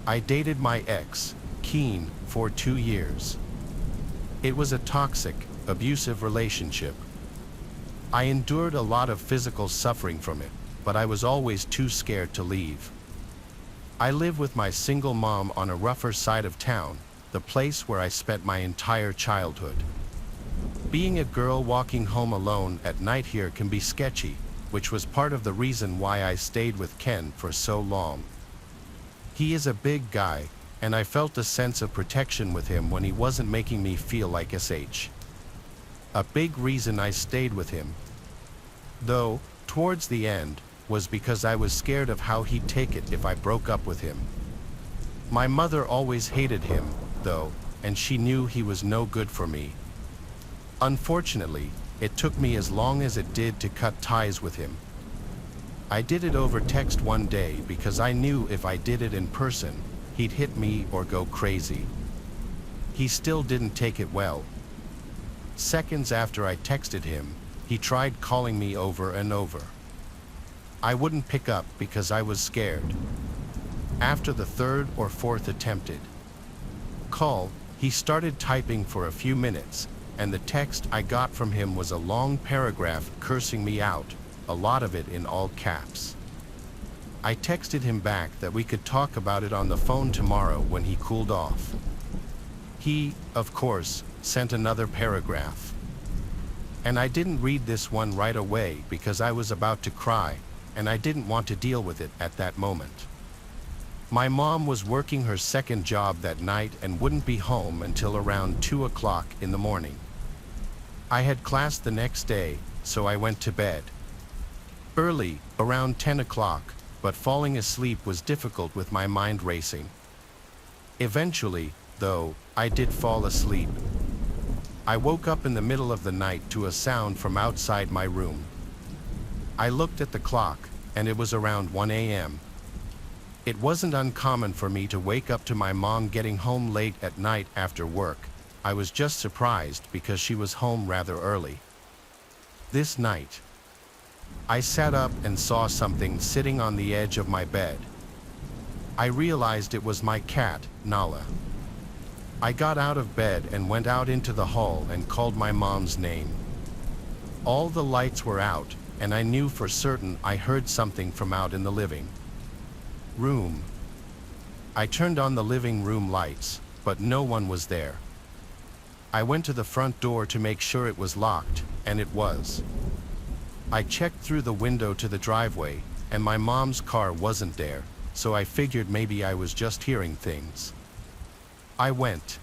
I dated my ex, Keen, for 2 years. It was a toxic, abusive relationship. I endured a lot of physical suffering from it, but I was always too scared to leave. I live with my single mom on a rougher side of town, the place where I spent my entire childhood. Being a girl walking home alone at night here can be sketchy, which was part of the reason why I stayed with Ken for so long. He is a big guy, and I felt a sense of protection with him when he wasn't making me feel like SH. A big reason I stayed with him, though, towards the end, was because I was scared of how he'd take it if I broke up with him. My mother always hated him, though, and she knew he was no good for me. Unfortunately, it took me as long as it did to cut ties with him. I did it over text one day because I knew if I did it in person, he'd hit me or go crazy. He still didn't take it well. Seconds after I texted him, he tried calling me over and over. I wouldn't pick up because I was scared. After the third or fourth attempted call, he started typing for a few minutes, and the text I got from him was a long paragraph cursing me out, a lot of it in all caps. I texted him back that we could talk about it on the phone tomorrow when he cooled off. He, of course, sent another paragraph. And I didn't read this one right away because I was about to cry, and I didn't want to deal with it at that moment. My mom was working her second job that night and wouldn't be home until around 2 o'clock in the morning. I had class the next day, so I went to bed early, around 10 o'clock, but falling asleep was difficult with my mind racing. Eventually, though, I did fall asleep. I woke up in the middle of the night to a sound from outside my room. I looked at the clock, and it was around 1 a.m. It wasn't uncommon for me to wake up to my mom getting home late at night after work. I was just surprised because she was home rather early. This night, I sat up and saw something sitting on the edge of my bed. I realized it was my cat, Nala. I got out of bed and went out into the hall and called my mom's name. All the lights were out, and I knew for certain I heard something from out in the living room. I turned on the living room lights, but no one was there. I went to the front door to make sure it was locked, and it was. I checked through the window to the driveway, and my mom's car wasn't there, so I figured maybe I was just hearing things. I went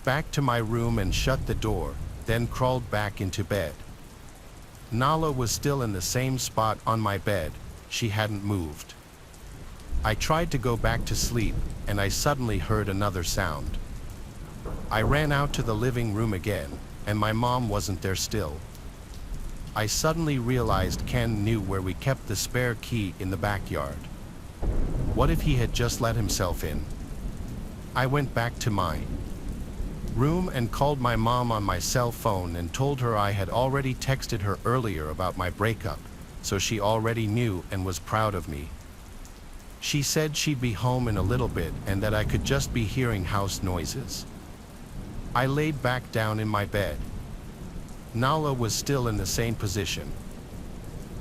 back to my room and shut the door, then crawled back into bed. Nala was still in the same spot on my bed. She hadn't moved. I tried to go back to sleep, and I suddenly heard another sound. I ran out to the living room again, and my mom wasn't there still. I suddenly realized Ken knew where we kept the spare key in the backyard. What if he had just let himself in? I went back to my room and called my mom on my cell phone and told her I had already texted her earlier about my breakup, so she already knew and was proud of me. She said she'd be home in a little bit and that I could just be hearing house noises. I laid back down in my bed. Nala was still in the same position.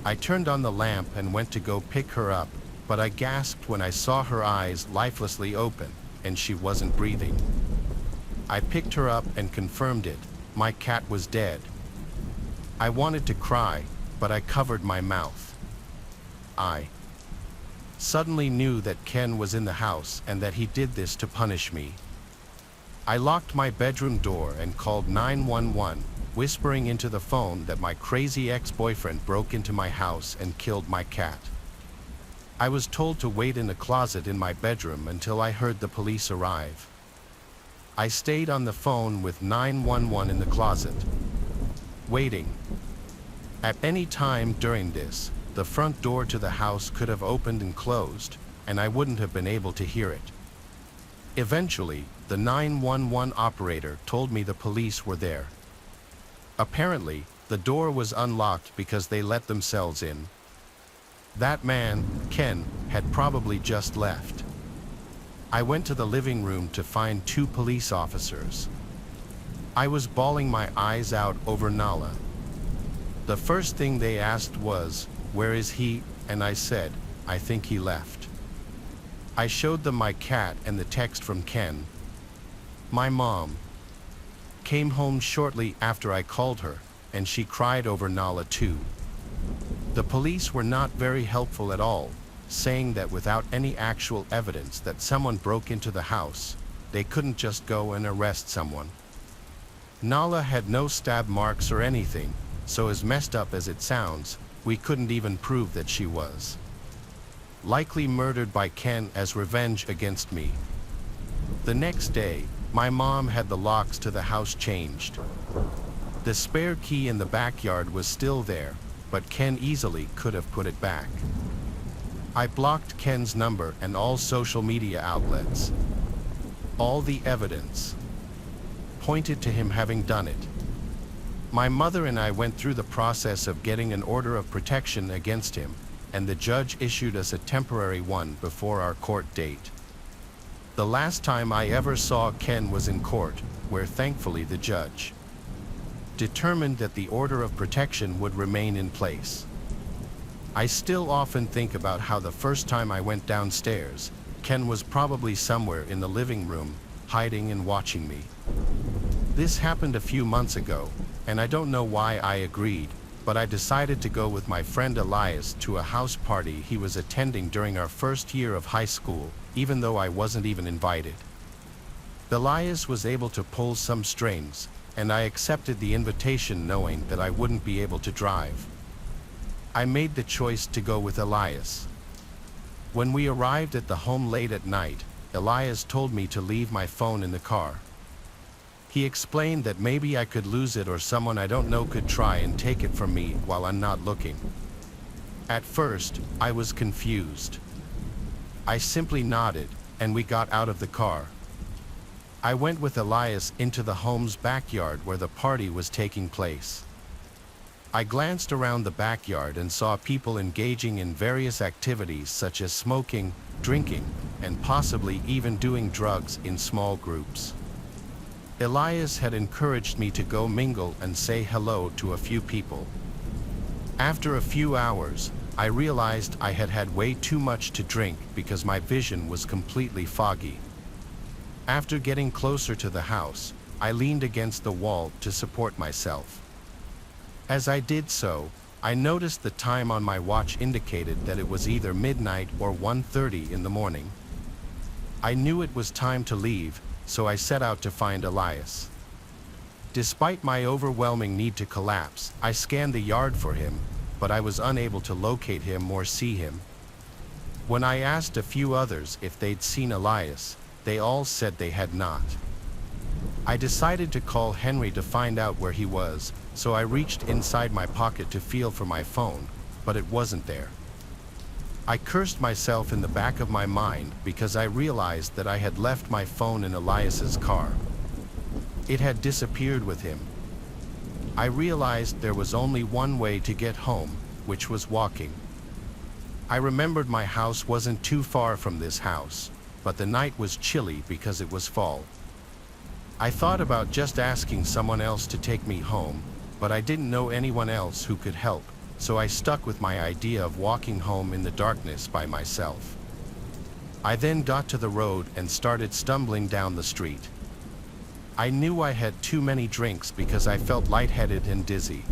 I turned on the lamp and went to go pick her up, but I gasped when I saw her eyes lifelessly open, and she wasn't breathing. I picked her up and confirmed it. My cat was dead. I wanted to cry, but I covered my mouth. I suddenly knew that Ken was in the house and that he did this to punish me. I locked my bedroom door and called 911, whispering into the phone that my crazy ex-boyfriend broke into my house and killed my cat. I was told to wait in the closet in my bedroom until I heard the police arrive. I stayed on the phone with 911 in the closet, waiting. At any time during this, the front door to the house could have opened and closed, and I wouldn't have been able to hear it. Eventually, the 911 operator told me the police were there. Apparently, the door was unlocked because they let themselves in. That man, Ken, had probably just left. I went to the living room to find two police officers. I was bawling my eyes out over Nala. The first thing they asked was, "Where is he?" And I said, "I think he left." I showed them my cat and the text from Ken. My mom came home shortly after I called her, and she cried over Nala too. The police were not very helpful at all, saying that without any actual evidence that someone broke into the house, they couldn't just go and arrest someone. Nala had no stab marks or anything, so as messed up as it sounds, we couldn't even prove that she was likely murdered by Ken as revenge against me. The next day, my mom had the locks to the house changed. The spare key in the backyard was still there, but Ken easily could have put it back. I blocked Ken's number and all social media outlets. All the evidence pointed to him having done it. My mother and I went through the process of getting an order of protection against him, and the judge issued us a temporary one before our court date. The last time I ever saw Ken was in court, where thankfully the judge determined that the order of protection would remain in place. I still often think about how the first time I went downstairs, Ken was probably somewhere in the living room, hiding and watching me. This happened a few months ago, and I don't know why I agreed, but I decided to go with my friend Elias to a house party he was attending during our first year of high school, even though I wasn't even invited. Elias was able to pull some strings, and I accepted the invitation knowing that I wouldn't be able to drive. I made the choice to go with Elias. When we arrived at the home late at night, Elias told me to leave my phone in the car. He explained that maybe I could lose it or someone I don't know could try and take it from me while I'm not looking. At first, I was confused. I simply nodded, and we got out of the car. I went with Elias into the home's backyard where the party was taking place. I glanced around the backyard and saw people engaging in various activities such as smoking, drinking, and possibly even doing drugs in small groups. Elias had encouraged me to go mingle and say hello to a few people. After a few hours, I realized I had had way too much to drink because my vision was completely foggy. After getting closer to the house, I leaned against the wall to support myself. As I did so, I noticed the time on my watch indicated that it was either midnight or 1:30 in the morning. I knew it was time to leave, so I set out to find Elias. Despite my overwhelming need to collapse, I scanned the yard for him, but I was unable to locate him or see him. When I asked a few others if they'd seen Elias, they all said they had not. I decided to call Henry to find out where he was, so I reached inside my pocket to feel for my phone, but it wasn't there. I cursed myself in the back of my mind because I realized that I had left my phone in Elias's car. It had disappeared with him. I realized there was only one way to get home, which was walking. I remembered my house wasn't too far from this house, but the night was chilly because it was fall. I thought about just asking someone else to take me home, but I didn't know anyone else who could help, so I stuck with my idea of walking home in the darkness by myself. I then got to the road and started stumbling down the street. I knew I had too many drinks because I felt lightheaded and dizzy.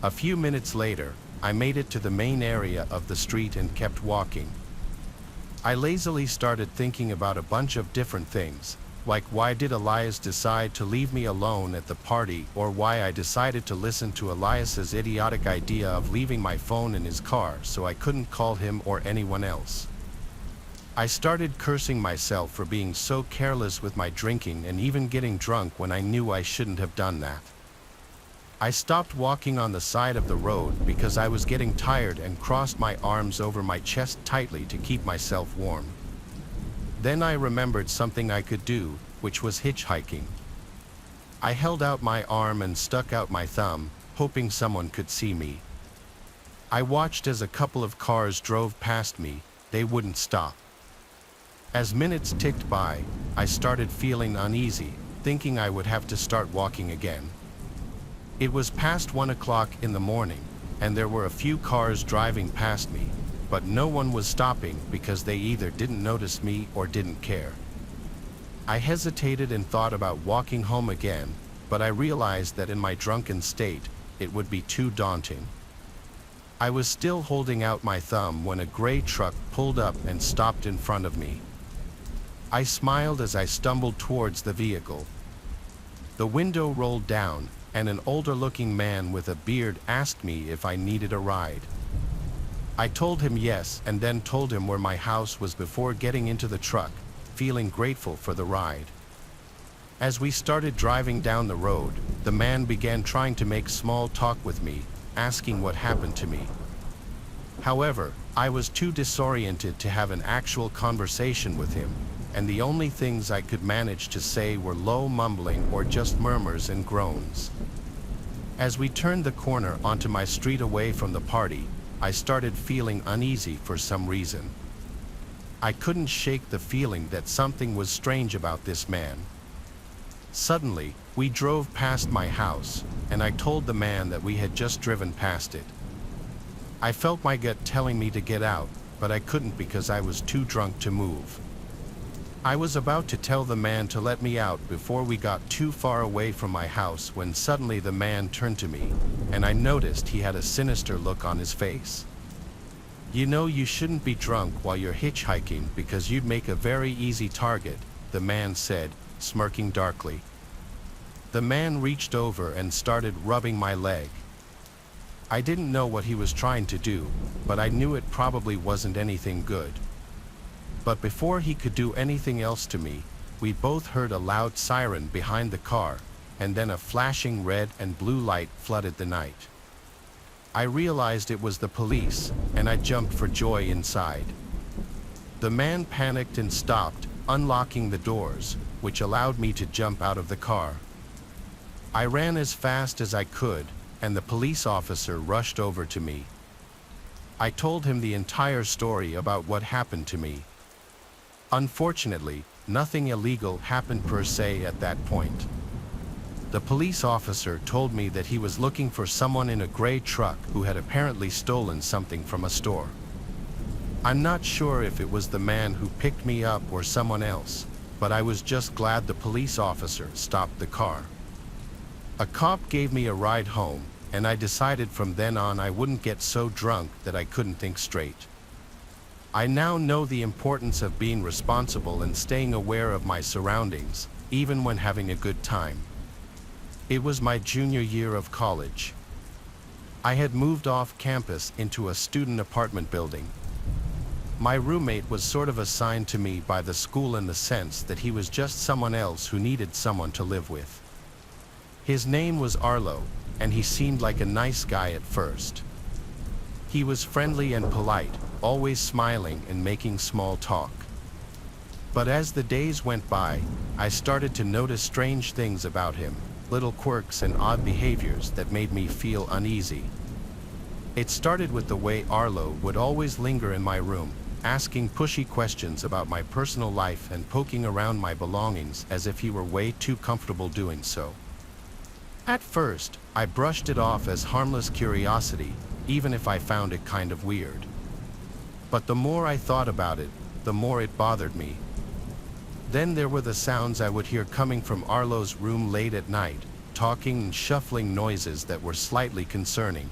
A few minutes later, I made it to the main area of the street and kept walking. I lazily started thinking about a bunch of different things, like why did Elias decide to leave me alone at the party, or why I decided to listen to Elias's idiotic idea of leaving my phone in his car so I couldn't call him or anyone else. I started cursing myself for being so careless with my drinking and even getting drunk when I knew I shouldn't have done that. I stopped walking on the side of the road because I was getting tired and crossed my arms over my chest tightly to keep myself warm. Then I remembered something I could do, which was hitchhiking. I held out my arm and stuck out my thumb, hoping someone could see me. I watched as a couple of cars drove past me. They wouldn't stop. As minutes ticked by, I started feeling uneasy, thinking I would have to start walking again. It was past 1 o'clock in the morning, and there were a few cars driving past me, but no one was stopping because they either didn't notice me or didn't care. I hesitated and thought about walking home again, but I realized that in my drunken state, it would be too daunting. I was still holding out my thumb when a gray truck pulled up and stopped in front of me. I smiled as I stumbled towards the vehicle. The window rolled down, and an older-looking man with a beard asked me if I needed a ride. I told him yes, and then told him where my house was before getting into the truck, feeling grateful for the ride. As we started driving down the road, the man began trying to make small talk with me, asking what happened to me. However, I was too disoriented to have an actual conversation with him, and the only things I could manage to say were low mumbling or just murmurs and groans. As we turned the corner onto my street away from the party, I started feeling uneasy for some reason. I couldn't shake the feeling that something was strange about this man. Suddenly, we drove past my house, and I told the man that we had just driven past it. I felt my gut telling me to get out, but I couldn't because I was too drunk to move. I was about to tell the man to let me out before we got too far away from my house when suddenly the man turned to me, and I noticed he had a sinister look on his face. "You know you shouldn't be drunk while you're hitchhiking because you'd make a very easy target," the man said, smirking darkly. The man reached over and started rubbing my leg. I didn't know what he was trying to do, but I knew it probably wasn't anything good. But before he could do anything else to me, we both heard a loud siren behind the car, and then a flashing red and blue light flooded the night. I realized it was the police, and I jumped for joy inside. The man panicked and stopped, unlocking the doors, which allowed me to jump out of the car. I ran as fast as I could, and the police officer rushed over to me. I told him the entire story about what happened to me. Unfortunately, nothing illegal happened per se at that point. The police officer told me that he was looking for someone in a gray truck who had apparently stolen something from a store. I'm not sure if it was the man who picked me up or someone else, but I was just glad the police officer stopped the car. A cop gave me a ride home, and I decided from then on I wouldn't get so drunk that I couldn't think straight. I now know the importance of being responsible and staying aware of my surroundings, even when having a good time. It was my junior year of college. I had moved off campus into a student apartment building. My roommate was sort of assigned to me by the school in the sense that he was just someone else who needed someone to live with. His name was Arlo, and he seemed like a nice guy at first. He was friendly and polite, always smiling and making small talk. But as the days went by, I started to notice strange things about him, little quirks and odd behaviors that made me feel uneasy. It started with the way Arlo would always linger in my room, asking pushy questions about my personal life and poking around my belongings as if he were way too comfortable doing so. At first, I brushed it off as harmless curiosity, even if I found it kind of weird. But the more I thought about it, the more it bothered me. Then there were the sounds I would hear coming from Arlo's room late at night, talking and shuffling noises that were slightly concerning.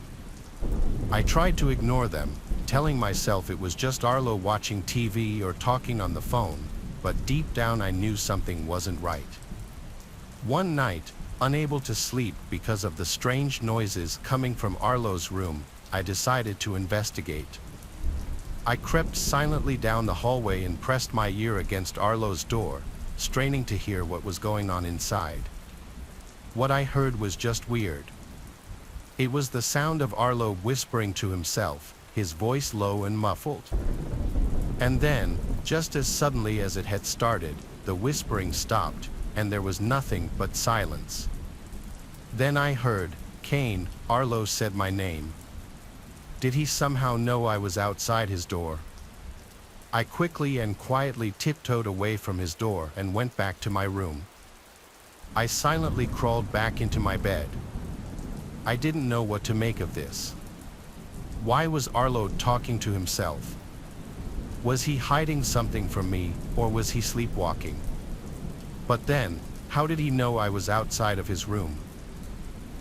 I tried to ignore them, telling myself it was just Arlo watching TV or talking on the phone, but deep down I knew something wasn't right. One night, unable to sleep because of the strange noises coming from Arlo's room, I decided to investigate. I crept silently down the hallway and pressed my ear against Arlo's door, straining to hear what was going on inside. What I heard was just weird. It was the sound of Arlo whispering to himself, his voice low and muffled. And then, just as suddenly as it had started, the whispering stopped, and there was nothing but silence. Then I heard, "Kane," Arlo said my name. Did he somehow know I was outside his door? I quickly and quietly tiptoed away from his door and went back to my room. I silently crawled back into my bed. I didn't know what to make of this. Why was Arlo talking to himself? Was he hiding something from me, or was he sleepwalking? But then, how did he know I was outside of his room?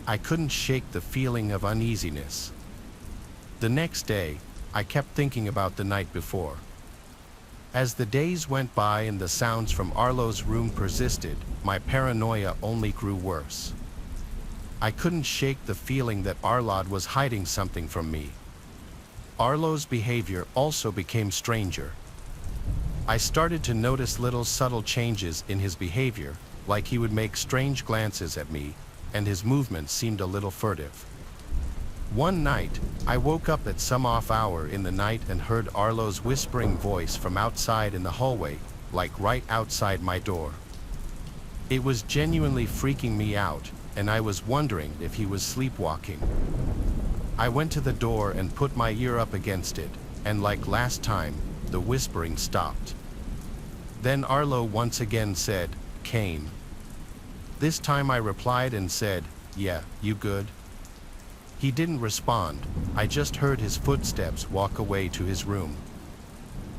I couldn't shake the feeling of uneasiness. The next day, I kept thinking about the night before. As the days went by and the sounds from Arlo's room persisted, my paranoia only grew worse. I couldn't shake the feeling that Arlo was hiding something from me. Arlo's behavior also became stranger. I started to notice little subtle changes in his behavior, like he would make strange glances at me, and his movements seemed a little furtive. One night, I woke up at some off hour in the night and heard Arlo's whispering voice from outside in the hallway, like right outside my door. It was genuinely freaking me out, and I was wondering if he was sleepwalking. I went to the door and put my ear up against it, and like last time, the whispering stopped. Then Arlo once again said, "Kane." This time I replied and said, "Yeah, you good?" He didn't respond. I just heard his footsteps walk away to his room.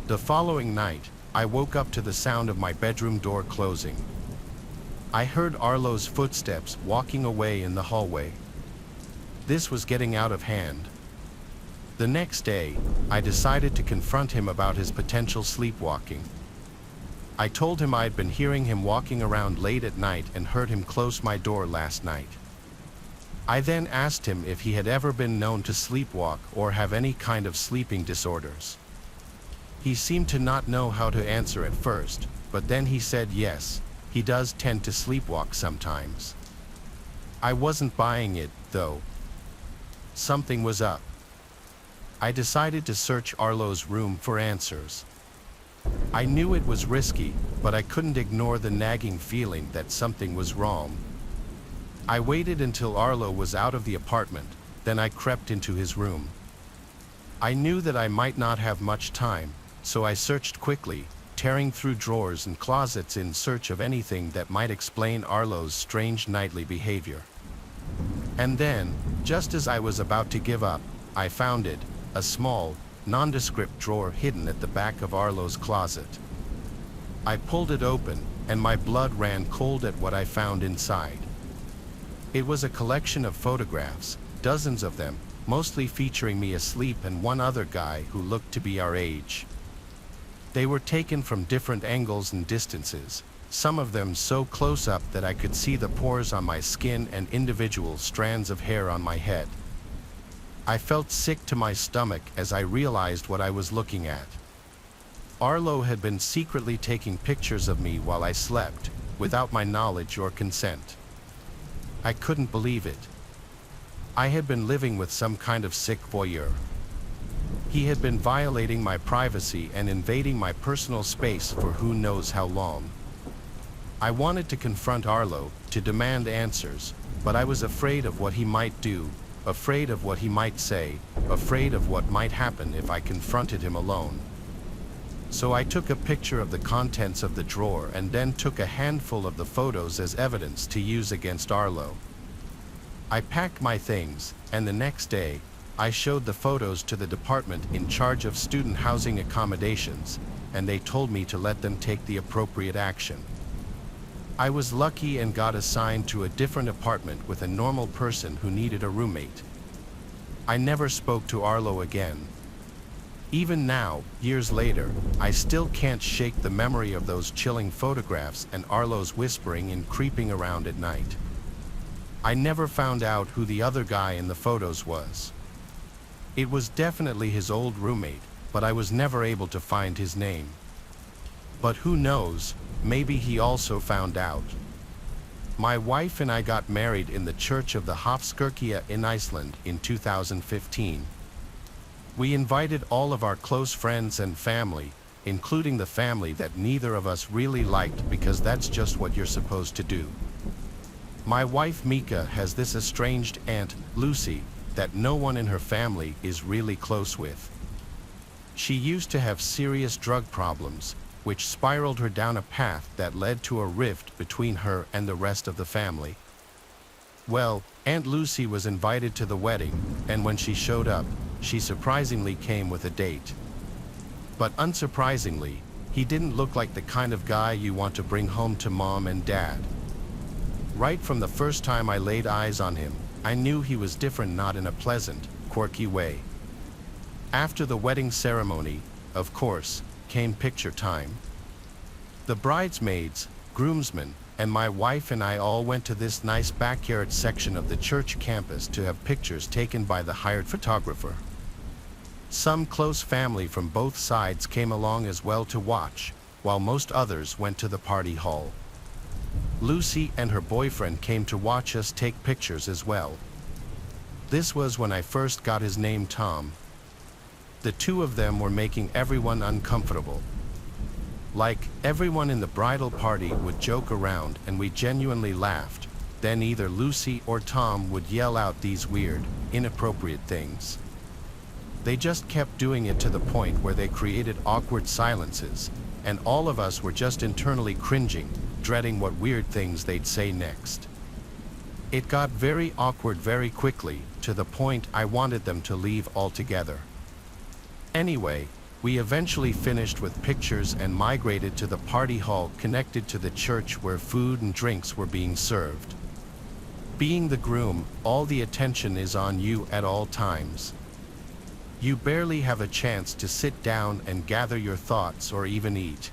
The following night, I woke up to the sound of my bedroom door closing. I heard Arlo's footsteps walking away in the hallway. This was getting out of hand. The next day, I decided to confront him about his potential sleepwalking. I told him I'd been hearing him walking around late at night and heard him close my door last night. I then asked him if he had ever been known to sleepwalk or have any kind of sleeping disorders. He seemed to not know how to answer at first, but then he said yes, he does tend to sleepwalk sometimes. I wasn't buying it, though. Something was up. I decided to search Arlo's room for answers. I knew it was risky, but I couldn't ignore the nagging feeling that something was wrong. I waited until Arlo was out of the apartment, then I crept into his room. I knew that I might not have much time, so I searched quickly, tearing through drawers and closets in search of anything that might explain Arlo's strange nightly behavior. And then, just as I was about to give up, I found it, a small, nondescript drawer hidden at the back of Arlo's closet. I pulled it open, and my blood ran cold at what I found inside. It was a collection of photographs, dozens of them, mostly featuring me asleep and one other guy who looked to be our age. They were taken from different angles and distances, some of them so close up that I could see the pores on my skin and individual strands of hair on my head. I felt sick to my stomach as I realized what I was looking at. Arlo had been secretly taking pictures of me while I slept, without my knowledge or consent. I couldn't believe it. I had been living with some kind of sick voyeur. He had been violating my privacy and invading my personal space for who knows how long. I wanted to confront Arlo, to demand answers, but I was afraid of what he might do, afraid of what he might say, afraid of what might happen if I confronted him alone. So I took a picture of the contents of the drawer and then took a handful of the photos as evidence to use against Arlo. I packed my things, and the next day, I showed the photos to the department in charge of student housing accommodations, and they told me to let them take the appropriate action. I was lucky and got assigned to a different apartment with a normal person who needed a roommate. I never spoke to Arlo again. Even now, years later, I still can't shake the memory of those chilling photographs and Arlo's whispering and creeping around at night. I never found out who the other guy in the photos was. It was definitely his old roommate, but I was never able to find his name. But who knows, maybe he also found out. My wife and I got married in the Church of the Hofskirkja in Iceland in 2015. We invited all of our close friends and family, including the family that neither of us really liked because that's just what you're supposed to do. My wife Mika has this estranged aunt, Lucy, that no one in her family is really close with. She used to have serious drug problems, which spiraled her down a path that led to a rift between her and the rest of the family. Well, Aunt Lucy was invited to the wedding, and when she showed up, she surprisingly came with a date. But unsurprisingly, he didn't look like the kind of guy you want to bring home to mom and dad. Right from the first time I laid eyes on him, I knew he was different, not in a pleasant, quirky way. After the wedding ceremony, of course, came picture time. The bridesmaids, groomsmen, and my wife and I all went to this nice backyard section of the church campus to have pictures taken by the hired photographer. Some close family from both sides came along as well to watch, while most others went to the party hall. Lucy and her boyfriend came to watch us take pictures as well. This was when I first got his name, Tom. The two of them were making everyone uncomfortable. Like, everyone in the bridal party would joke around and we genuinely laughed. Then either Lucy or Tom would yell out these weird, inappropriate things. They just kept doing it to the point where they created awkward silences, and all of us were just internally cringing, dreading what weird things they'd say next. It got very awkward very quickly, to the point I wanted them to leave altogether. Anyway, we eventually finished with pictures and migrated to the party hall connected to the church where food and drinks were being served. Being the groom, all the attention is on you at all times. You barely have a chance to sit down and gather your thoughts or even eat.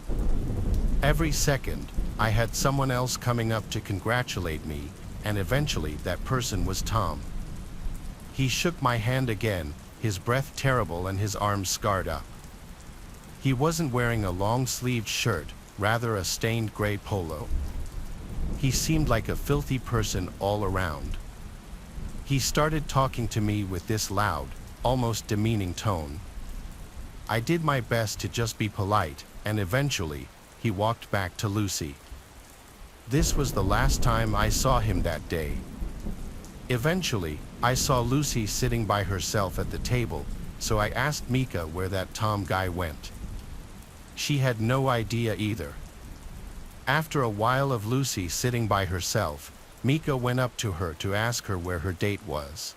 Every second, I had someone else coming up to congratulate me, and eventually that person was Tom. He shook my hand again, his breath terrible and his arms scarred up. He wasn't wearing a long-sleeved shirt, rather a stained gray polo. He seemed like a filthy person all around. He started talking to me with this loud, almost demeaning tone. I did my best to just be polite, and eventually, he walked back to Lucy. This was the last time I saw him that day. Eventually, I saw Lucy sitting by herself at the table, so I asked Mika where that Tom guy went. She had no idea either. After a while of Lucy sitting by herself, Mika went up to her to ask her where her date was.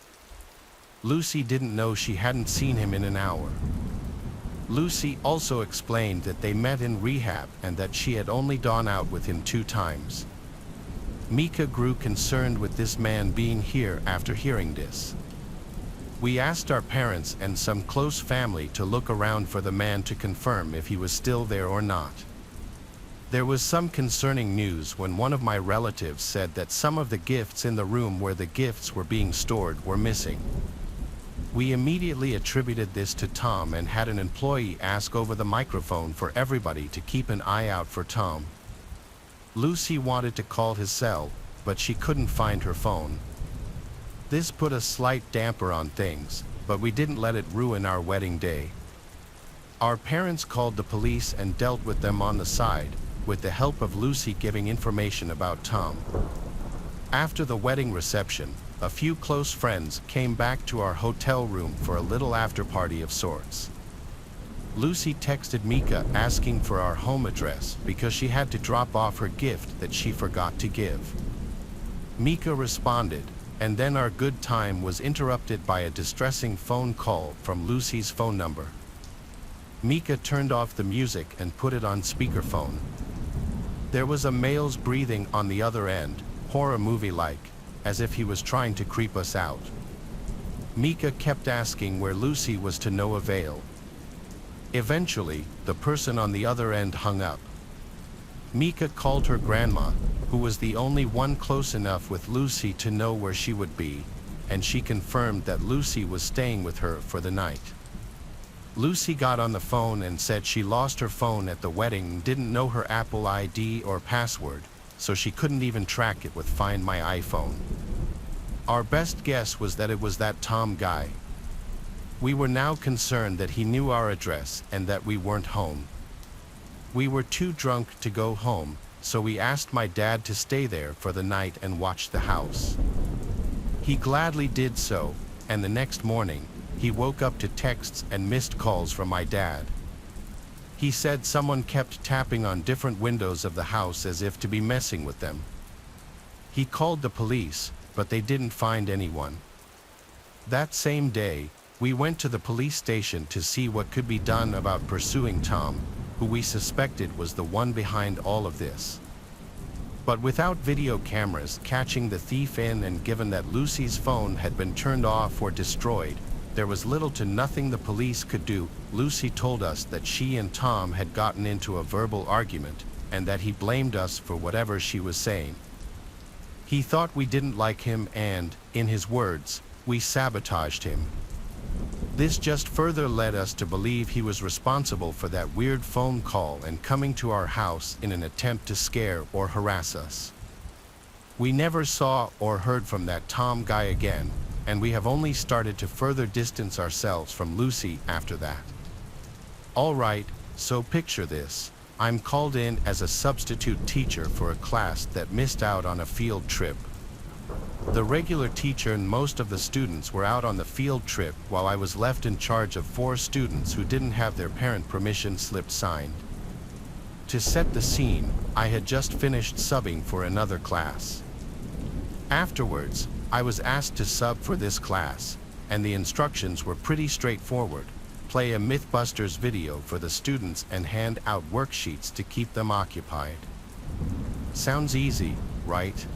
Lucy didn't know she hadn't seen him in an hour. Lucy also explained that they met in rehab and that she had only gone out with him 2 times. Mika grew concerned with this man being here after hearing this. We asked our parents and some close family to look around for the man to confirm if he was still there or not. There was some concerning news when one of my relatives said that some of the gifts in the room where the gifts were being stored were missing. We immediately attributed this to Tom and had an employee ask over the microphone for everybody to keep an eye out for Tom. Lucy wanted to call his cell, but she couldn't find her phone. This put a slight damper on things, but we didn't let it ruin our wedding day. Our parents called the police and dealt with them on the side, with the help of Lucy giving information about Tom. After the wedding reception, a few close friends came back to our hotel room for a little after-party of sorts. Lucy texted Mika asking for our home address because she had to drop off her gift that she forgot to give. Mika responded, and then our good time was interrupted by a distressing phone call from Lucy's phone number. Mika turned off the music and put it on speakerphone. There was a male's breathing on the other end, horror movie-like, as if he was trying to creep us out. Mika kept asking where Lucy was, to no avail. Eventually, the person on the other end hung up. Mika called her grandma, who was the only one close enough with Lucy to know where she would be, and she confirmed that Lucy was staying with her for the night. Lucy got on the phone and said she lost her phone at the wedding and didn't know her Apple ID or password, so she couldn't even track it with Find My iPhone. Our best guess was that it was that Tom guy. We were now concerned that he knew our address and that we weren't home. We were too drunk to go home, so we asked my dad to stay there for the night and watch the house. He gladly did so, and the next morning, he woke up to texts and missed calls from my dad. He said someone kept tapping on different windows of the house as if to be messing with them. He called the police, but they didn't find anyone. That same day, we went to the police station to see what could be done about pursuing Tom, who we suspected was the one behind all of this. But without video cameras catching the thief in, and given that Lucy's phone had been turned off or destroyed, there was little to nothing the police could do. Lucy told us that she and Tom had gotten into a verbal argument, and that he blamed us for whatever she was saying. He thought we didn't like him and, in his words, we sabotaged him. This just further led us to believe he was responsible for that weird phone call and coming to our house in an attempt to scare or harass us. We never saw or heard from that Tom guy again, and we have only started to further distance ourselves from Lucy after that. Alright, so picture this. I'm called in as a substitute teacher for a class that missed out on a field trip. The regular teacher and most of the students were out on the field trip, while I was left in charge of 4 students who didn't have their parent permission slip signed. To set the scene, I had just finished subbing for another class. Afterwards, I was asked to sub for this class, and the instructions were pretty straightforward. Play a Mythbusters video for the students and hand out worksheets to keep them occupied. Sounds easy, right?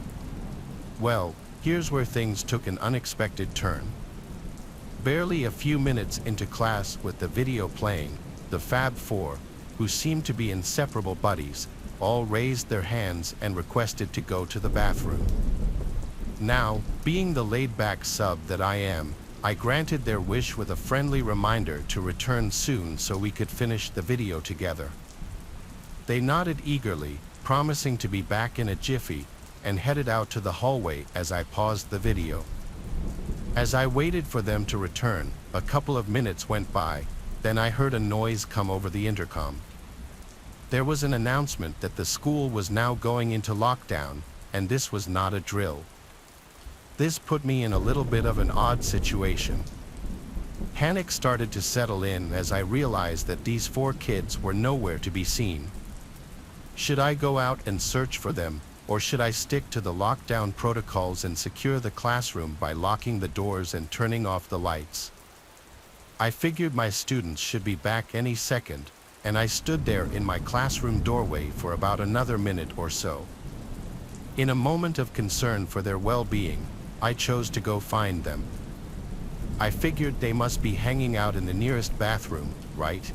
Well, here's where things took an unexpected turn. Barely a few minutes into class with the video playing, the Fab Four, who seemed to be inseparable buddies, all raised their hands and requested to go to the bathroom. Now, being the laid-back sub that I am, I granted their wish with a friendly reminder to return soon so we could finish the video together. They nodded eagerly, promising to be back in a jiffy, and headed out to the hallway as I paused the video. As I waited for them to return, a couple of minutes went by, then I heard a noise come over the intercom. There was an announcement that the school was now going into lockdown, and this was not a drill. This put me in a little bit of an odd situation. Panic started to settle in as I realized that these 4 kids were nowhere to be seen. Should I go out and search for them, or should I stick to the lockdown protocols and secure the classroom by locking the doors and turning off the lights? I figured my students should be back any second, and I stood there in my classroom doorway for about another minute or so. In a moment of concern for their well-being, I chose to go find them. I figured they must be hanging out in the nearest bathroom, right?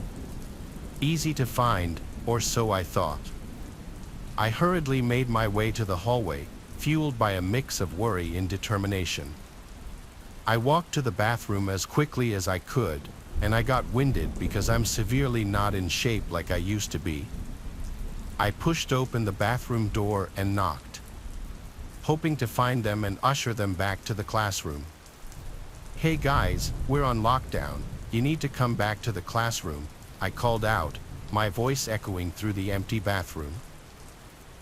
Easy to find, or so I thought. I hurriedly made my way to the hallway, fueled by a mix of worry and determination. I walked to the bathroom as quickly as I could, and I got winded because I'm severely not in shape like I used to be. I pushed open the bathroom door and knocked, hoping to find them and usher them back to the classroom. "Hey guys, we're on lockdown. You need to come back to the classroom," I called out, my voice echoing through the empty bathroom.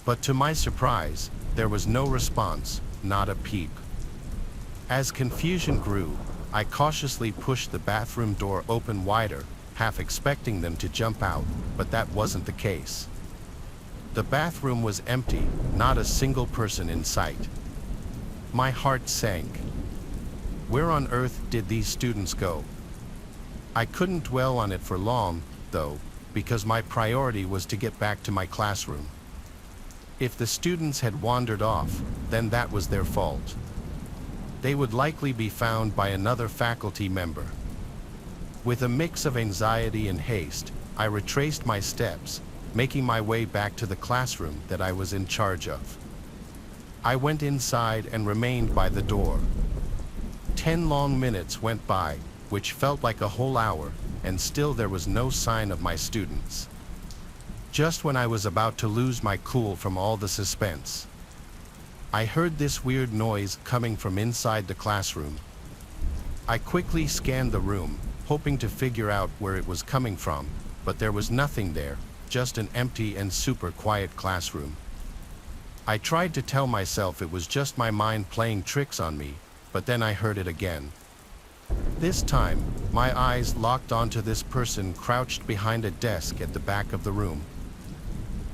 But to my surprise, there was no response, not a peep. As confusion grew, I cautiously pushed the bathroom door open wider, half expecting them to jump out, but that wasn't the case. The bathroom was empty, not a single person in sight. My heart sank. Where on earth did these students go? I couldn't dwell on it for long, though, because my priority was to get back to my classroom. If the students had wandered off, then that was their fault. They would likely be found by another faculty member. With a mix of anxiety and haste, I retraced my steps, making my way back to the classroom that I was in charge of. I went inside and remained by the door. 10 long minutes went by, which felt like a whole hour, and still there was no sign of my students. Just when I was about to lose my cool from all the suspense, I heard this weird noise coming from inside the classroom. I quickly scanned the room, hoping to figure out where it was coming from, but there was nothing there, just an empty and super quiet classroom. I tried to tell myself it was just my mind playing tricks on me, but then I heard it again. This time, my eyes locked onto this person crouched behind a desk at the back of the room.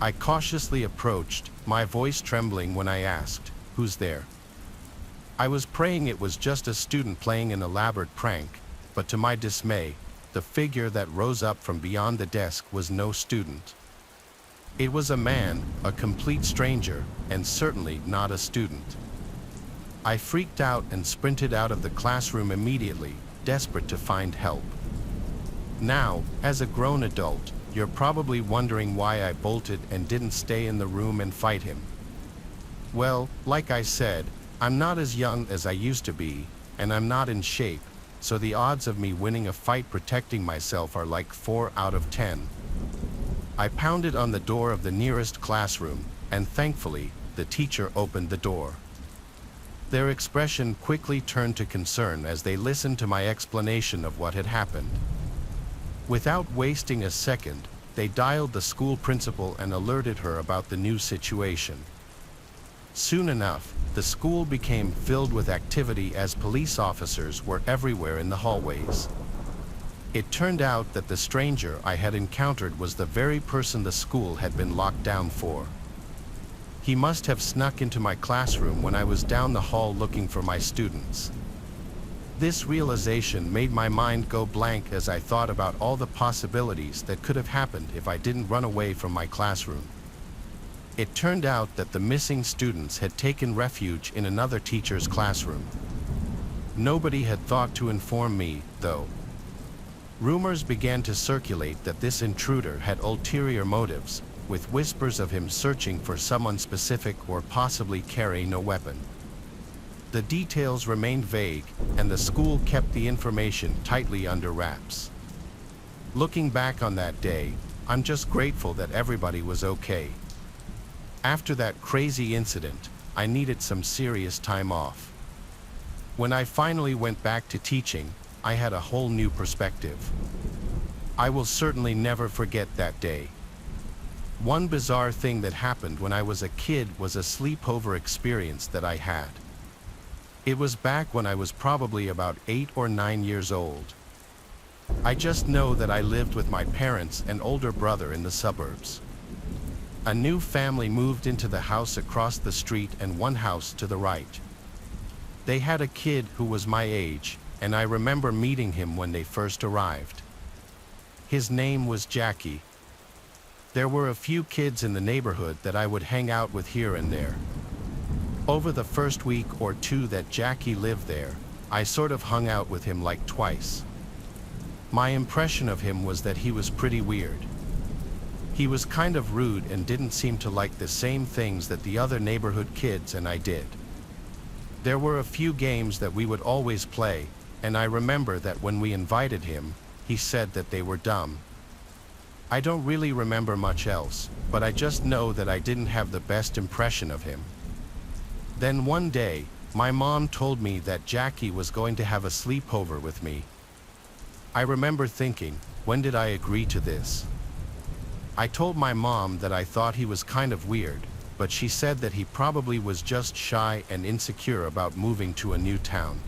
I cautiously approached, my voice trembling when I asked, "Who's there?" I was praying it was just a student playing an elaborate prank, but to my dismay, the figure that rose up from beyond the desk was no student. It was a man, a complete stranger, and certainly not a student. I freaked out and sprinted out of the classroom immediately, desperate to find help. Now, as a grown adult, you're probably wondering why I bolted and didn't stay in the room and fight him. Well, like I said, I'm not as young as I used to be, and I'm not in shape, so the odds of me winning a fight protecting myself are like 4 out of 10. I pounded on the door of the nearest classroom, and thankfully, the teacher opened the door. Their expression quickly turned to concern as they listened to my explanation of what had happened. Without wasting a second, they dialed the school principal and alerted her about the new situation. Soon enough, the school became filled with activity as police officers were everywhere in the hallways. It turned out that the stranger I had encountered was the very person the school had been locked down for. He must have snuck into my classroom when I was down the hall looking for my students. This realization made my mind go blank as I thought about all the possibilities that could have happened if I didn't run away from my classroom. It turned out that the missing students had taken refuge in another teacher's classroom. Nobody had thought to inform me, though. Rumors began to circulate that this intruder had ulterior motives, with whispers of him searching for someone specific or possibly carrying a weapon. The details remained vague, and the school kept the information tightly under wraps. Looking back on that day, I'm just grateful that everybody was okay. After that crazy incident, I needed some serious time off. When I finally went back to teaching, I had a whole new perspective. I will certainly never forget that day. One bizarre thing that happened when I was a kid was a sleepover experience that I had. It was back when I was probably about 8 or 9 years old. I just know that I lived with my parents and older brother in the suburbs. A new family moved into the house across the street and one house to the right. They had a kid who was my age, and I remember meeting him when they first arrived. His name was Jackie. There were a few kids in the neighborhood that I would hang out with here and there. Over the first week or two that Jackie lived there, I sort of hung out with him like twice. My impression of him was that he was pretty weird. He was kind of rude and didn't seem to like the same things that the other neighborhood kids and I did. There were a few games that we would always play, and I remember that when we invited him, he said that they were dumb. I don't really remember much else, but I just know that I didn't have the best impression of him. Then one day, my mom told me that Jackie was going to have a sleepover with me. I remember thinking, when did I agree to this? I told my mom that I thought he was kind of weird, but she said that he probably was just shy and insecure about moving to a new town.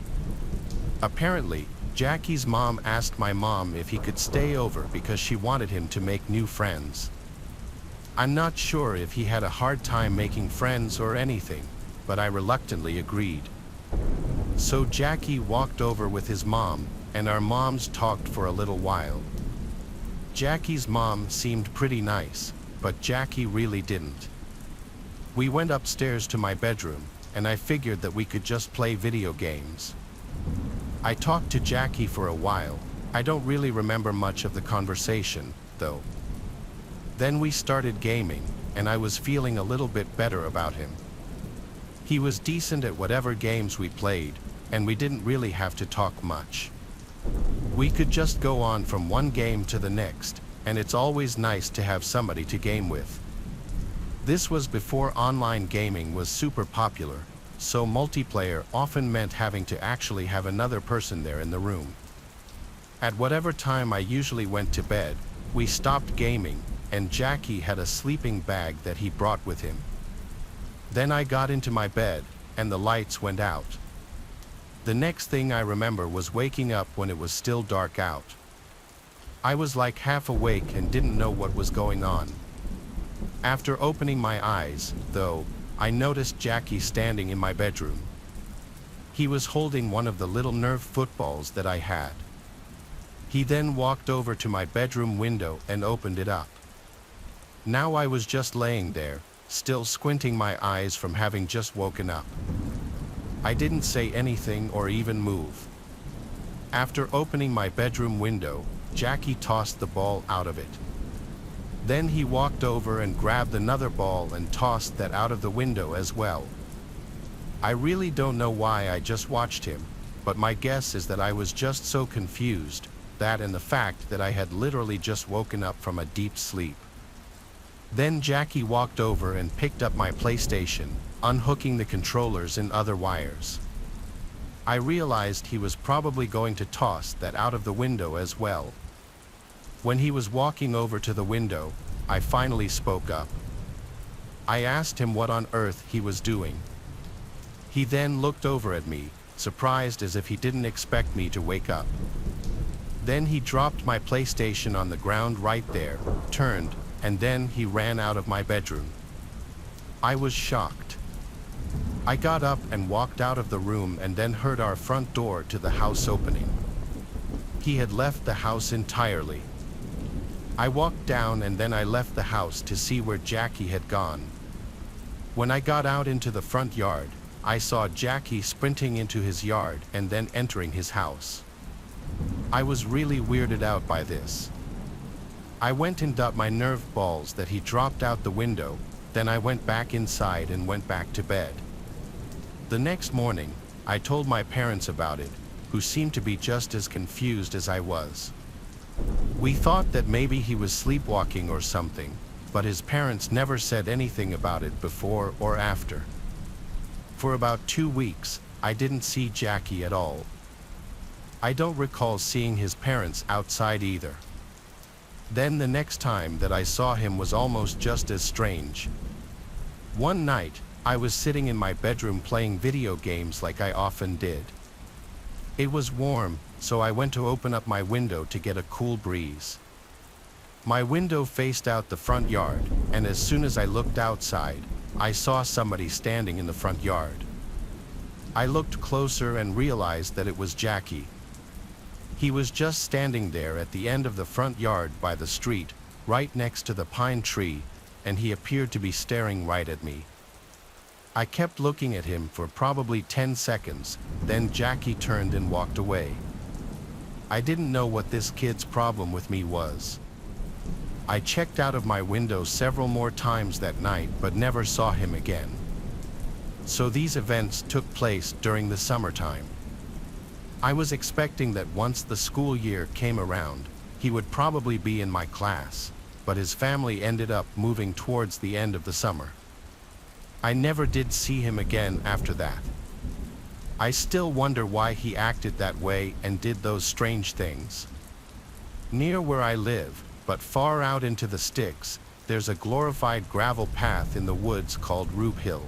Apparently, Jackie's mom asked my mom if he could stay over because she wanted him to make new friends. I'm not sure if he had a hard time making friends or anything, but I reluctantly agreed. So Jackie walked over with his mom, and our moms talked for a little while. Jackie's mom seemed pretty nice, but Jackie really didn't. We went upstairs to my bedroom, and I figured that we could just play video games. I talked to Jackie for a while. I don't really remember much of the conversation, though. Then we started gaming, and I was feeling a little bit better about him. He was decent at whatever games we played, and we didn't really have to talk much. We could just go on from one game to the next, and it's always nice to have somebody to game with. This was before online gaming was super popular, so multiplayer often meant having to actually have another person there in the room. At whatever time I usually went to bed, we stopped gaming, and Jackie had a sleeping bag that he brought with him. Then I got into my bed, and the lights went out. The next thing I remember was waking up when it was still dark out. I was like half awake and didn't know what was going on. After opening my eyes, though, I noticed Jackie standing in my bedroom. He was holding one of the little Nerf footballs that I had. He then walked over to my bedroom window and opened it up. Now I was just laying there, still squinting my eyes from having just woken up. I didn't say anything or even move. After opening my bedroom window, Jackie tossed the ball out of it. Then he walked over and grabbed another ball and tossed that out of the window as well. I really don't know why I just watched him, but my guess is that I was just so confused, that and the fact that I had literally just woken up from a deep sleep. Then Jackie walked over and picked up my PlayStation, unhooking the controllers and other wires. I realized he was probably going to toss that out of the window as well. When he was walking over to the window, I finally spoke up. I asked him what on earth he was doing. He then looked over at me, surprised as if he didn't expect me to wake up. Then he dropped my PlayStation on the ground right there, turned, and then he ran out of my bedroom. I was shocked. I got up and walked out of the room and then heard our front door to the house opening. He had left the house entirely. I walked down and then I left the house to see where Jackie had gone. When I got out into the front yard, I saw Jackie sprinting into his yard and then entering his house. I was really weirded out by this. I went and got my Nerf balls that he dropped out the window, then I went back inside and went back to bed. The next morning, I told my parents about it, who seemed to be just as confused as I was. We thought that maybe he was sleepwalking or something, but his parents never said anything about it before or after. For about 2 weeks, I didn't see Jackie at all. I don't recall seeing his parents outside either. Then the next time that I saw him was almost just as strange. One night, I was sitting in my bedroom playing video games like I often did. It was warm, so I went to open up my window to get a cool breeze. My window faced out the front yard, and as soon as I looked outside, I saw somebody standing in the front yard. I looked closer and realized that it was Jackie. He was just standing there at the end of the front yard by the street, right next to the pine tree, and he appeared to be staring right at me. I kept looking at him for probably 10 seconds, then Jackie turned and walked away. I didn't know what this kid's problem with me was. I checked out of my window several more times that night but never saw him again. So these events took place during the summertime. I was expecting that once the school year came around, he would probably be in my class, but his family ended up moving towards the end of the summer. I never did see him again after that. I still wonder why he acted that way and did those strange things. Near where I live, but far out into the sticks, there's a glorified gravel path in the woods called Rube Hill.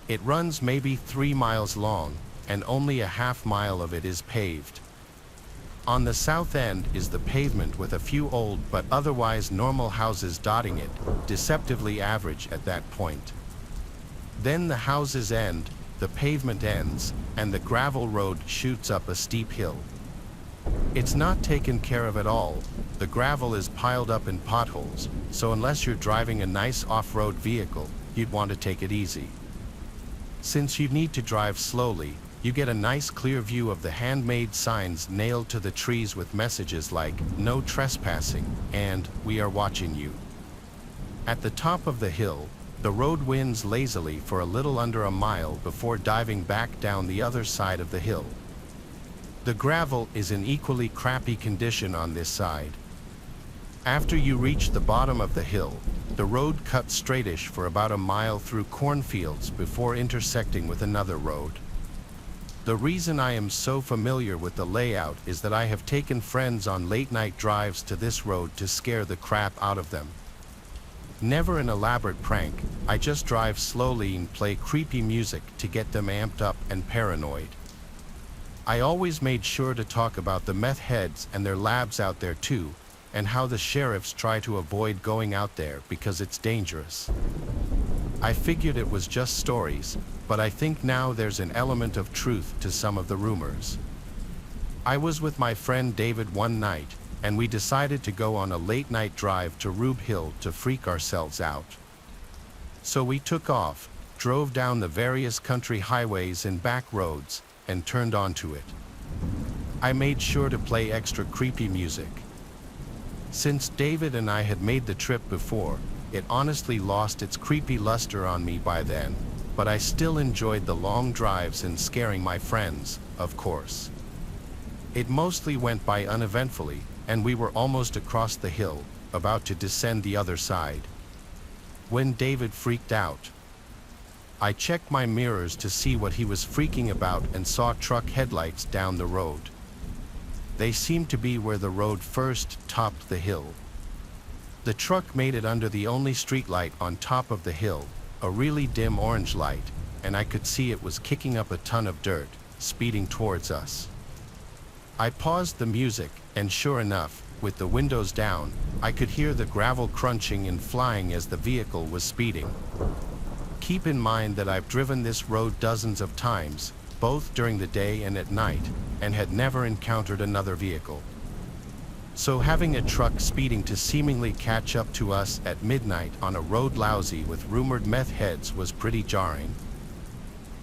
It runs maybe 3 miles long, and only a half-mile of it is paved. On the south end is the pavement with a few old but otherwise normal houses dotting it, deceptively average at that point. Then the houses end, the pavement ends, and the gravel road shoots up a steep hill. It's not taken care of at all. The gravel is piled up in potholes, so unless you're driving a nice off-road vehicle, you'd want to take it easy. Since you need to drive slowly, you get a nice clear view of the handmade signs nailed to the trees with messages like, "No trespassing," and "We are watching you." At the top of the hill, the road winds lazily for a little under a mile before diving back down the other side of the hill. The gravel is in equally crappy condition on this side. After you reach the bottom of the hill, the road cuts straightish for about a mile through cornfields before intersecting with another road. The reason I am so familiar with the layout is that I have taken friends on late-night drives to this road to scare the crap out of them. Never an elaborate prank, I just drive slowly and play creepy music to get them amped up and paranoid. I always made sure to talk about the meth heads and their labs out there too, and how the sheriffs try to avoid going out there because it's dangerous. I figured it was just stories, but I think now there's an element of truth to some of the rumors. I was with my friend David one night, and we decided to go on a late-night drive to Rube Hill to freak ourselves out. So we took off, drove down the various country highways and back roads, and turned onto it. I made sure to play extra creepy music. Since David and I had made the trip before, it honestly lost its creepy luster on me by then, but I still enjoyed the long drives and scaring my friends, of course. It mostly went by uneventfully, and we were almost across the hill, about to descend the other side, when David freaked out. I checked my mirrors to see what he was freaking about and saw truck headlights down the road. They seemed to be where the road first topped the hill. The truck made it under the only streetlight on top of the hill, a really dim orange light, and I could see it was kicking up a ton of dirt, speeding towards us. I paused the music, and sure enough, with the windows down, I could hear the gravel crunching and flying as the vehicle was speeding. Keep in mind that I've driven this road dozens of times, both during the day and at night, and had never encountered another vehicle. So having a truck speeding to seemingly catch up to us at midnight on a road lousy with rumored meth heads was pretty jarring.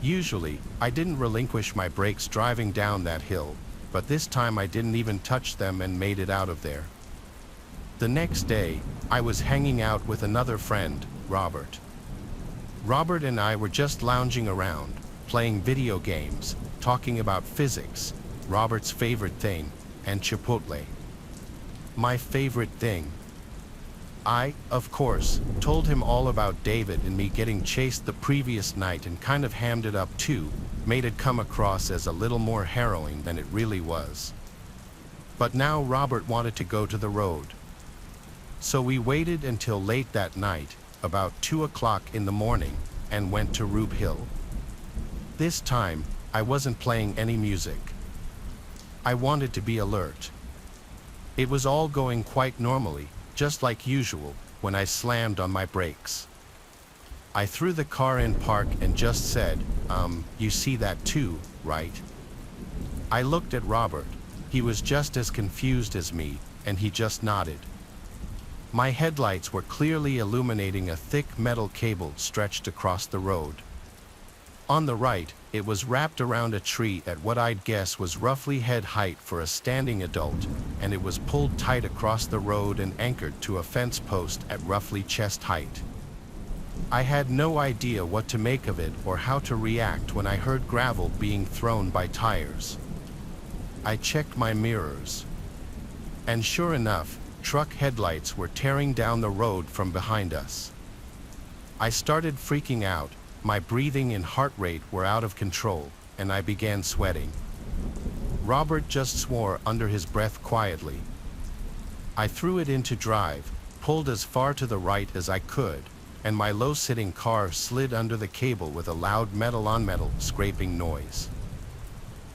Usually, I didn't relinquish my brakes driving down that hill, but this time I didn't even touch them and made it out of there. The next day, I was hanging out with another friend, Robert. Robert and I were just lounging around, playing video games, talking about physics, Robert's favorite thing, and Chipotle. My favorite thing. I, of course, told him all about David and me getting chased the previous night and kind of hammed it up too, made it come across as a little more harrowing than it really was. But now Robert wanted to go to the road. So we waited until late that night, about 2 o'clock in the morning, and went to Rube Hill. This time, I wasn't playing any music. I wanted to be alert. It was all going quite normally, just like usual, when I slammed on my brakes. I threw the car in park and just said, you see that too, right? I looked at Robert. He was just as confused as me, and he just nodded. My headlights were clearly illuminating a thick metal cable stretched across the road. On the right, it was wrapped around a tree at what I'd guess was roughly head height for a standing adult, and it was pulled tight across the road and anchored to a fence post at roughly chest height. I had no idea what to make of it or how to react when I heard gravel being thrown by tires. I checked my mirrors. And sure enough, truck headlights were tearing down the road from behind us. I started freaking out. My breathing and heart rate were out of control, and I began sweating. Robert just swore under his breath quietly. I threw it into drive, pulled as far to the right as I could, and my low-sitting car slid under the cable with a loud metal-on-metal scraping noise.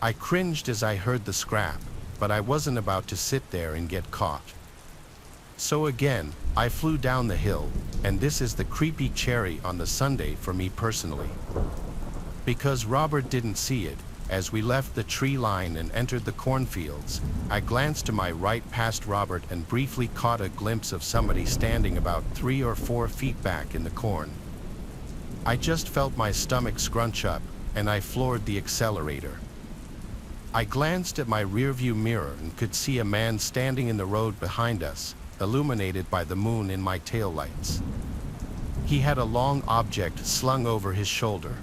I cringed as I heard the scrap, but I wasn't about to sit there and get caught. So again, I flew down the hill, and this is the creepy cherry on the sundae for me personally. Because Robert didn't see it, as we left the tree line and entered the cornfields, I glanced to my right past Robert and briefly caught a glimpse of somebody standing about 3 or 4 feet back in the corn. I just felt my stomach scrunch up, and I floored the accelerator. I glanced at my rearview mirror and could see a man standing in the road behind us, illuminated by the moon in my taillights. He had a long object slung over his shoulder.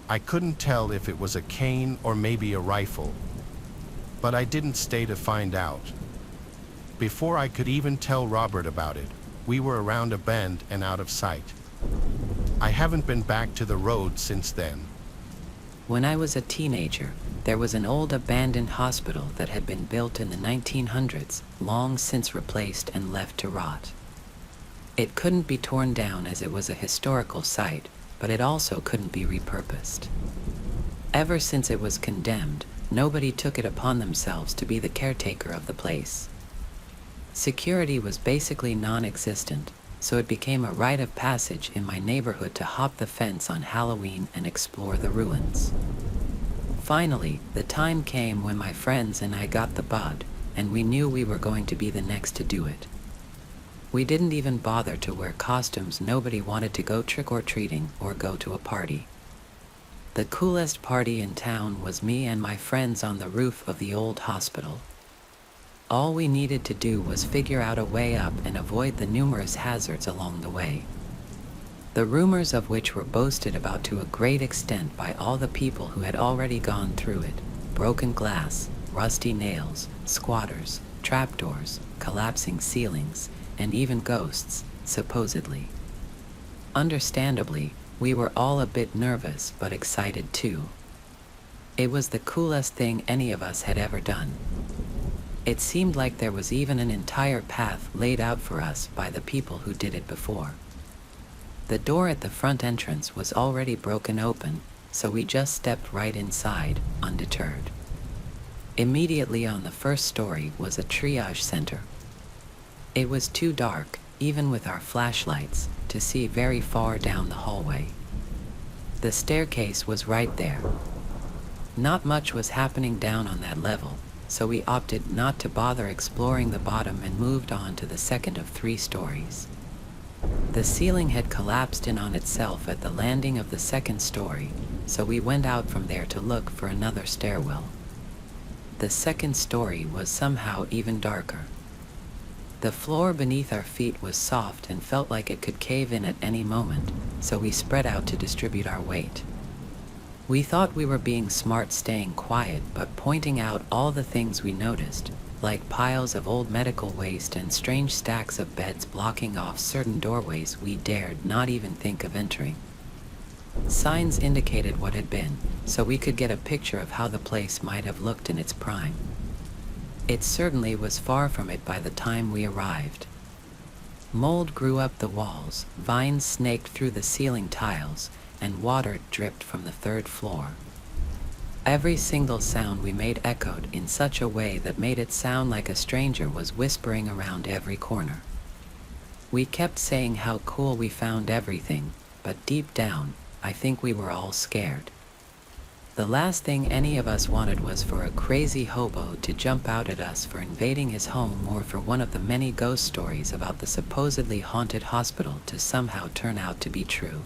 I couldn't tell if it was a cane or maybe a rifle, but I didn't stay to find out. Before I could even tell Robert about it, we were around a bend and out of sight. I haven't been back to the road since then. When I was a teenager, there was an old abandoned hospital that had been built in the 1900s, long since replaced and left to rot. It couldn't be torn down as it was a historical site, but it also couldn't be repurposed. Ever since it was condemned, nobody took it upon themselves to be the caretaker of the place. Security was basically non-existent, so it became a rite of passage in my neighborhood to hop the fence on Halloween and explore the ruins. Finally, the time came when my friends and I got the bug, and we knew we were going to be the next to do it. We didn't even bother to wear costumes. Nobody wanted to go trick-or-treating or go to a party. The coolest party in town was me and my friends on the roof of the old hospital. All we needed to do was figure out a way up and avoid the numerous hazards along the way, the rumors of which were boasted about to a great extent by all the people who had already gone through it: broken glass, rusty nails, squatters, trapdoors, collapsing ceilings, and even ghosts, supposedly. Understandably, we were all a bit nervous but excited too. It was the coolest thing any of us had ever done. It seemed like there was even an entire path laid out for us by the people who did it before. The door at the front entrance was already broken open, so we just stepped right inside, undeterred. Immediately on the first story was a triage center. It was too dark, even with our flashlights, to see very far down the hallway. The staircase was right there. Not much was happening down on that level, so we opted not to bother exploring the bottom and moved on to the second of 3 stories. The ceiling had collapsed in on itself at the landing of the second story, so we went out from there to look for another stairwell. The second story was somehow even darker. The floor beneath our feet was soft and felt like it could cave in at any moment, so we spread out to distribute our weight. We thought we were being smart staying quiet but pointing out all the things we noticed, like piles of old medical waste and strange stacks of beds blocking off certain doorways we dared not even think of entering. Signs indicated what had been, so we could get a picture of how the place might have looked in its prime. It certainly was far from it by the time we arrived. Mold grew up the walls, vines snaked through the ceiling tiles, and water dripped from the 3rd floor. Every single sound we made echoed in such a way that made it sound like a stranger was whispering around every corner. We kept saying how cool we found everything, but deep down, I think we were all scared. The last thing any of us wanted was for a crazy hobo to jump out at us for invading his home, or for one of the many ghost stories about the supposedly haunted hospital to somehow turn out to be true.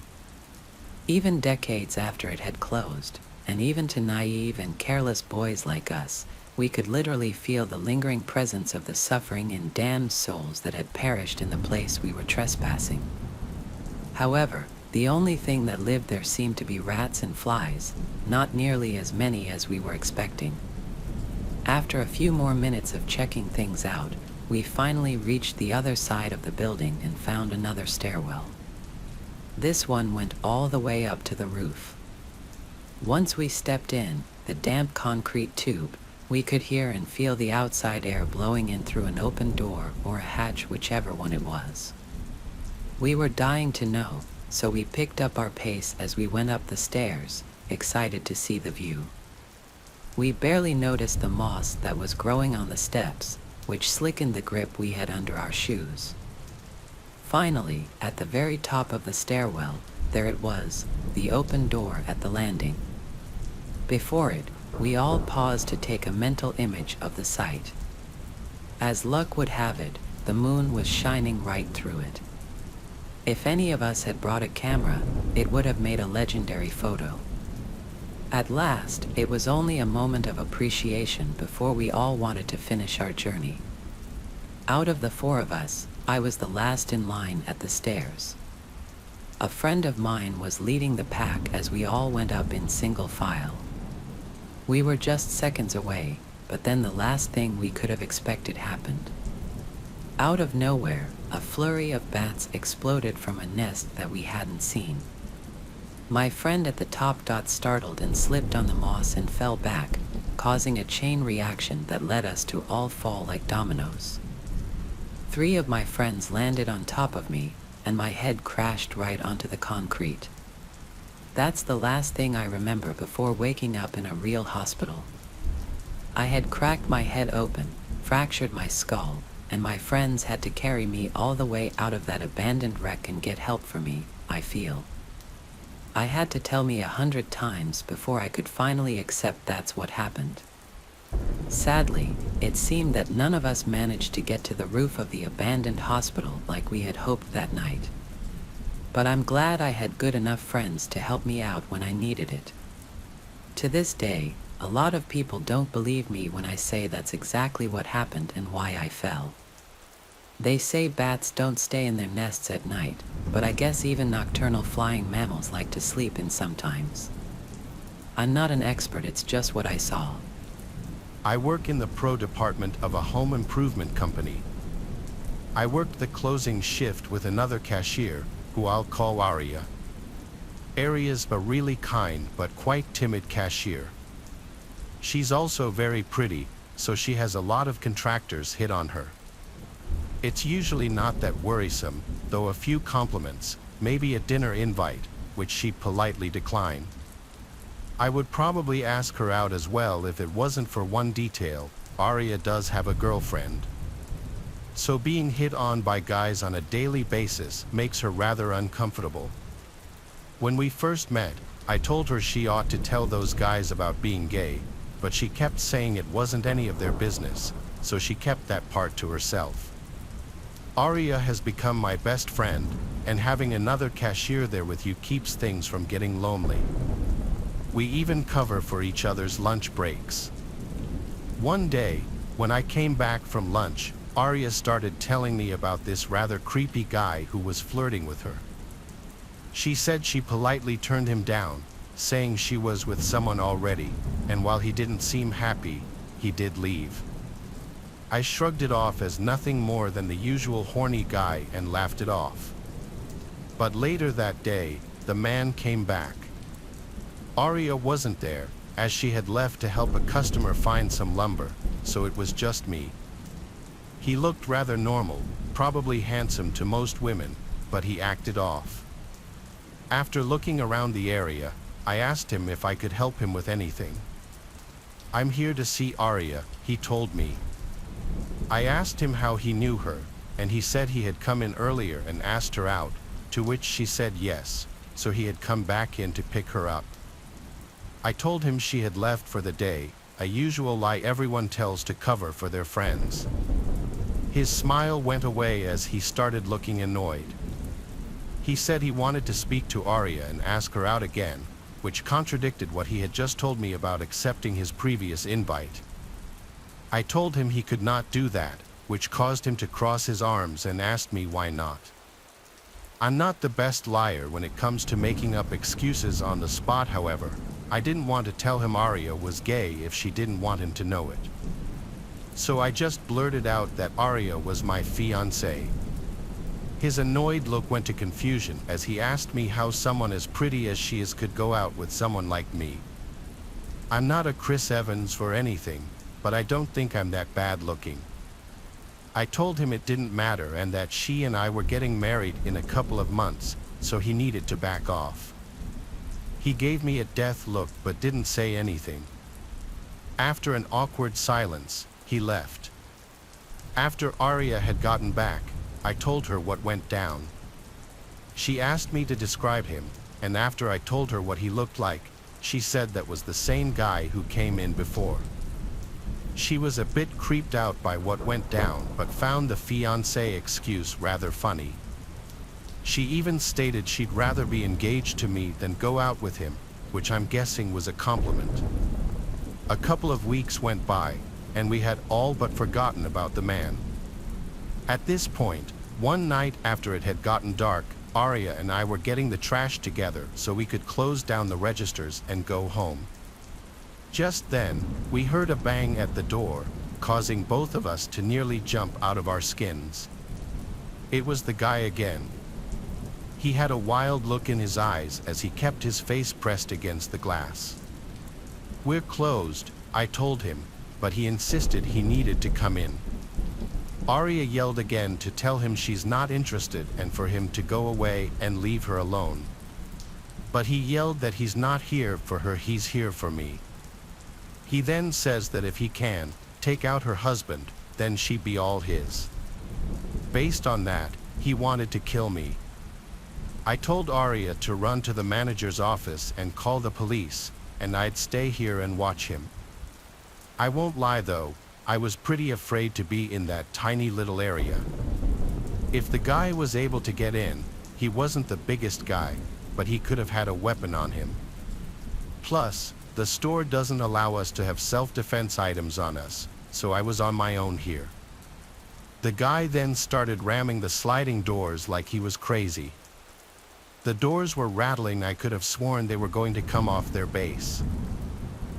Even decades after it had closed, and even to naive and careless boys like us, we could literally feel the lingering presence of the suffering and damned souls that had perished in the place we were trespassing. However, the only thing that lived there seemed to be rats and flies, not nearly as many as we were expecting. After a few more minutes of checking things out, we finally reached the other side of the building and found another stairwell. This one went all the way up to the roof. Once we stepped in, the damp concrete tube, we could hear and feel the outside air blowing in through an open door or a hatch, whichever one it was. We were dying to know, so we picked up our pace as we went up the stairs, excited to see the view. We barely noticed the moss that was growing on the steps, which slickened the grip we had under our shoes. Finally, at the very top of the stairwell, there it was, the open door at the landing. Before it, we all paused to take a mental image of the sight. As luck would have it, the moon was shining right through it. If any of us had brought a camera, it would have made a legendary photo. At last, it was only a moment of appreciation before we all wanted to finish our journey. Out of the 4 of us, I was the last in line at the stairs. A friend of mine was leading the pack as we all went up in single file. We were just seconds away, but then the last thing we could have expected happened. Out of nowhere, a flurry of bats exploded from a nest that we hadn't seen. My friend at the top got startled and slipped on the moss and fell back, causing a chain reaction that led us to all fall like dominoes. 3 of my friends landed on top of me, and my head crashed right onto the concrete. That's the last thing I remember before waking up in a real hospital. I had cracked my head open, fractured my skull, and my friends had to carry me all the way out of that abandoned wreck and get help for me, I feel. I had to tell me 100 times before I could finally accept that's what happened. Sadly, it seemed that none of us managed to get to the roof of the abandoned hospital like we had hoped that night. But I'm glad I had good enough friends to help me out when I needed it. To this day, a lot of people don't believe me when I say that's exactly what happened and why I fell. They say bats don't stay in their nests at night, but I guess even nocturnal flying mammals like to sleep in sometimes. I'm not an expert, it's just what I saw. I work in the pro department of a home improvement company. I worked the closing shift with another cashier, who I'll call Aria. Aria's a really kind but quite timid cashier. She's also very pretty, so she has a lot of contractors hit on her. It's usually not that worrisome, though a few compliments, maybe a dinner invite, which she'd politely decline. I would probably ask her out as well if it wasn't for one detail: Aria does have a girlfriend. So being hit on by guys on a daily basis makes her rather uncomfortable. When we first met, I told her she ought to tell those guys about being gay, but she kept saying it wasn't any of their business, so she kept that part to herself. Aria has become my best friend, and having another cashier there with you keeps things from getting lonely. We even cover for each other's lunch breaks. One day, when I came back from lunch, Aria started telling me about this rather creepy guy who was flirting with her. She said she politely turned him down, saying she was with someone already, and while he didn't seem happy, he did leave. I shrugged it off as nothing more than the usual horny guy and laughed it off. But later that day, the man came back. Aria wasn't there, as she had left to help a customer find some lumber, so it was just me. He looked rather normal, probably handsome to most women, but he acted off. After looking around the area, I asked him if I could help him with anything. "I'm here to see Aria," he told me. I asked him how he knew her, and he said he had come in earlier and asked her out, to which she said yes, so he had come back in to pick her up. I told him she had left for the day, a usual lie everyone tells to cover for their friends. His smile went away as he started looking annoyed. He said he wanted to speak to Aria and ask her out again, which contradicted what he had just told me about accepting his previous invite. I told him he could not do that, which caused him to cross his arms and asked me why not. I'm not the best liar when it comes to making up excuses on the spot, however. I didn't want to tell him Aria was gay if she didn't want him to know it. So I just blurted out that Aria was my fiancée. His annoyed look went to confusion as he asked me how someone as pretty as she is could go out with someone like me. I'm not a Chris Evans for anything, but I don't think I'm that bad looking. I told him it didn't matter and that she and I were getting married in a couple of months, so he needed to back off. He gave me a death look but didn't say anything. After an awkward silence, he left. After Aria had gotten back, I told her what went down. She asked me to describe him, and after I told her what he looked like, she said that was the same guy who came in before. She was a bit creeped out by what went down, but found the fiancé excuse rather funny. She even stated she'd rather be engaged to me than go out with him, which I'm guessing was a compliment. A couple of weeks went by, and we had all but forgotten about the man. At this point, one night after it had gotten dark, Aria and I were getting the trash together so we could close down the registers and go home. Just then, we heard a bang at the door, causing both of us to nearly jump out of our skins. It was the guy again. He had a wild look in his eyes as he kept his face pressed against the glass. "We're closed," I told him, but he insisted he needed to come in. Aria yelled again to tell him she's not interested and for him to go away and leave her alone. But he yelled that he's not here for her, he's here for me. He then says that if he can take out her husband, then she'd be all his. Based on that, he wanted to kill me. I told Arya to run to the manager's office and call the police, and I'd stay here and watch him. I won't lie though, I was pretty afraid to be in that tiny little area. If the guy was able to get in, he wasn't the biggest guy, but he could have had a weapon on him. Plus, the store doesn't allow us to have self-defense items on us, so I was on my own here. The guy then started ramming the sliding doors like he was crazy. The doors were rattling. I could have sworn they were going to come off their base.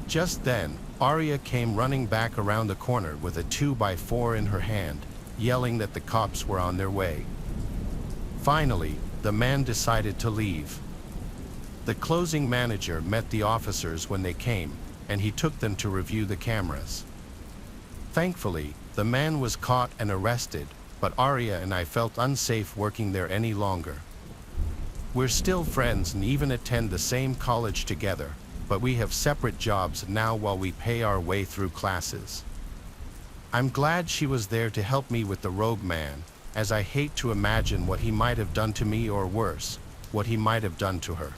Just then, Arya came running back around the corner with a 2x4 in her hand, yelling that the cops were on their way. Finally, the man decided to leave. The closing manager met the officers when they came, and he took them to review the cameras. Thankfully, the man was caught and arrested, but Arya and I felt unsafe working there any longer. We're still friends and even attend the same college together, but we have separate jobs now while we pay our way through classes. I'm glad she was there to help me with the rogue man, as I hate to imagine what he might have done to me, or worse, what he might have done to her.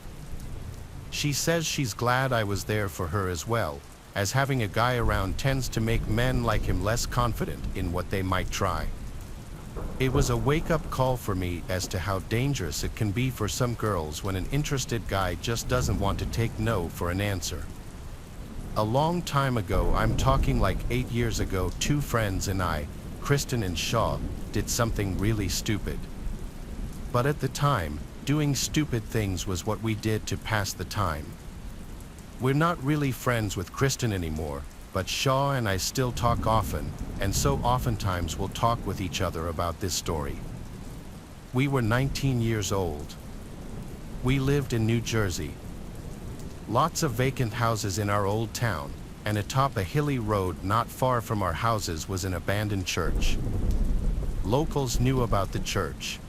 She says she's glad I was there for her as well, as having a guy around tends to make men like him less confident in what they might try. It was a wake-up call for me as to how dangerous it can be for some girls when an interested guy just doesn't want to take no for an answer. A long time ago, I'm talking like 8 years ago, two friends and I, Kristen and Shaw, did something really stupid. But at the time, doing stupid things was what we did to pass the time. We're not really friends with Kristen anymore, but Shaw and I still talk often, and so oftentimes we'll talk with each other about this story. We were 19 years old. We lived in New Jersey. Lots of vacant houses in our old town, and atop a hilly road not far from our houses was an abandoned church. Locals knew about the church.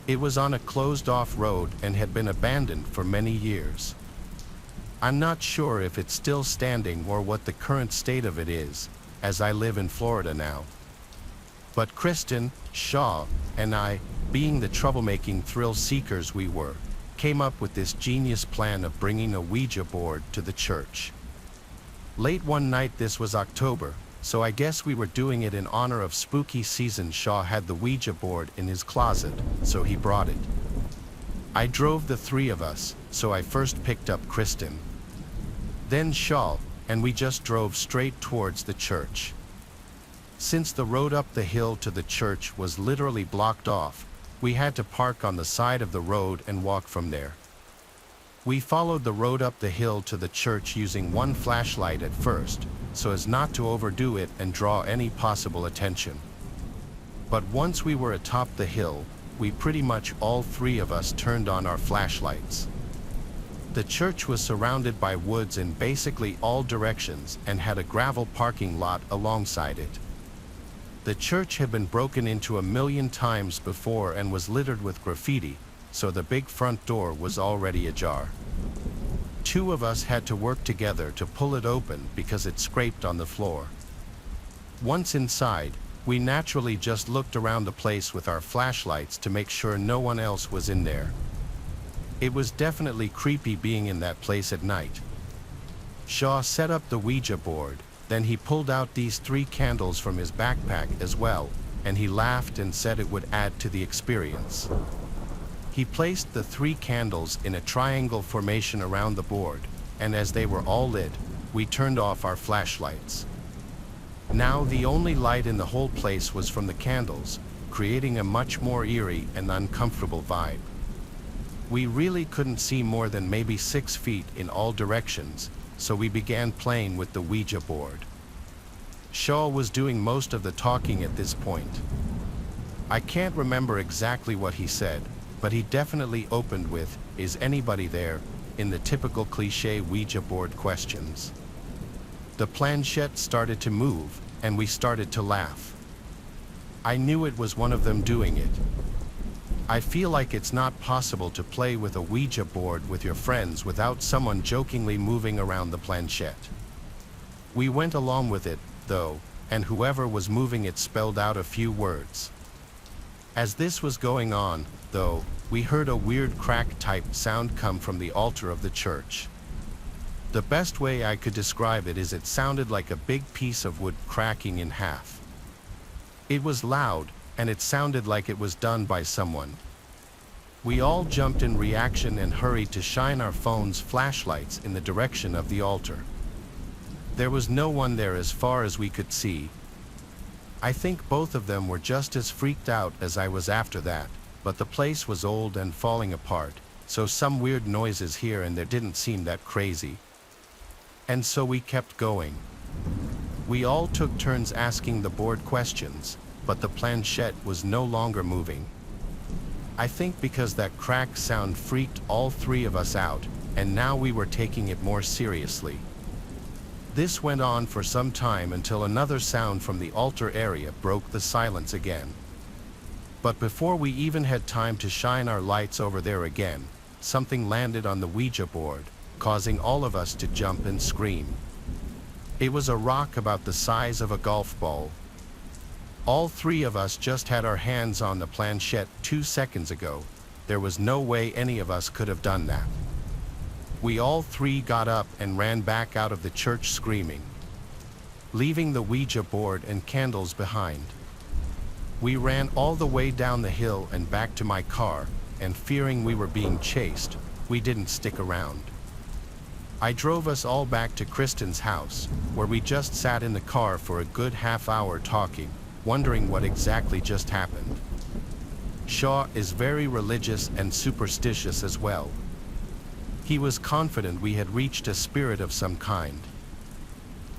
It was on a closed-off road and had been abandoned for many years. I'm not sure if it's still standing or what the current state of it is, as I live in Florida now. But Kristen, Shaw, and I, being the troublemaking thrill seekers we were, came up with this genius plan of bringing a Ouija board to the church. Late one night, this was October, so I guess we were doing it in honor of spooky season. Shaw had the Ouija board in his closet, so he brought it. I drove the three of us, so I first picked up Kristen, then Shaw, and we just drove straight towards the church. Since the road up the hill to the church was literally blocked off, we had to park on the side of the road and walk from there. We followed the road up the hill to the church using one flashlight at first, so as not to overdo it and draw any possible attention. But once we were atop the hill, we pretty much all three of us turned on our flashlights. The church was surrounded by woods in basically all directions and had a gravel parking lot alongside it. The church had been broken into 1,000,000 times before and was littered with graffiti, so the big front door was already ajar. Two of us had to work together to pull it open because it scraped on the floor. Once inside, we naturally just looked around the place with our flashlights to make sure no one else was in there. It was definitely creepy being in that place at night. Shaw set up the Ouija board, then he pulled out these 3 candles from his backpack as well, and he laughed and said it would add to the experience. He placed the 3 candles in a triangle formation around the board, and as they were all lit, we turned off our flashlights. Now the only light in the whole place was from the candles, creating a much more eerie and uncomfortable vibe. We really couldn't see more than maybe 6 feet in all directions, so we began playing with the Ouija board. Shaw was doing most of the talking at this point. I can't remember exactly what he said, but he definitely opened with, "Is anybody there?" in the typical cliché Ouija board questions. The planchette started to move, and we started to laugh. I knew it was one of them doing it. I feel like it's not possible to play with a Ouija board with your friends without someone jokingly moving around the planchette. We went along with it, though, and whoever was moving it spelled out a few words. As this was going on, though, we heard a weird crack-type sound come from the altar of the church. The best way I could describe it is it sounded like a big piece of wood cracking in half. It was loud, and it sounded like it was done by someone. We all jumped in reaction and hurried to shine our phones' flashlights in the direction of the altar. There was no one there as far as we could see. I think both of them were just as freaked out as I was after that, but the place was old and falling apart, so some weird noises here and there didn't seem that crazy. And so we kept going. We all took turns asking the board questions, but the planchette was no longer moving. I think because that crack sound freaked all three of us out, and now we were taking it more seriously. This went on for some time until another sound from the altar area broke the silence again. But before we even had time to shine our lights over there again, something landed on the Ouija board, causing all of us to jump and scream. It was a rock about the size of a golf ball. All three of us just had our hands on the planchette 2 seconds ago. There was no way any of us could have done that. We all three got up and ran back out of the church screaming, leaving the Ouija board and candles behind. We ran all the way down the hill and back to my car, and fearing we were being chased, we didn't stick around. I drove us all back to Kristen's house, where we just sat in the car for a good half-hour talking, wondering what exactly just happened. Shaw is very religious and superstitious as well. He was confident we had reached a spirit of some kind.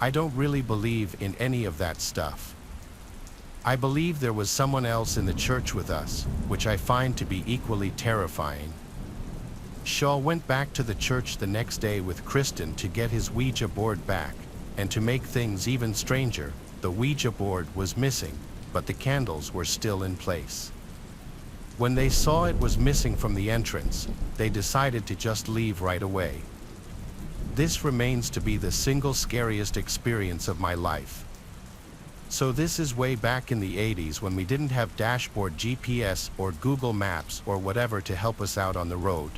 I don't really believe in any of that stuff. I believe there was someone else in the church with us, which I find to be equally terrifying. Shaw went back to the church the next day with Kristen to get his Ouija board back, and to make things even stranger, the Ouija board was missing, but the candles were still in place. When they saw it was missing from the entrance, they decided to just leave right away. This remains to be the single scariest experience of my life. So this is way back in the 80s when we didn't have dashboard GPS or Google Maps or whatever to help us out on the road.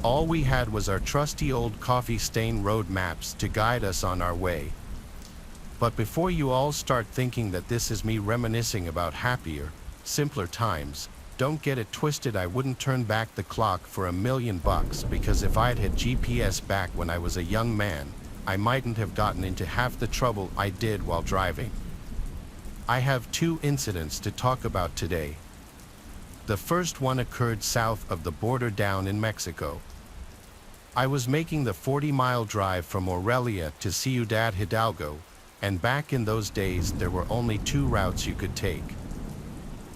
All we had was our trusty old coffee-stained road maps to guide us on our way. But before you all start thinking that this is me reminiscing about happier, simpler times, don't get it twisted. I wouldn't turn back the clock for $1 million, because if I'd had GPS back when I was a young man, I mightn't have gotten into half the trouble I did while driving. I have 2 incidents to talk about today. The first one occurred south of the border down in Mexico. I was making the 40-mile drive from Morelia to Ciudad Hidalgo, and back in those days there were only 2 routes you could take.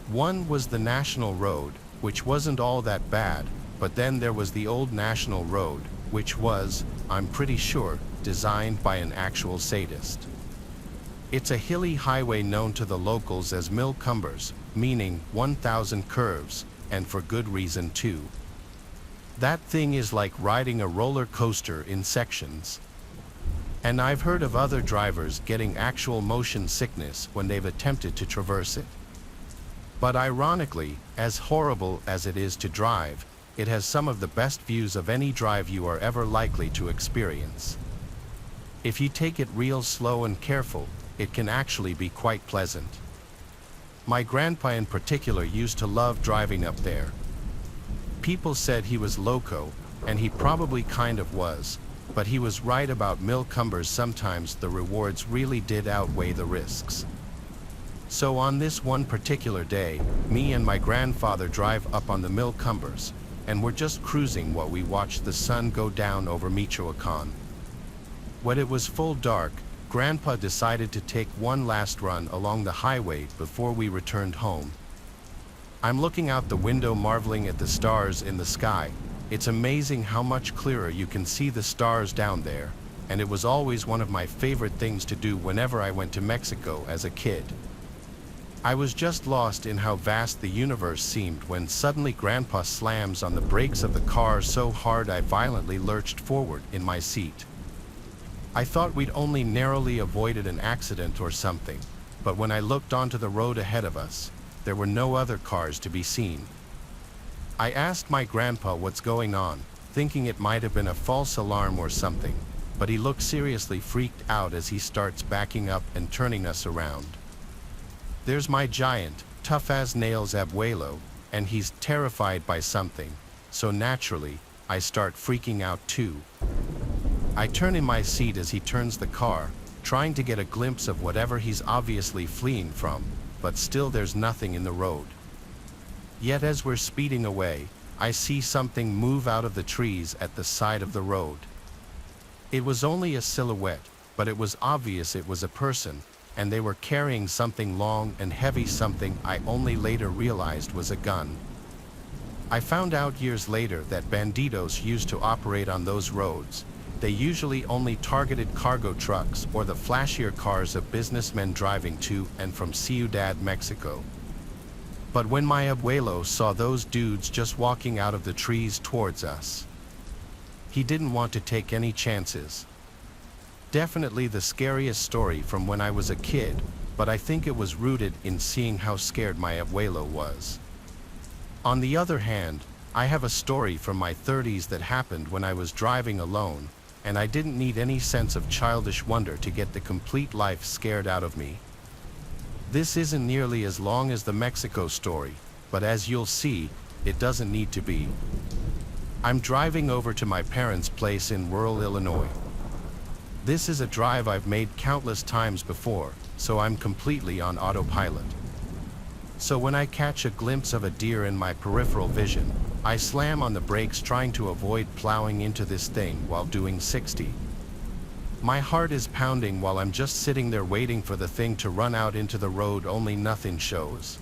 One was the National Road, which wasn't all that bad, but then there was the old National Road, which was, I'm pretty sure, designed by an actual sadist. It's a hilly highway known to the locals as Mil Cumbres, meaning 1,000 curves, and for good reason too. That thing is like riding a roller coaster in sections. And I've heard of other drivers getting actual motion sickness when they've attempted to traverse it. But ironically, as horrible as it is to drive, it has some of the best views of any drive you are ever likely to experience. If you take it real slow and careful, it can actually be quite pleasant. My grandpa in particular used to love driving up there. People said he was loco, and he probably kind of was, but he was right about Mil Cumbres. Sometimes the rewards really did outweigh the risks. So on this one particular day, me and my grandfather drive up on the Mil Cumbres, and we're just cruising while we watch the sun go down over Michoacan. When it was full dark, Grandpa decided to take one last run along the highway before we returned home. I'm looking out the window marveling at the stars in the sky. It's amazing how much clearer you can see the stars down there, and it was always one of my favorite things to do whenever I went to Mexico as a kid. I was just lost in how vast the universe seemed when suddenly Grandpa slams on the brakes of the car so hard I violently lurched forward in my seat. I thought we'd only narrowly avoided an accident or something, but when I looked onto the road ahead of us, there were no other cars to be seen. I asked my grandpa what's going on, thinking it might have been a false alarm or something, but he looked seriously freaked out as he starts backing up and turning us around. There's my giant, tough-as-nails abuelo, and he's terrified by something, so naturally, I start freaking out too. I turn in my seat as he turns the car, trying to get a glimpse of whatever he's obviously fleeing from, but still there's nothing in the road. Yet as we're speeding away, I see something move out of the trees at the side of the road. It was only a silhouette, but it was obvious it was a person, and they were carrying something long and heavy, something I only later realized was a gun. I found out years later that bandidos used to operate on those roads. They usually only targeted cargo trucks or the flashier cars of businessmen driving to and from Ciudad, Mexico. But when my abuelo saw those dudes just walking out of the trees towards us, he didn't want to take any chances. Definitely the scariest story from when I was a kid, but I think it was rooted in seeing how scared my abuelo was. On the other hand, I have a story from my 30s that happened when I was driving alone, and I didn't need any sense of childish wonder to get the complete life scared out of me. This isn't nearly as long as the Mexico story, but as you'll see, it doesn't need to be. I'm driving over to my parents' place in rural Illinois. This is a drive I've made countless times before, so I'm completely on autopilot. So when I catch a glimpse of a deer in my peripheral vision, I slam on the brakes trying to avoid plowing into this thing while doing 60. My heart is pounding while I'm just sitting there waiting for the thing to run out into the road, only nothing shows.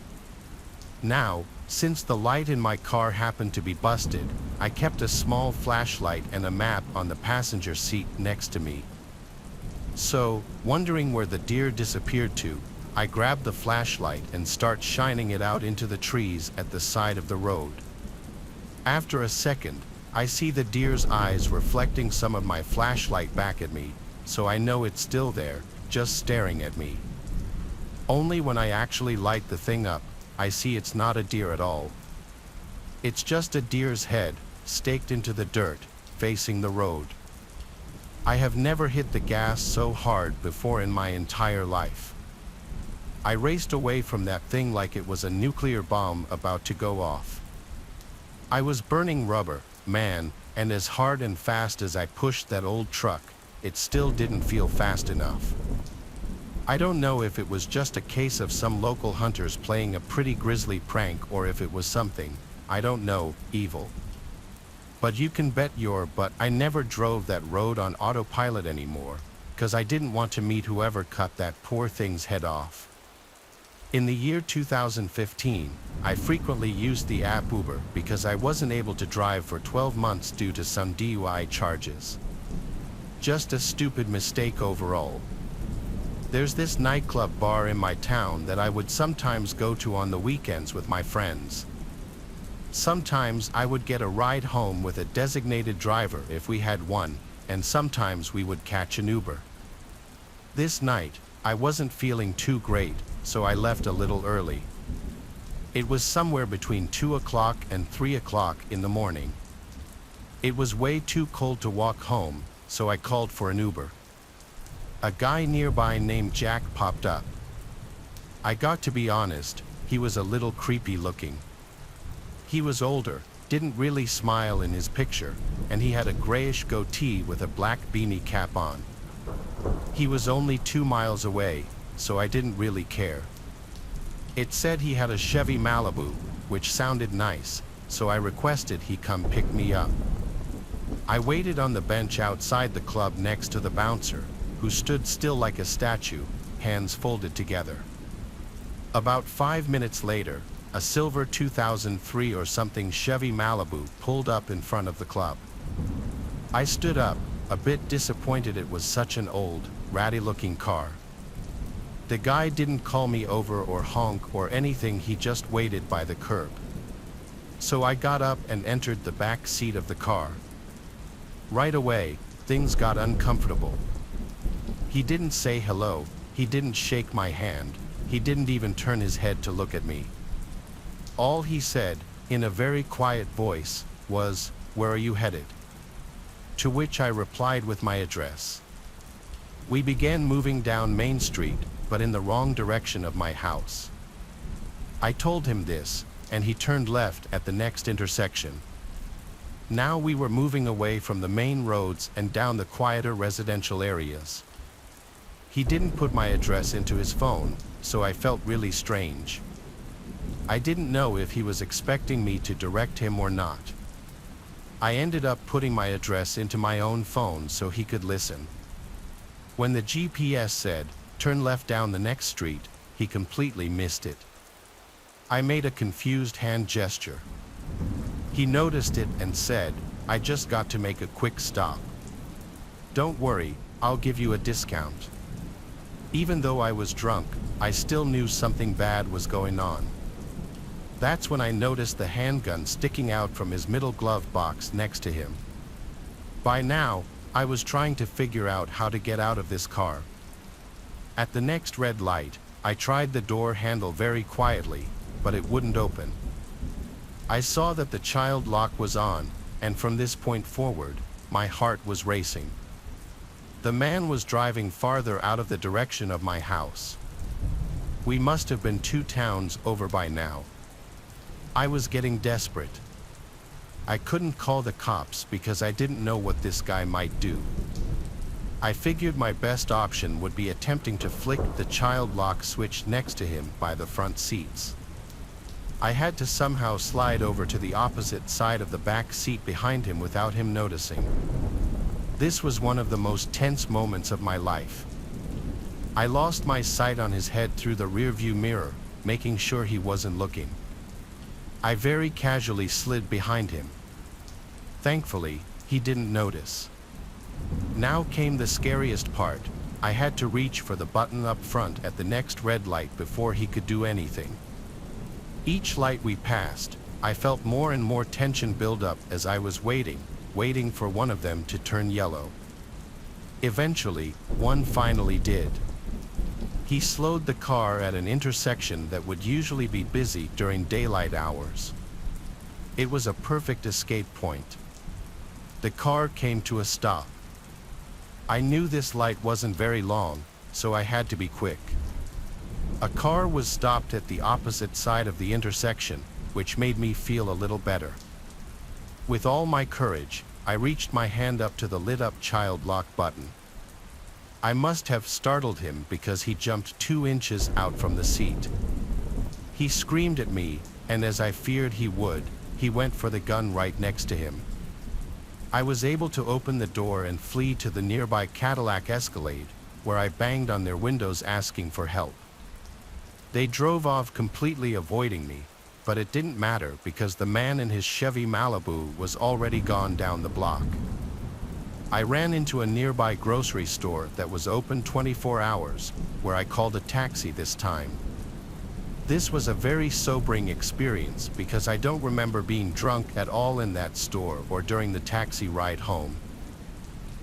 Now, since the light in my car happened to be busted, I kept a small flashlight and a map on the passenger seat next to me. So, wondering where the deer disappeared to, I grab the flashlight and start shining it out into the trees at the side of the road. After a second, I see the deer's eyes reflecting some of my flashlight back at me, so I know it's still there, just staring at me. Only when I actually light the thing up, I see it's not a deer at all. It's just a deer's head, staked into the dirt, facing the road. I have never hit the gas so hard before in my entire life. I raced away from that thing like it was a nuclear bomb about to go off. I was burning rubber, man, and as hard and fast as I pushed that old truck, it still didn't feel fast enough. I don't know if it was just a case of some local hunters playing a pretty grisly prank or if it was something, I don't know, evil. But you can bet your butt I never drove that road on autopilot anymore, 'cause I didn't want to meet whoever cut that poor thing's head off. In the year 2015, I frequently used the app Uber because I wasn't able to drive for 12 months due to some DUI charges. Just a stupid mistake overall. There's this nightclub bar in my town that I would sometimes go to on the weekends with my friends. Sometimes I would get a ride home with a designated driver if we had one, and sometimes we would catch an Uber. This night, I wasn't feeling too great, so I left a little early. It was somewhere between 2 o'clock and 3 o'clock in the morning. It was way too cold to walk home, so I called for an Uber. A guy nearby named Jack popped up. I got to be honest, he was a little creepy looking. He was older, didn't really smile in his picture, and he had a grayish goatee with a black beanie cap on. He was only 2 miles away, so I didn't really care. It said he had a Chevy Malibu, which sounded nice, so I requested he come pick me up. I waited on the bench outside the club next to the bouncer, who stood still like a statue, hands folded together. About 5 minutes later, a silver 2003 or something Chevy Malibu pulled up in front of the club. I stood up, a bit disappointed it was such an old, ratty-looking car. The guy didn't call me over or honk or anything, he just waited by the curb. So I got up and entered the back seat of the car. Right away, things got uncomfortable. He didn't say hello, he didn't shake my hand, he didn't even turn his head to look at me. All he said, in a very quiet voice, was, "Where are you headed?" To which I replied with my address. We began moving down Main Street, but in the wrong direction of my house. I told him this, and he turned left at the next intersection. Now we were moving away from the main roads and down the quieter residential areas. He didn't put my address into his phone, so I felt really strange. I didn't know if he was expecting me to direct him or not. I ended up putting my address into my own phone so he could listen. When the GPS said, "Turn left down the next street," he completely missed it. I made a confused hand gesture. He noticed it and said, "I just got to make a quick stop. Don't worry, I'll give you a discount." Even though I was drunk, I still knew something bad was going on. That's when I noticed the handgun sticking out from his middle glove box next to him. By now, I was trying to figure out how to get out of this car. At the next red light, I tried the door handle very quietly, but it wouldn't open. I saw that the child lock was on, and from this point forward, my heart was racing. The man was driving farther out of the direction of my house. We must have been 2 towns over by now. I was getting desperate. I couldn't call the cops because I didn't know what this guy might do. I figured my best option would be attempting to flick the child lock switch next to him by the front seats. I had to somehow slide over to the opposite side of the back seat behind him without him noticing. This was one of the most tense moments of my life. I lost my sight on his head through the rearview mirror, making sure he wasn't looking. I very casually slid behind him. Thankfully, he didn't notice. Now came the scariest part. I had to reach for the button up front at the next red light before he could do anything. Each light we passed, I felt more and more tension build up as I was waiting for one of them to turn yellow. Eventually, one finally did. He slowed the car at an intersection that would usually be busy during daylight hours. It was a perfect escape point. The car came to a stop. I knew this light wasn't very long, so I had to be quick. A car was stopped at the opposite side of the intersection, which made me feel a little better. With all my courage, I reached my hand up to the lit-up child lock button. I must have startled him because he jumped 2 inches out from the seat. He screamed at me, and as I feared he would, he went for the gun right next to him. I was able to open the door and flee to the nearby Cadillac Escalade, where I banged on their windows asking for help. They drove off completely avoiding me, but it didn't matter because the man in his Chevy Malibu was already gone down the block. I ran into a nearby grocery store that was open 24 hours, where I called a taxi this time. This was a very sobering experience because I don't remember being drunk at all in that store or during the taxi ride home.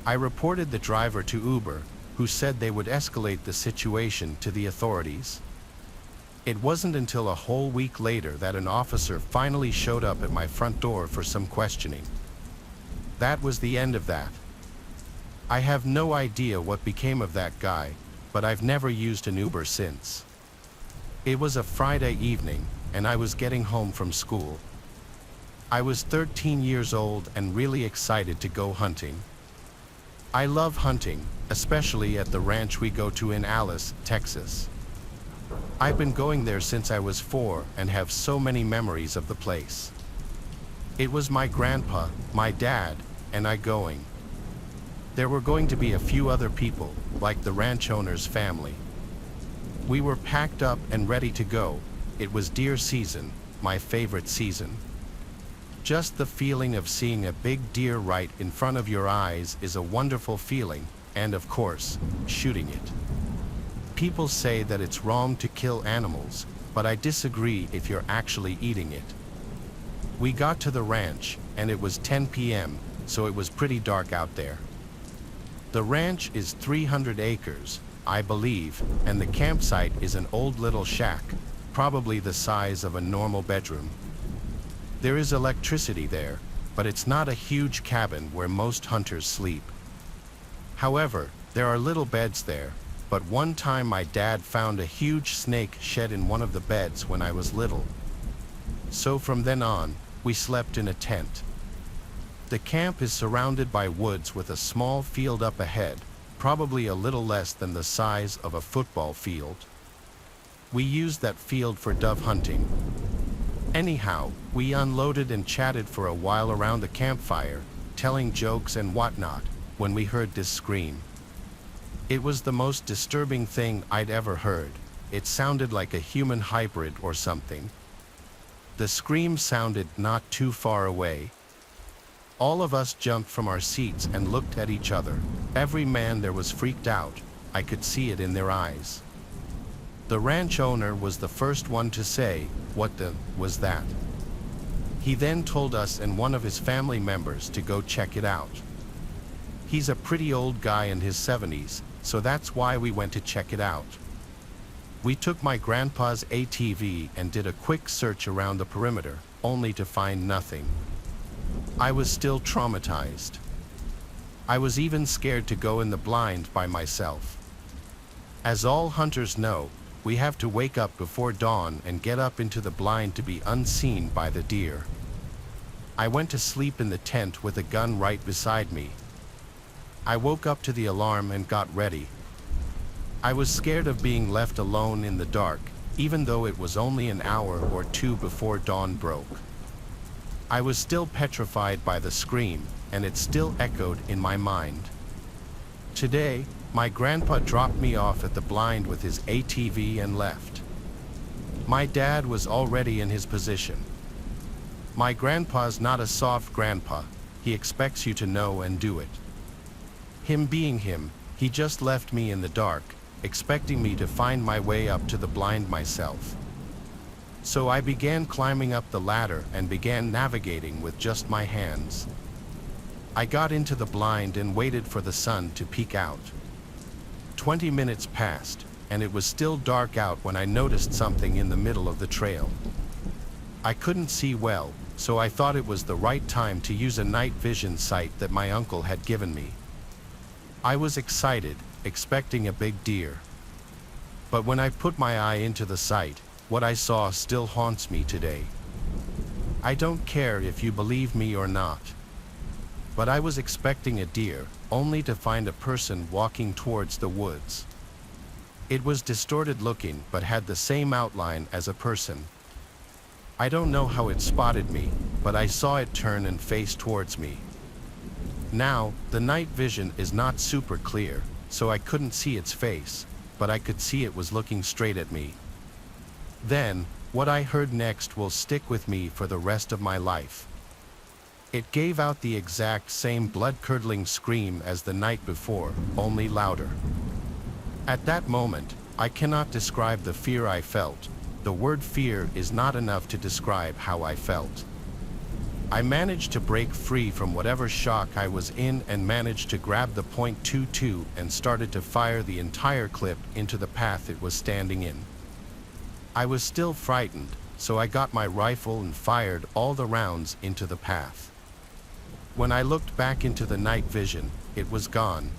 I reported the driver to Uber, who said they would escalate the situation to the authorities. It wasn't until a whole week later that an officer finally showed up at my front door for some questioning. That was the end of that. I have no idea what became of that guy, but I've never used an Uber since. It was a Friday evening, and I was getting home from school. I was 13 years old and really excited to go hunting. I love hunting, especially at the ranch we go to in Alice, Texas. I've been going there since I was 4 and have so many memories of the place. It was my grandpa, my dad, and I going. There were going to be a few other people, like the ranch owner's family. We were packed up and ready to go. It was deer season, my favorite season. Just the feeling of seeing a big deer right in front of your eyes is a wonderful feeling, and of course, shooting it. People say that it's wrong to kill animals, but I disagree if you're actually eating it. We got to the ranch, and it was 10 p.m., so it was pretty dark out there. The ranch is 300 acres, I believe, and the campsite is an old little shack, probably the size of a normal bedroom. There is electricity there, but it's not a huge cabin where most hunters sleep. However, there are little beds there, but one time my dad found a huge snake shed in one of the beds when I was little. So from then on, we slept in a tent. The camp is surrounded by woods with a small field up ahead, probably a little less than the size of a football field. We used that field for dove hunting. Anyhow, we unloaded and chatted for a while around the campfire, telling jokes and whatnot, when we heard this scream. It was the most disturbing thing I'd ever heard. It sounded like a human hybrid or something. The scream sounded not too far away. All of us jumped from our seats and looked at each other. Every man there was freaked out. I could see it in their eyes. The ranch owner was the first one to say, "What the was that?" He then told us and one of his family members to go check it out. He's a pretty old guy in his 70s, so that's why we went to check it out. We took my grandpa's ATV and did a quick search around the perimeter, only to find nothing. I was still traumatized. I was even scared to go in the blind by myself. As all hunters know, we have to wake up before dawn and get up into the blind to be unseen by the deer. I went to sleep in the tent with a gun right beside me. I woke up to the alarm and got ready. I was scared of being left alone in the dark, even though it was only an hour or two before dawn broke. I was still petrified by the scream, and it still echoed in my mind. Today, my grandpa dropped me off at the blind with his ATV and left. My dad was already in his position. My grandpa's not a soft grandpa. He expects you to know and do it. Him being him, he just left me in the dark, expecting me to find my way up to the blind myself. So I began climbing up the ladder and began navigating with just my hands. I got into the blind and waited for the sun to peek out. 20 minutes passed, and it was still dark out when I noticed something in the middle of the trail. I couldn't see well, so I thought it was the right time to use a night vision sight that my uncle had given me. I was excited, expecting a big deer. But when I put my eye into the sight, what I saw still haunts me today. I don't care if you believe me or not. But I was expecting a deer, only to find a person walking towards the woods. It was distorted looking, but had the same outline as a person. I don't know how it spotted me, but I saw it turn and face towards me. Now, the night vision is not super clear, so I couldn't see its face, but I could see it was looking straight at me. Then, what I heard next will stick with me for the rest of my life. It gave out the exact same blood-curdling scream as the night before, only louder. At that moment, I cannot describe the fear I felt. The word fear is not enough to describe how I felt. I managed to break free from whatever shock I was in and managed to grab the .22 and started to fire the entire clip into the path it was standing in. I was still frightened, so I got my rifle and fired all the rounds into the path. When I looked back into the night vision, it was gone.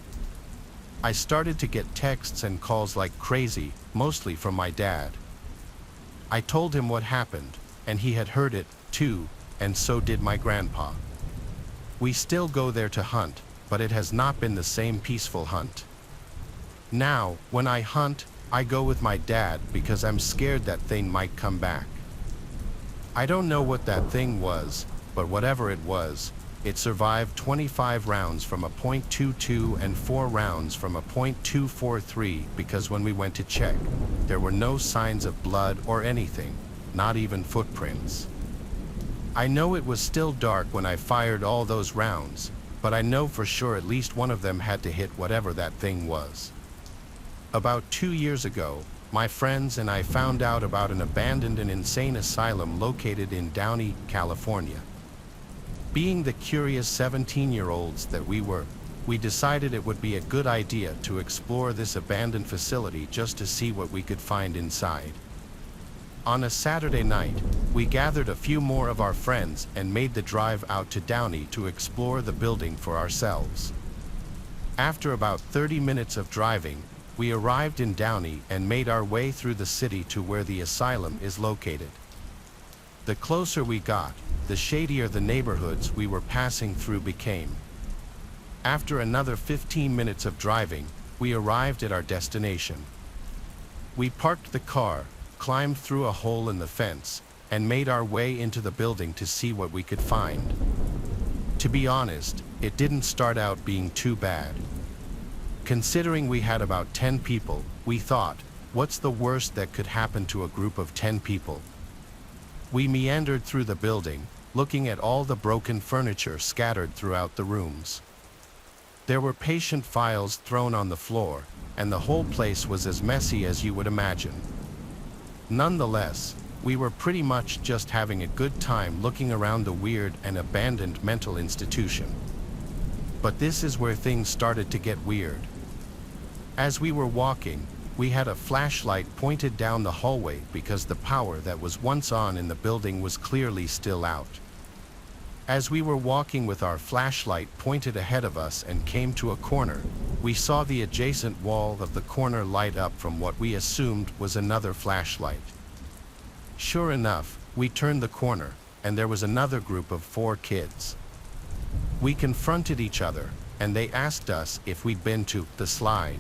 I started to get texts and calls like crazy, mostly from my dad. I told him what happened, and he had heard it, too, and so did my grandpa. We still go there to hunt, but it has not been the same peaceful hunt. Now, when I hunt, I go with my dad because I'm scared that thing might come back. I don't know what that thing was, but whatever it was, it survived 25 rounds from a .22 and 4 rounds from a .243 because when we went to check, there were no signs of blood or anything, not even footprints. I know it was still dark when I fired all those rounds, but I know for sure at least one of them had to hit whatever that thing was. About 2 years ago, my friends and I found out about an abandoned and insane asylum located in Downey, California. Being the curious 17-year-olds that we were, we decided it would be a good idea to explore this abandoned facility just to see what we could find inside. On a Saturday night, we gathered a few more of our friends and made the drive out to Downey to explore the building for ourselves. After about 30 minutes of driving, we arrived in Downey and made our way through the city to where the asylum is located. The closer we got, the shadier the neighborhoods we were passing through became. After another 15 minutes of driving, we arrived at our destination. We parked the car, climbed through a hole in the fence, and made our way into the building to see what we could find. To be honest, it didn't start out being too bad. Considering we had about 10 people, we thought, what's the worst that could happen to a group of 10 people? We meandered through the building, looking at all the broken furniture scattered throughout the rooms. There were patient files thrown on the floor, and the whole place was as messy as you would imagine. Nonetheless, we were pretty much just having a good time looking around the weird and abandoned mental institution. But this is where things started to get weird. As we were walking, we had a flashlight pointed down the hallway because the power that was once on in the building was clearly still out. As we were walking with our flashlight pointed ahead of us and came to a corner, we saw the adjacent wall of the corner light up from what we assumed was another flashlight. Sure enough, we turned the corner, and there was another group of 4 kids. We confronted each other, and they asked us if we'd been to the slide.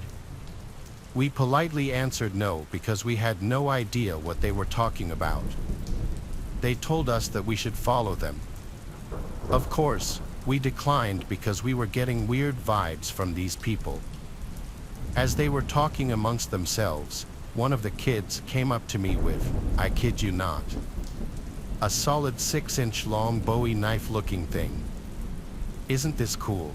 We politely answered no because we had no idea what they were talking about. They told us that we should follow them. Of course, we declined because we were getting weird vibes from these people. As they were talking amongst themselves, one of the kids came up to me with, I kid you not, a solid 6-inch long Bowie knife looking thing. Isn't this cool?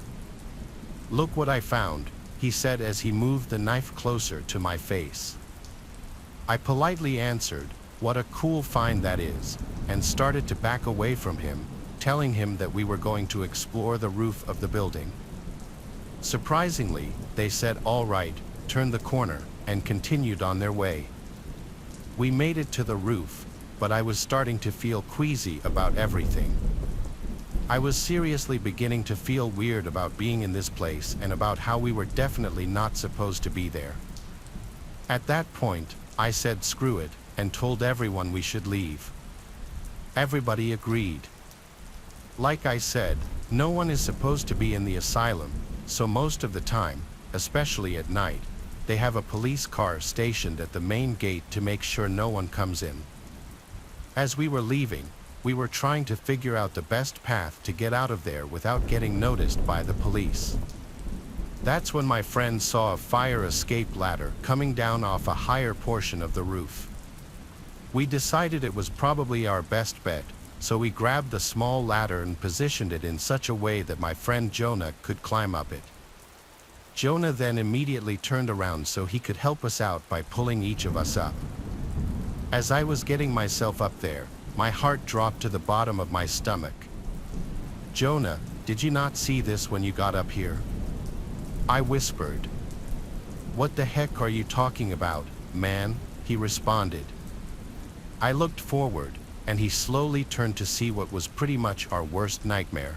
Look what I found, he said as he moved the knife closer to my face. I politely answered, what a cool find that is, and started to back away from him, telling him that we were going to explore the roof of the building. Surprisingly, they said all right, turned the corner, and continued on their way. We made it to the roof, but I was starting to feel queasy about everything. I was seriously beginning to feel weird about being in this place and about how we were definitely not supposed to be there. At that point, I said screw it, and told everyone we should leave. Everybody agreed. Like I said, no one is supposed to be in the asylum, so most of the time, especially at night, they have a police car stationed at the main gate to make sure no one comes in. As we were leaving, we were trying to figure out the best path to get out of there without getting noticed by the police. That's when my friend saw a fire escape ladder coming down off a higher portion of the roof. We decided it was probably our best bet, so we grabbed the small ladder and positioned it in such a way that my friend Jonah could climb up it. Jonah then immediately turned around so he could help us out by pulling each of us up. As I was getting myself up there, my heart dropped to the bottom of my stomach. Jonah, did you not see this when you got up here? I whispered. What the heck are you talking about, man? He responded. I looked forward, and he slowly turned to see what was pretty much our worst nightmare.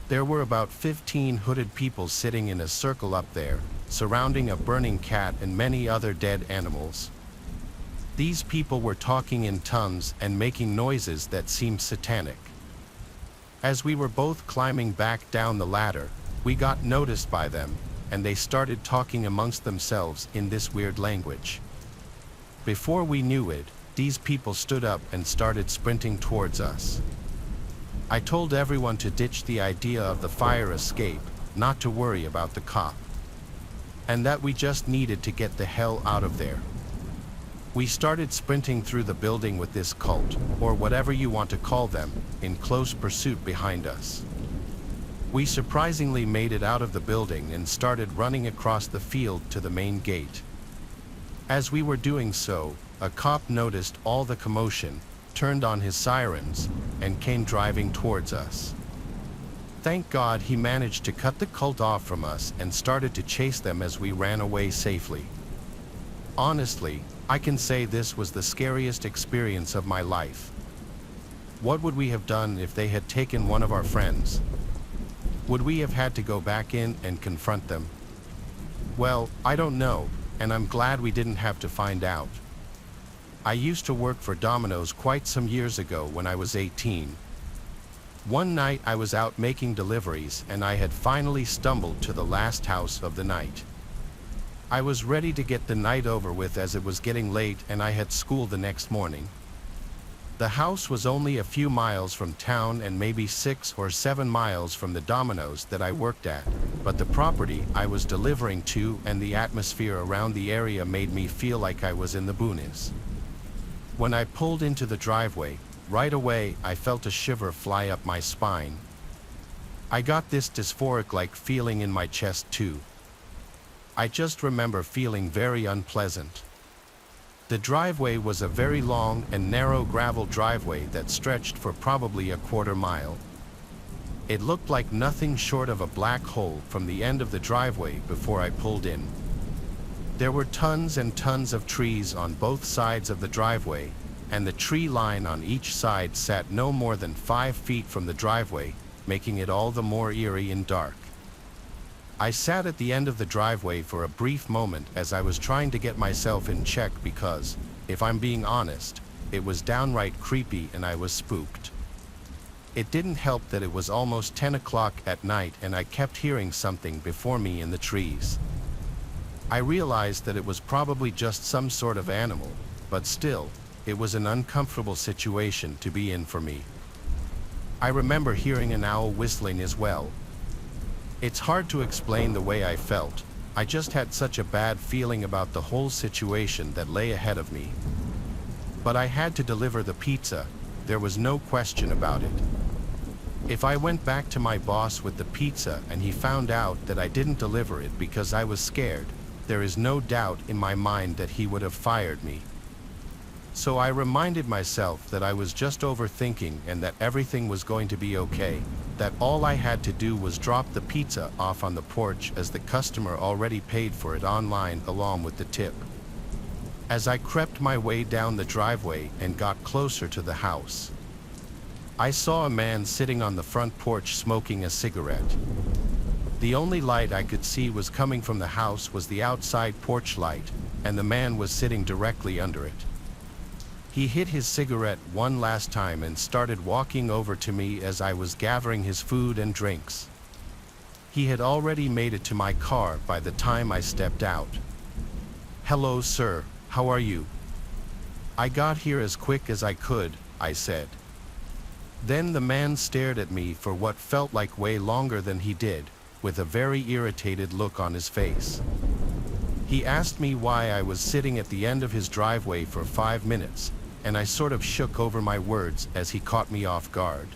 There were about 15 hooded people sitting in a circle up there, surrounding a burning cat and many other dead animals. These people were talking in tongues and making noises that seemed satanic. As we were both climbing back down the ladder, we got noticed by them, and they started talking amongst themselves in this weird language. Before we knew it, these people stood up and started sprinting towards us. I told everyone to ditch the idea of the fire escape, not to worry about the cop, and that we just needed to get the hell out of there. We started sprinting through the building with this cult, or whatever you want to call them, in close pursuit behind us. We surprisingly made it out of the building and started running across the field to the main gate. As we were doing so, a cop noticed all the commotion, turned on his sirens, and came driving towards us. Thank God he managed to cut the cult off from us and started to chase them as we ran away safely. Honestly, I can say this was the scariest experience of my life. What would we have done if they had taken one of our friends? Would we have had to go back in and confront them? Well, I don't know, and I'm glad we didn't have to find out. I used to work for Domino's quite some years ago when I was 18. One night I was out making deliveries and I had finally stumbled to the last house of the night. I was ready to get the night over with as it was getting late and I had school the next morning. The house was only a few miles from town and maybe 6 or 7 miles from the Domino's that I worked at, but the property I was delivering to and the atmosphere around the area made me feel like I was in the boonies. When I pulled into the driveway, right away I felt a shiver fly up my spine. I got this dysphoric-like feeling in my chest too. I just remember feeling very unpleasant. The driveway was a very long and narrow gravel driveway that stretched for probably a quarter mile. It looked like nothing short of a black hole from the end of the driveway before I pulled in. There were tons and tons of trees on both sides of the driveway, and the tree line on each side sat no more than 5 feet from the driveway, making it all the more eerie and dark. I sat at the end of the driveway for a brief moment as I was trying to get myself in check because, if I'm being honest, it was downright creepy and I was spooked. It didn't help that it was almost 10 o'clock at night and I kept hearing something before me in the trees. I realized that it was probably just some sort of animal, but still, it was an uncomfortable situation to be in for me. I remember hearing an owl whistling as well. It's hard to explain the way I felt. I just had such a bad feeling about the whole situation that lay ahead of me. But I had to deliver the pizza. There was no question about it. If I went back to my boss with the pizza and he found out that I didn't deliver it because I was scared, there is no doubt in my mind that he would have fired me. So I reminded myself that I was just overthinking and that everything was going to be okay, that all I had to do was drop the pizza off on the porch as the customer already paid for it online along with the tip. As I crept my way down the driveway and got closer to the house, I saw a man sitting on the front porch smoking a cigarette. The only light I could see was coming from the house was the outside porch light, and the man was sitting directly under it. He hit his cigarette one last time and started walking over to me as I was gathering his food and drinks. He had already made it to my car by the time I stepped out. "Hello, sir, how are you?" "I got here as quick as I could," I said. Then the man stared at me for what felt like way longer than he did, with a very irritated look on his face. He asked me why I was sitting at the end of his driveway for 5 minutes, and I sort of shook over my words as he caught me off guard.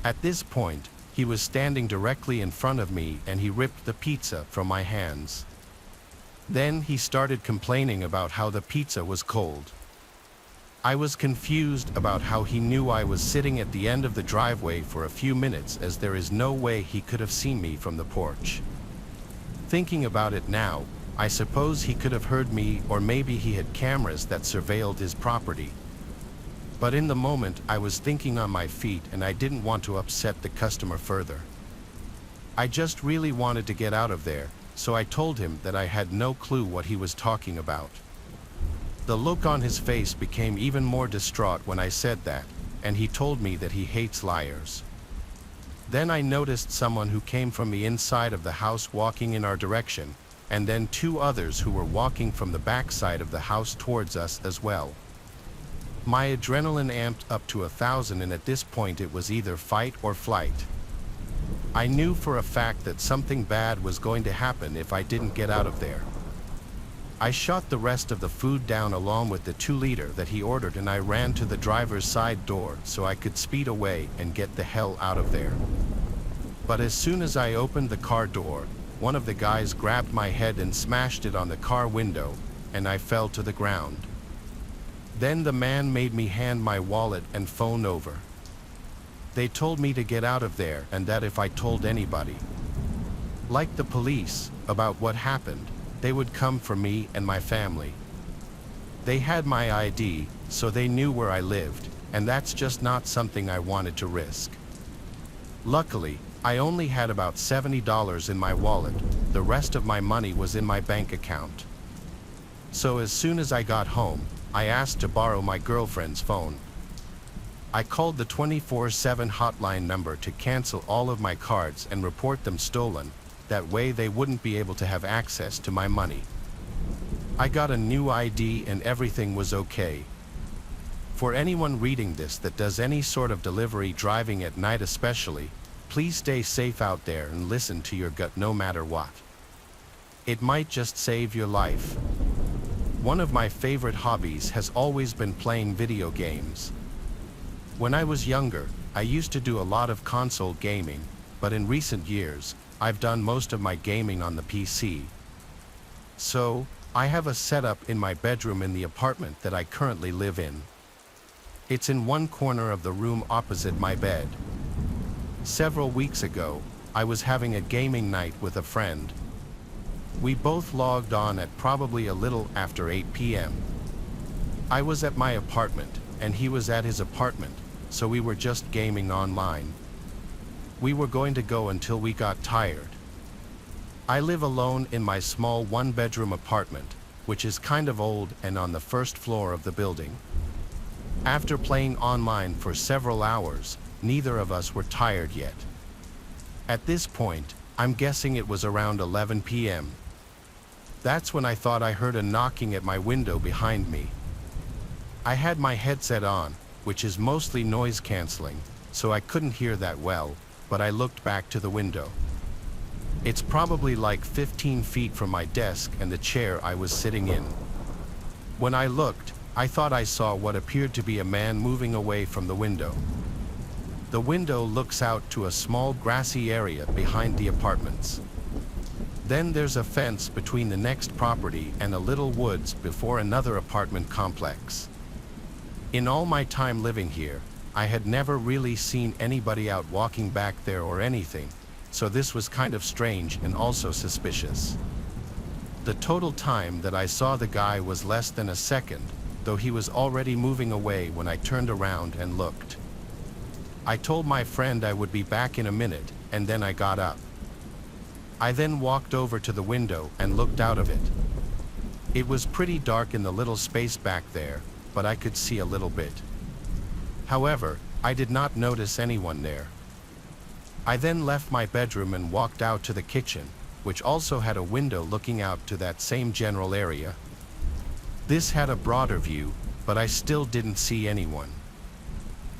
At this point, he was standing directly in front of me and he ripped the pizza from my hands. Then he started complaining about how the pizza was cold. I was confused about how he knew I was sitting at the end of the driveway for a few minutes, as there is no way he could have seen me from the porch. Thinking about it now, I suppose he could have heard me, or maybe he had cameras that surveilled his property. But in the moment, I was thinking on my feet and I didn't want to upset the customer further. I just really wanted to get out of there, so I told him that I had no clue what he was talking about. The look on his face became even more distraught when I said that, and he told me that he hates liars. Then I noticed someone who came from the inside of the house walking in our direction, and then 2 others who were walking from the backside of the house towards us as well. My adrenaline amped up to 1,000, and at this point it was either fight or flight. I knew for a fact that something bad was going to happen if I didn't get out of there. I shot the rest of the food down along with the 2-liter that he ordered, and I ran to the driver's side door so I could speed away and get the hell out of there. But as soon as I opened the car door, one of the guys grabbed my head and smashed it on the car window, and I fell to the ground. Then the man made me hand my wallet and phone over. They told me to get out of there and that if I told anybody, like the police, about what happened, they would come for me and my family. They had my ID, so they knew where I lived, and that's just not something I wanted to risk. Luckily, I only had about $70 in my wallet. The rest of my money was in my bank account. So as soon as I got home, I asked to borrow my girlfriend's phone. I called the 24/7 hotline number to cancel all of my cards and report them stolen. That way they wouldn't be able to have access to my money. I got a new ID and everything was okay. For anyone reading this that does any sort of delivery driving at night especially, please stay safe out there and listen to your gut no matter what. It might just save your life. One of my favorite hobbies has always been playing video games. When I was younger, I used to do a lot of console gaming, but in recent years, I've done most of my gaming on the PC. So, I have a setup in my bedroom in the apartment that I currently live in. It's in one corner of the room opposite my bed. Several weeks ago, I was having a gaming night with a friend. We both logged on at probably a little after 8 p.m. I was at my apartment, and he was at his apartment, so we were just gaming online. We were going to go until we got tired. I live alone in my small one-bedroom apartment, which is kind of old and on the first floor of the building. After playing online for several hours, neither of us were tired yet. At this point, I'm guessing it was around 11 p.m. That's when I thought I heard a knocking at my window behind me. I had my headset on, which is mostly noise canceling, so I couldn't hear that well, but I looked back to the window. It's probably like 15 feet from my desk and the chair I was sitting in. When I looked, I thought I saw what appeared to be a man moving away from the window. The window looks out to a small grassy area behind the apartments. Then there's a fence between the next property and a little woods before another apartment complex. In all my time living here, I had never really seen anybody out walking back there or anything, so this was kind of strange and also suspicious. The total time that I saw the guy was less than a second, though he was already moving away when I turned around and looked. I told my friend I would be back in a minute, and then I got up. I then walked over to the window and looked out of it. It was pretty dark in the little space back there, but I could see a little bit. However, I did not notice anyone there. I then left my bedroom and walked out to the kitchen, which also had a window looking out to that same general area. This had a broader view, but I still didn't see anyone.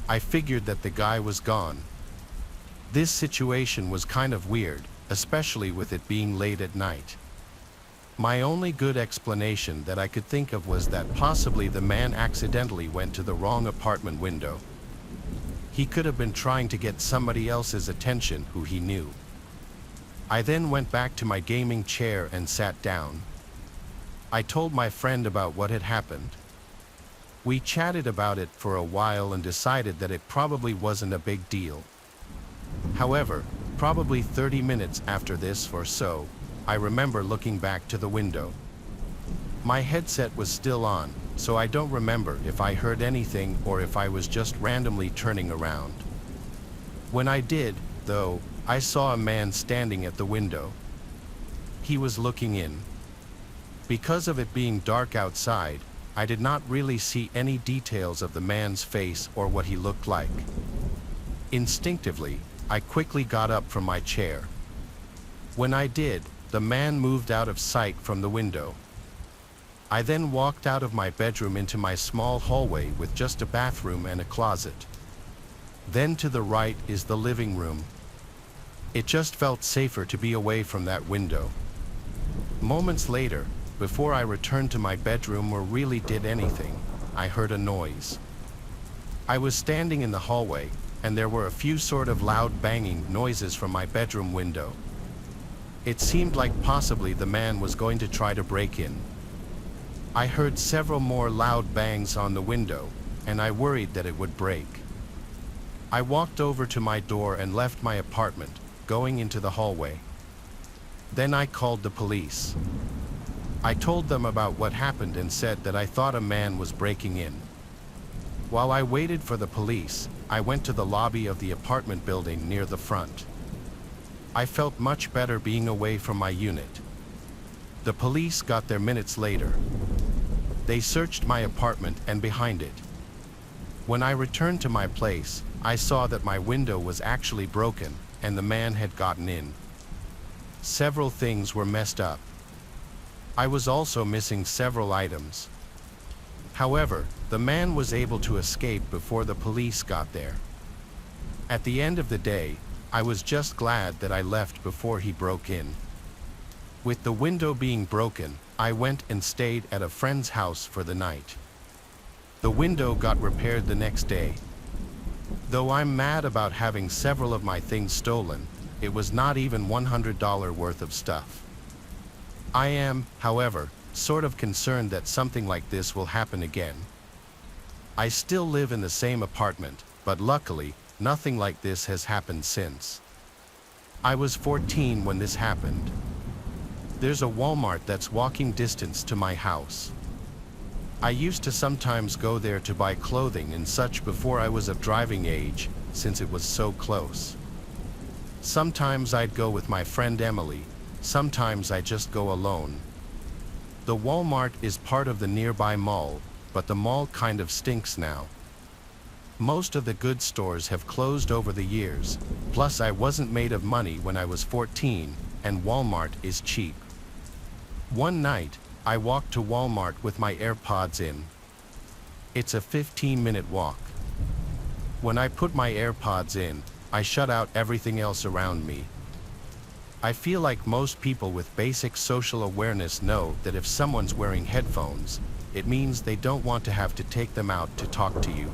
I figured that the guy was gone. This situation was kind of weird, especially with it being late at night. My only good explanation that I could think of was that possibly the man accidentally went to the wrong apartment window. He could have been trying to get somebody else's attention who he knew. I then went back to my gaming chair and sat down. I told my friend about what had happened. We chatted about it for a while and decided that it probably wasn't a big deal. However, probably 30 minutes after this or so, I remember looking back to the window. My headset was still on, so I don't remember if I heard anything or if I was just randomly turning around. When I did, though, I saw a man standing at the window. He was looking in. Because of it being dark outside, I did not really see any details of the man's face or what he looked like. Instinctively, I quickly got up from my chair. When I did, the man moved out of sight from the window. I then walked out of my bedroom into my small hallway with just a bathroom and a closet. Then to the right is the living room. It just felt safer to be away from that window. Moments later, before I returned to my bedroom or really did anything, I heard a noise. I was standing in the hallway, and there were a few sort of loud banging noises from my bedroom window. It seemed like possibly the man was going to try to break in. I heard several more loud bangs on the window, and I worried that it would break. I walked over to my door and left my apartment, going into the hallway. Then I called the police. I told them about what happened and said that I thought a man was breaking in. While I waited for the police, I went to the lobby of the apartment building near the front. I felt much better being away from my unit. The police got there minutes later. They searched my apartment and behind it. When I returned to my place, I saw that my window was actually broken and the man had gotten in. Several things were messed up. I was also missing several items. However, the man was able to escape before the police got there. At the end of the day, I was just glad that I left before he broke in. With the window being broken, I went and stayed at a friend's house for the night. The window got repaired the next day. Though I'm mad about having several of my things stolen, it was not even $100 worth of stuff. I am, however, sort of concerned that something like this will happen again. I still live in the same apartment, but luckily, nothing like this has happened since. I was 14 when this happened. There's a Walmart that's walking distance to my house. I used to sometimes go there to buy clothing and such before I was of driving age, since it was so close. Sometimes I'd go with my friend Emily, sometimes I just go alone. The Walmart is part of the nearby mall, but the mall kind of stinks now. Most of the good stores have closed over the years, plus I wasn't made of money when I was 14, and Walmart is cheap. One night, I walked to Walmart with my AirPods in. It's a 15-minute walk. When I put my AirPods in, I shut out everything else around me. I feel like most people with basic social awareness know that if someone's wearing headphones, it means they don't want to have to take them out to talk to you.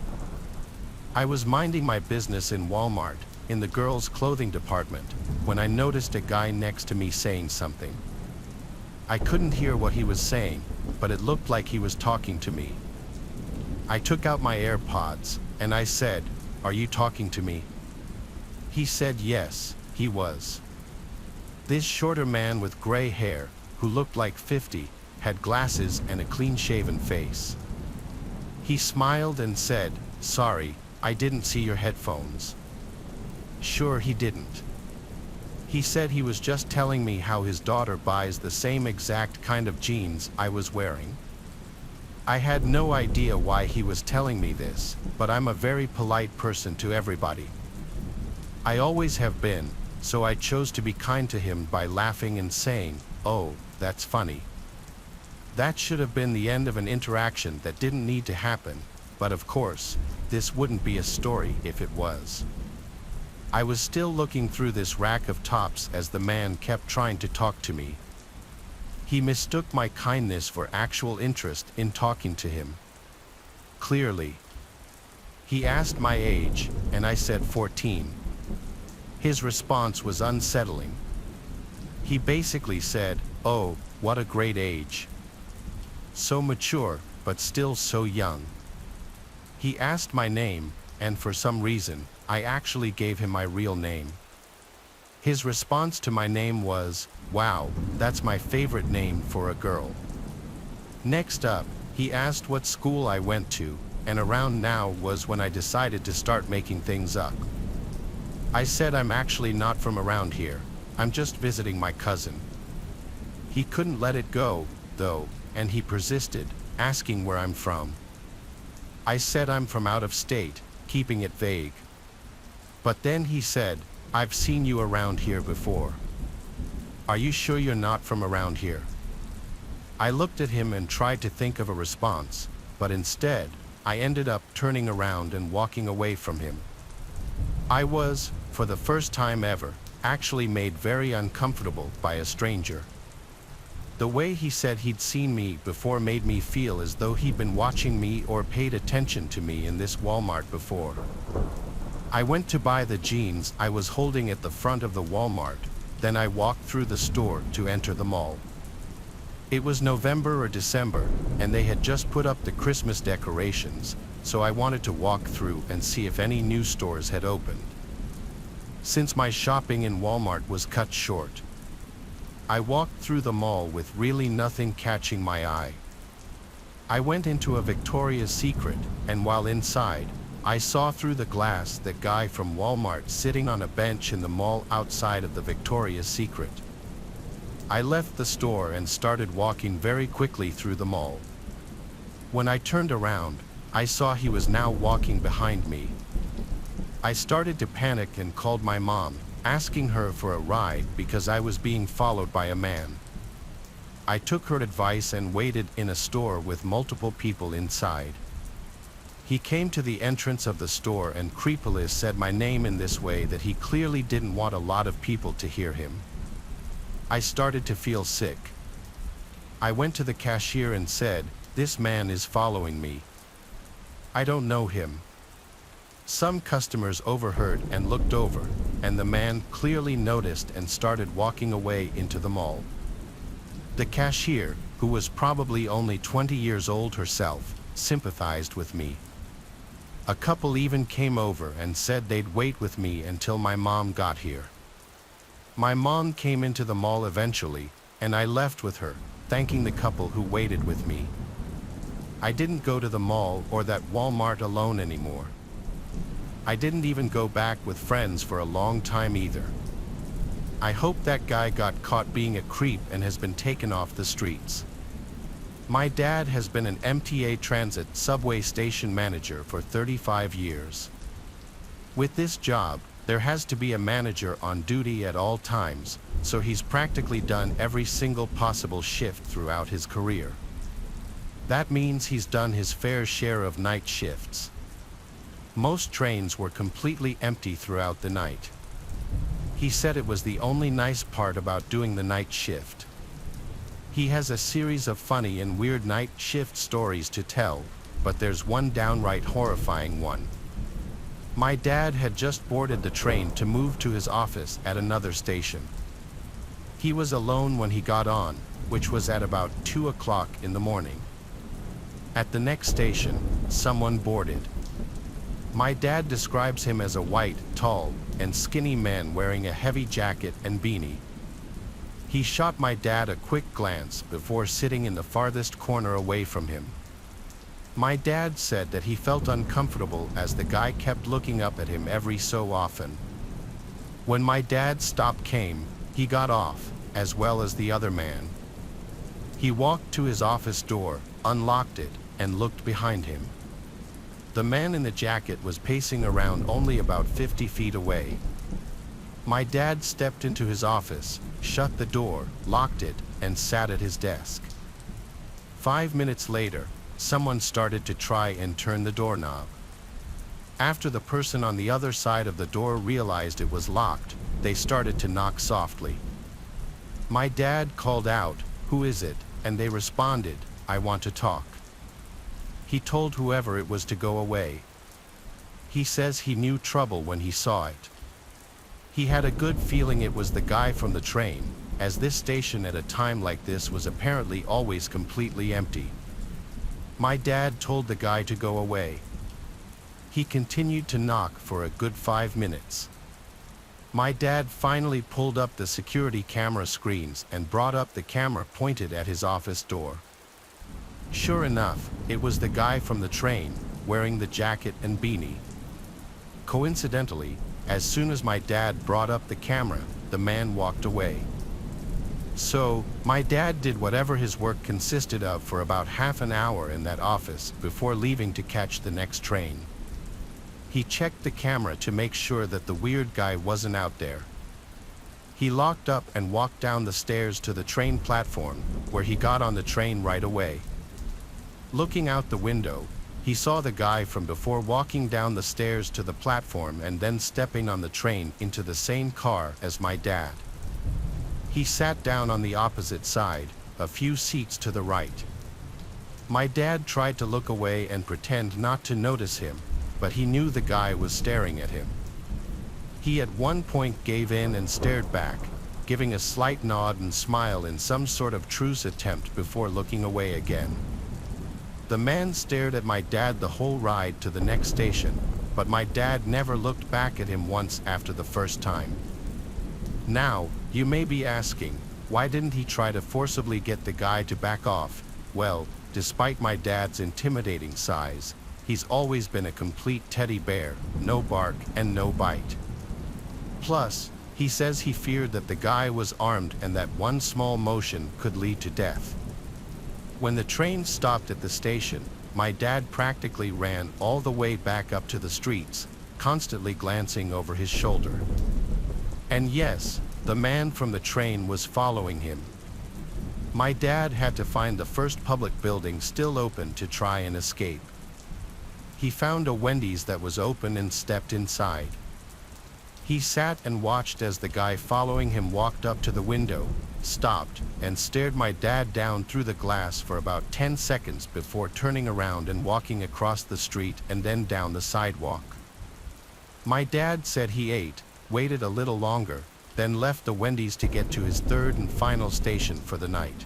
I was minding my business in Walmart, in the girls' clothing department, when I noticed a guy next to me saying something. I couldn't hear what he was saying, but it looked like he was talking to me. I took out my AirPods, and I said, "Are you talking to me?" He said yes, he was. This shorter man with gray hair, who looked like 50, had glasses and a clean-shaven face. He smiled and said, "Sorry, I didn't see your headphones." Sure, he didn't. He said he was just telling me how his daughter buys the same exact kind of jeans I was wearing. I had no idea why he was telling me this, but I'm a very polite person to everybody. I always have been, so I chose to be kind to him by laughing and saying, "Oh, that's funny." That should have been the end of an interaction that didn't need to happen, but of course, this wouldn't be a story if it was. I was still looking through this rack of tops as the man kept trying to talk to me. He mistook my kindness for actual interest in talking to him. Clearly. He asked my age, and I said 14. His response was unsettling. He basically said, "Oh, what a great age. So mature, but still so young." He asked my name, and for some reason, I actually gave him my real name. His response to my name was, "Wow, that's my favorite name for a girl." Next up, he asked what school I went to, and around now was when I decided to start making things up. I said I'm actually not from around here, I'm just visiting my cousin. He couldn't let it go, though, and he persisted, asking where I'm from. I said I'm from out of state, keeping it vague. But then he said, "I've seen you around here before. Are you sure you're not from around here?" I looked at him and tried to think of a response, but instead, I ended up turning around and walking away from him. I was, for the first time ever, actually made very uncomfortable by a stranger. The way he said he'd seen me before made me feel as though he'd been watching me or paid attention to me in this Walmart before. I went to buy the jeans I was holding at the front of the Walmart, then I walked through the store to enter the mall. It was November or December, and they had just put up the Christmas decorations, so I wanted to walk through and see if any new stores had opened. Since my shopping in Walmart was cut short, I walked through the mall with really nothing catching my eye. I went into a Victoria's Secret, and while inside, I saw through the glass that guy from Walmart sitting on a bench in the mall outside of the Victoria's Secret. I left the store and started walking very quickly through the mall. When I turned around, I saw he was now walking behind me. I started to panic and called my mom, asking her for a ride because I was being followed by a man. I took her advice and waited in a store with multiple people inside. He came to the entrance of the store and creepily said my name in this way that he clearly didn't want a lot of people to hear him. I started to feel sick. I went to the cashier and said, "This man is following me. I don't know him." Some customers overheard and looked over, and the man clearly noticed and started walking away into the mall. The cashier, who was probably only 20 years old herself, sympathized with me. A couple even came over and said they'd wait with me until my mom got here. My mom came into the mall eventually, and I left with her, thanking the couple who waited with me. I didn't go to the mall or that Walmart alone anymore. I didn't even go back with friends for a long time either. I hope that guy got caught being a creep and has been taken off the streets. My dad has been an MTA Transit subway station manager for 35 years. With this job, there has to be a manager on duty at all times, so he's practically done every single possible shift throughout his career. That means he's done his fair share of night shifts. Most trains were completely empty throughout the night. He said it was the only nice part about doing the night shift. He has a series of funny and weird night shift stories to tell, but there's one downright horrifying one. My dad had just boarded the train to move to his office at another station. He was alone when he got on, which was at about 2 o'clock in the morning. At the next station, someone boarded. My dad describes him as a white, tall, and skinny man wearing a heavy jacket and beanie. He shot my dad a quick glance before sitting in the farthest corner away from him. My dad said that he felt uncomfortable as the guy kept looking up at him every so often. When my dad's stop came, he got off, as well as the other man. He walked to his office door, unlocked it, and looked behind him. The man in the jacket was pacing around only about 50 feet away. My dad stepped into his office, shut the door, locked it, and sat at his desk. 5 minutes later, someone started to try and turn the doorknob. After the person on the other side of the door realized it was locked, they started to knock softly. My dad called out, "Who is it?" and they responded, "I want to talk." He told whoever it was to go away. He says he knew trouble when he saw it. He had a good feeling it was the guy from the train, as this station at a time like this was apparently always completely empty. My dad told the guy to go away. He continued to knock for a good 5 minutes. My dad finally pulled up the security camera screens and brought up the camera pointed at his office door. Sure enough, it was the guy from the train, wearing the jacket and beanie. Coincidentally, as soon as my dad brought up the camera, the man walked away. So, my dad did whatever his work consisted of for about half an hour in that office before leaving to catch the next train. He checked the camera to make sure that the weird guy wasn't out there. He locked up and walked down the stairs to the train platform, where he got on the train right away. Looking out the window, he saw the guy from before walking down the stairs to the platform and then stepping on the train into the same car as my dad. He sat down on the opposite side, a few seats to the right. My dad tried to look away and pretend not to notice him, but he knew the guy was staring at him. He at one point gave in and stared back, giving a slight nod and smile in some sort of truce attempt before looking away again. The man stared at my dad the whole ride to the next station, but my dad never looked back at him once after the first time. Now, you may be asking, why didn't he try to forcibly get the guy to back off? Well, despite my dad's intimidating size, he's always been a complete teddy bear, no bark and no bite. Plus, he says he feared that the guy was armed and that one small motion could lead to death. When the train stopped at the station, my dad practically ran all the way back up to the streets, constantly glancing over his shoulder. And yes, the man from the train was following him. My dad had to find the first public building still open to try and escape. He found a Wendy's that was open and stepped inside. He sat and watched as the guy following him walked up to the window, stopped, and stared my dad down through the glass for about 10 seconds before turning around and walking across the street and then down the sidewalk. My dad said he ate, waited a little longer, then left the Wendy's to get to his third and final station for the night.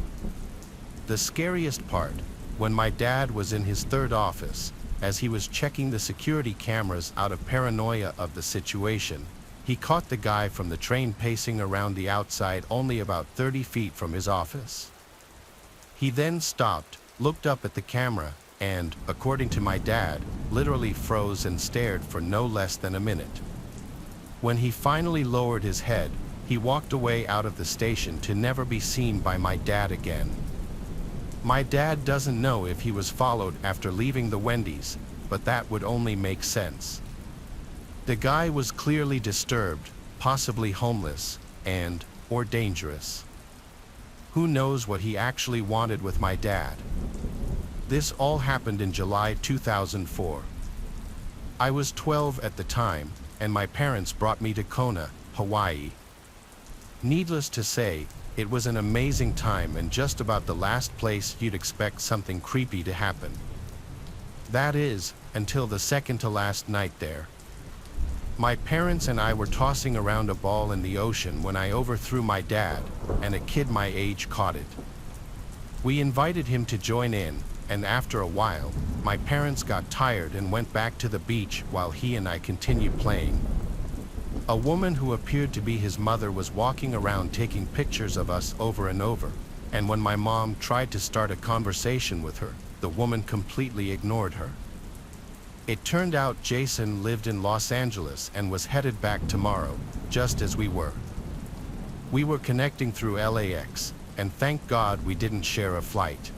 The scariest part, when my dad was in his third office, as he was checking the security cameras out of paranoia of the situation, he caught the guy from the train pacing around the outside only about 30 feet from his office. He then stopped, looked up at the camera, and, according to my dad, literally froze and stared for no less than a minute. When he finally lowered his head, he walked away out of the station to never be seen by my dad again. My dad doesn't know if he was followed after leaving the Wendy's, but that would only make sense. The guy was clearly disturbed, possibly homeless, or dangerous. Who knows what he actually wanted with my dad? This all happened in July 2004. I was 12 at the time, and my parents brought me to Kona, Hawaii. Needless to say, it was an amazing time and just about the last place you'd expect something creepy to happen. That is, until the second to last night there. My parents and I were tossing around a ball in the ocean when I overthrew my dad, and a kid my age caught it. We invited him to join in, and after a while, my parents got tired and went back to the beach while he and I continued playing. A woman who appeared to be his mother was walking around taking pictures of us over and over, and when my mom tried to start a conversation with her, the woman completely ignored her. It turned out Jason lived in Los Angeles and was headed back tomorrow, just as we were. We were connecting through LAX, and thank God we didn't share a flight.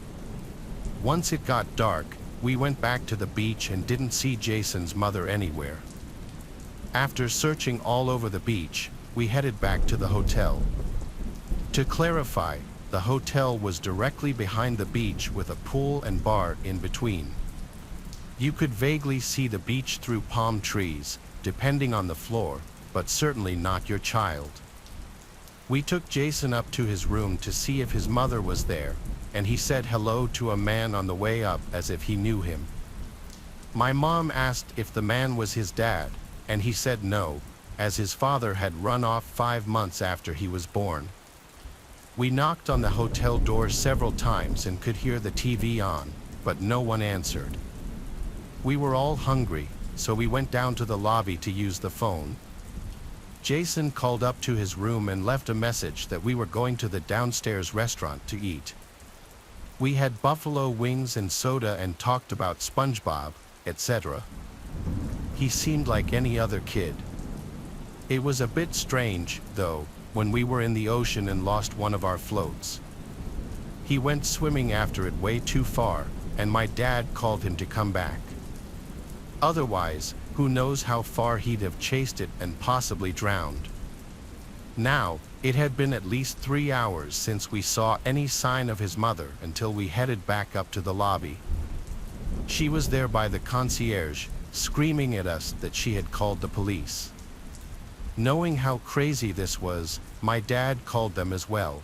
Once it got dark, we went back to the beach and didn't see Jason's mother anywhere. After searching all over the beach, we headed back to the hotel. To clarify, the hotel was directly behind the beach with a pool and bar in between. You could vaguely see the beach through palm trees, depending on the floor, but certainly not your child. We took Jason up to his room to see if his mother was there, and he said hello to a man on the way up as if he knew him. My mom asked if the man was his dad, and he said no, as his father had run off 5 months after he was born. We knocked on the hotel door several times and could hear the TV on, but no one answered. We were all hungry, so we went down to the lobby to use the phone. Jason called up to his room and left a message that we were going to the downstairs restaurant to eat. We had buffalo wings and soda and talked about SpongeBob, etc. He seemed like any other kid. It was a bit strange, though, when we were in the ocean and lost one of our floats. He went swimming after it way too far, and my dad called him to come back. Otherwise, who knows how far he'd have chased it and possibly drowned. Now, it had been at least 3 hours since we saw any sign of his mother until we headed back up to the lobby. She was there by the concierge, screaming at us that she had called the police. Knowing how crazy this was, my dad called them as well.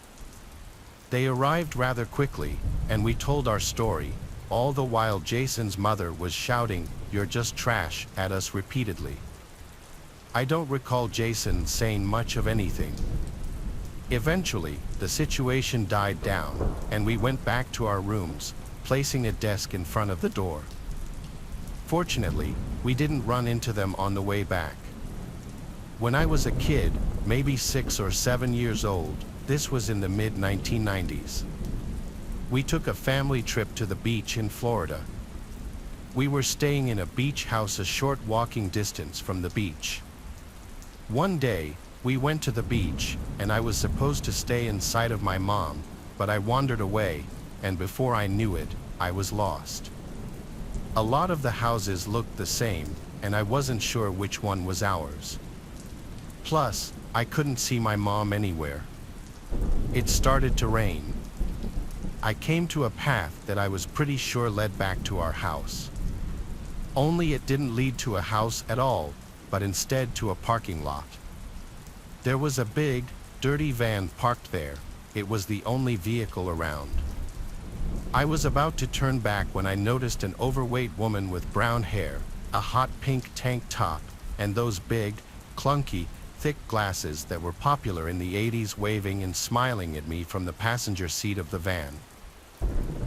They arrived rather quickly, and we told our story, all the while Jason's mother was shouting, "You're just trash," at us repeatedly. I don't recall Jason saying much of anything. Eventually, the situation died down, and we went back to our rooms, placing a desk in front of the door. Fortunately, we didn't run into them on the way back. When I was a kid, maybe 6 or 7 years old, this was in the mid-1990s. We took a family trip to the beach in Florida. We were staying in a beach house a short walking distance from the beach. One day, we went to the beach, and I was supposed to stay inside of my mom, but I wandered away, and before I knew it, I was lost. A lot of the houses looked the same, and I wasn't sure which one was ours. Plus, I couldn't see my mom anywhere. It started to rain. I came to a path that I was pretty sure led back to our house. Only it didn't lead to a house at all, but instead to a parking lot. There was a big, dirty van parked there. It was the only vehicle around. I was about to turn back when I noticed an overweight woman with brown hair, a hot pink tank top, and those big, clunky, thick glasses that were popular in the 80s waving and smiling at me from the passenger seat of the van.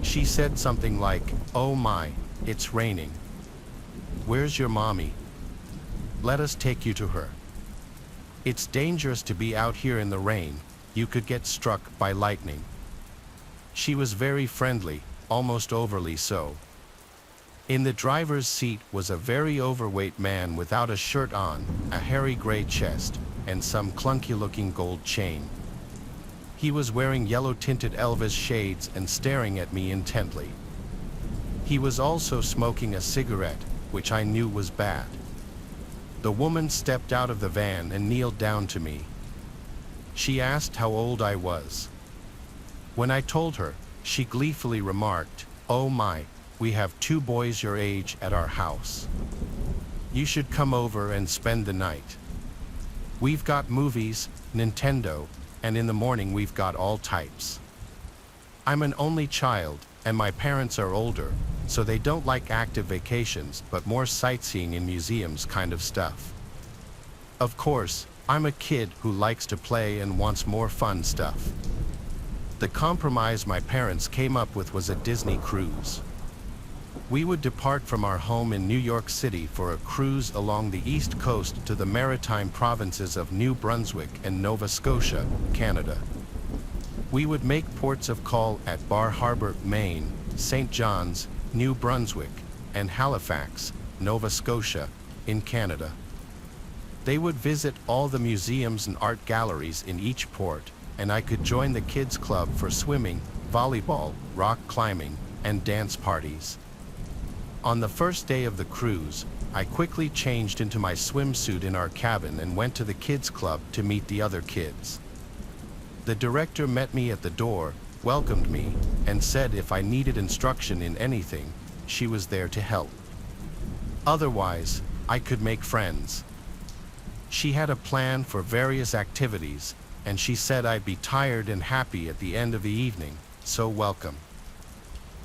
She said something like, "Oh my, it's raining. Where's your mommy? Let us take you to her. It's dangerous to be out here in the rain. You could get struck by lightning." She was very friendly, almost overly so. In the driver's seat was a very overweight man without a shirt on, a hairy gray chest, and some clunky-looking gold chain. He was wearing yellow-tinted Elvis shades and staring at me intently. He was also smoking a cigarette, which I knew was bad. The woman stepped out of the van and kneeled down to me. She asked how old I was. When I told her, she gleefully remarked, "Oh my, we have 2 boys your age at our house. You should come over and spend the night. We've got movies, Nintendo, and in the morning we've got all types. I'm an only child, and my parents are older, so they don't like active vacations but more sightseeing in museums kind of stuff. Of course, I'm a kid who likes to play and wants more fun stuff." The compromise my parents came up with was a Disney cruise. We would depart from our home in New York City for a cruise along the east coast to the maritime provinces of New Brunswick and Nova Scotia, Canada. We would make ports of call at Bar Harbor, Maine, St. John's, New Brunswick, and Halifax, Nova Scotia, in Canada. They would visit all the museums and art galleries in each port, and I could join the kids' club for swimming, volleyball, rock climbing, and dance parties. On the first day of the cruise, I quickly changed into my swimsuit in our cabin and went to the kids' club to meet the other kids. The director met me at the door, welcomed me, and said if I needed instruction in anything, she was there to help. Otherwise, I could make friends. She had a plan for various activities, and she said I'd be tired and happy at the end of the evening, so welcome.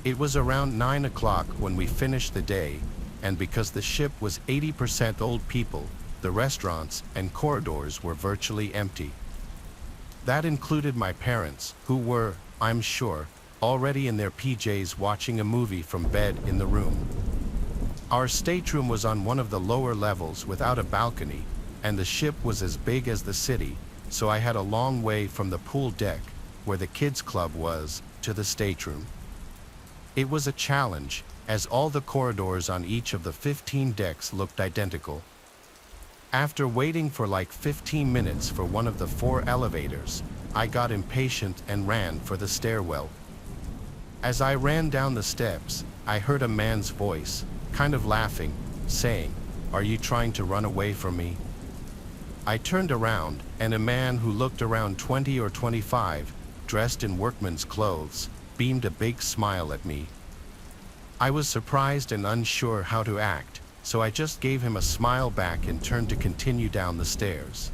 It was around 9 o'clock when we finished the day, and because the ship was 80% old people, the restaurants and corridors were virtually empty. That included my parents, who were, I'm sure, already in their PJs watching a movie from bed in the room. Our stateroom was on one of the lower levels without a balcony, and the ship was as big as the city, so I had a long way from the pool deck, where the kids' club was, to the stateroom. It was a challenge, as all the corridors on each of the 15 decks looked identical. After waiting for like 15 minutes for one of the 4 elevators, I got impatient and ran for the stairwell. As I ran down the steps, I heard a man's voice, kind of laughing, saying, "Are you trying to run away from me?" I turned around, and a man who looked around 20 or 25, dressed in workman's clothes, beamed a big smile at me. I was surprised and unsure how to act, so I just gave him a smile back and turned to continue down the stairs.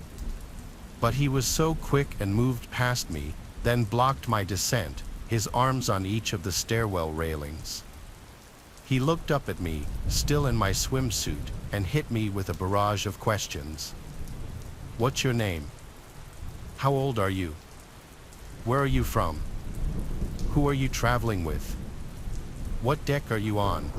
But he was so quick and moved past me, then blocked my descent, his arms on each of the stairwell railings. He looked up at me, still in my swimsuit, and hit me with a barrage of questions. "What's your name? How old are you? Where are you from? Who are you traveling with? "What deck are you on?"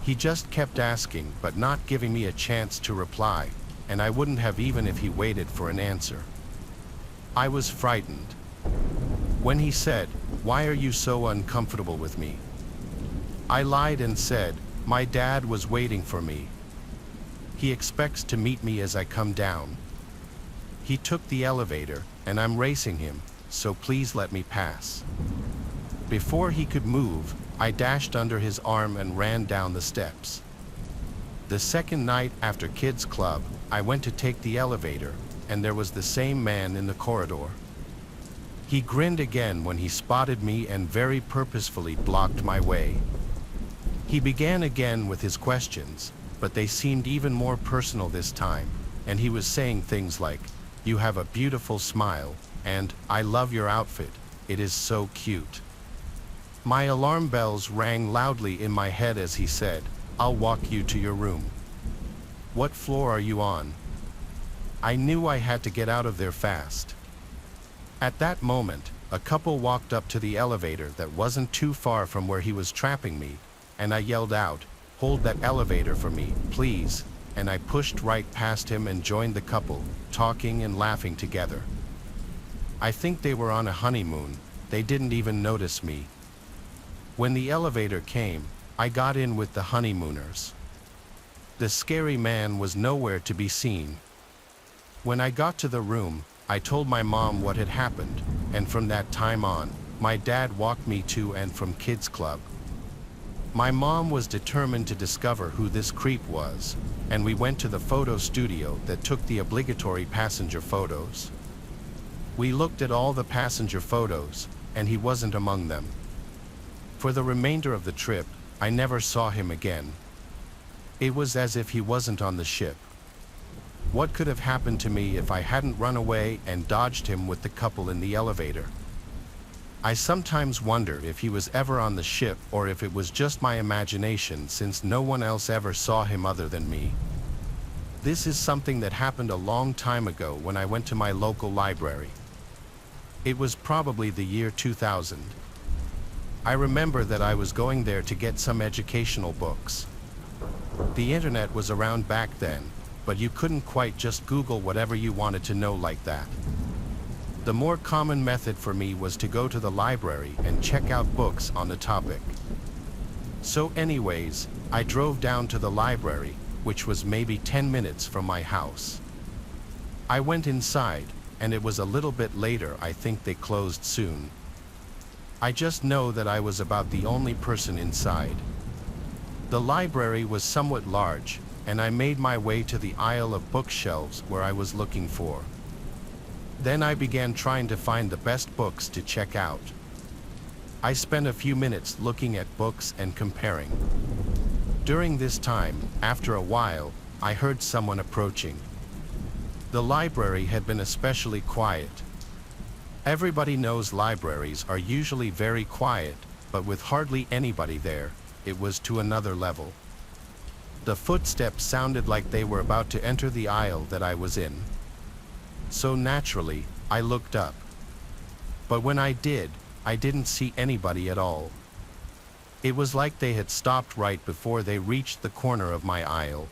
He just kept asking, but not giving me a chance to reply, and I wouldn't have even if he waited for an answer. I was frightened. When he said, "Why are you so uncomfortable with me?" I lied and said, "My dad was waiting for me. He expects to meet me as I come down. He took the elevator, and I'm racing him, so please let me pass." Before he could move, I dashed under his arm and ran down the steps. The second night after Kids Club, I went to take the elevator, and there was the same man in the corridor. He grinned again when he spotted me and very purposefully blocked my way. He began again with his questions, but they seemed even more personal this time, and he was saying things like, "You have a beautiful smile," and "I love your outfit, it is so cute." My alarm bells rang loudly in my head as he said, "I'll walk you to your room." "What floor are you on?" I knew I had to get out of there fast. At that moment, a couple walked up to the elevator that wasn't too far from where he was trapping me, and I yelled out, "Hold that elevator for me, please," and I pushed right past him and joined the couple, talking and laughing together. I think they were on a honeymoon, they didn't even notice me. When the elevator came, I got in with the honeymooners. The scary man was nowhere to be seen. When I got to the room, I told my mom what had happened, and from that time on, my dad walked me to and from Kids Club. My mom was determined to discover who this creep was, and we went to the photo studio that took the obligatory passenger photos. We looked at all the passenger photos, and he wasn't among them. For the remainder of the trip, I never saw him again. It was as if he wasn't on the ship. What could have happened to me if I hadn't run away and dodged him with the couple in the elevator? I sometimes wonder if he was ever on the ship or if it was just my imagination, since no one else ever saw him other than me. This is something that happened a long time ago when I went to my local library. It was probably the year 2000. I remember that I was going there to get some educational books. The internet was around back then, but you couldn't quite just Google whatever you wanted to know like that. The more common method for me was to go to the library and check out books on the topic. So anyways, I drove down to the library, which was maybe 10 minutes from my house. I went inside, and it was a little bit later. I think they closed soon. I just know that I was about the only person inside. The library was somewhat large, and I made my way to the aisle of bookshelves where I was looking for. Then I began trying to find the best books to check out. I spent a few minutes looking at books and comparing. During this time, after a while, I heard someone approaching. The library had been especially quiet. Everybody knows libraries are usually very quiet, but with hardly anybody there, it was to another level. The footsteps sounded like they were about to enter the aisle that I was in. So naturally, I looked up. But when I did, I didn't see anybody at all. It was like they had stopped right before they reached the corner of my aisle.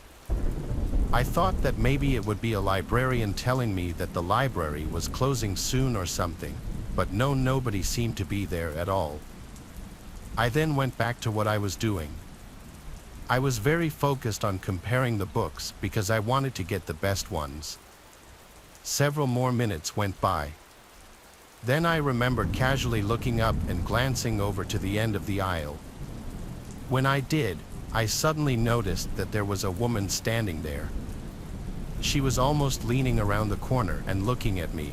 I thought that maybe it would be a librarian telling me that the library was closing soon or something, but no, nobody seemed to be there at all. I then went back to what I was doing. I was very focused on comparing the books because I wanted to get the best ones. Several more minutes went by. Then I remembered casually looking up and glancing over to the end of the aisle. When I did, I suddenly noticed that there was a woman standing there. She was almost leaning around the corner and looking at me.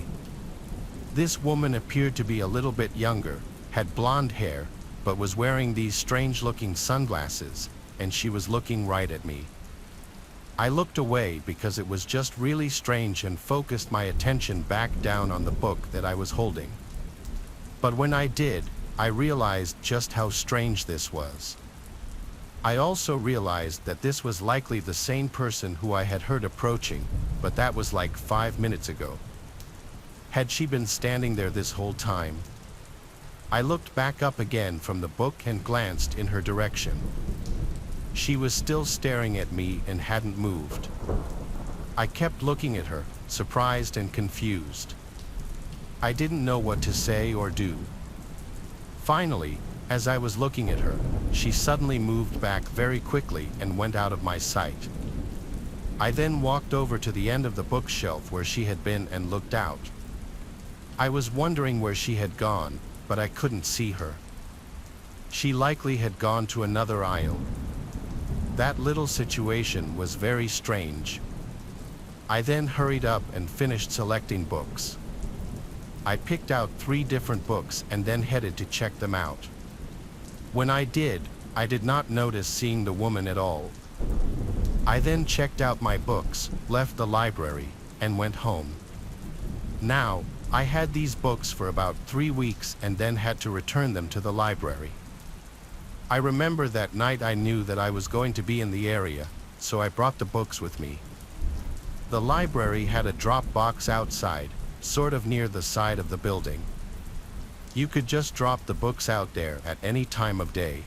This woman appeared to be a little bit younger, had blonde hair, but was wearing these strange-looking sunglasses, and she was looking right at me. I looked away because it was just really strange and focused my attention back down on the book that I was holding. But when I did, I realized just how strange this was. I also realized that this was likely the same person who I had heard approaching, but that was like 5 minutes ago. Had she been standing there this whole time? I looked back up again from the book and glanced in her direction. She was still staring at me and hadn't moved. I kept looking at her, surprised and confused. I didn't know what to say or do. Finally, as I was looking at her, she suddenly moved back very quickly and went out of my sight. I then walked over to the end of the bookshelf where she had been and looked out. I was wondering where she had gone, but I couldn't see her. She likely had gone to another aisle. That little situation was very strange. I then hurried up and finished selecting books. I picked out 3 different books and then headed to check them out. When I did not notice seeing the woman at all. I then checked out my books, left the library, and went home. Now, I had these books for about 3 weeks and then had to return them to the library. I remember that night I knew that I was going to be in the area, so I brought the books with me. The library had a drop box outside, sort of near the side of the building. You could just drop the books out there at any time of day.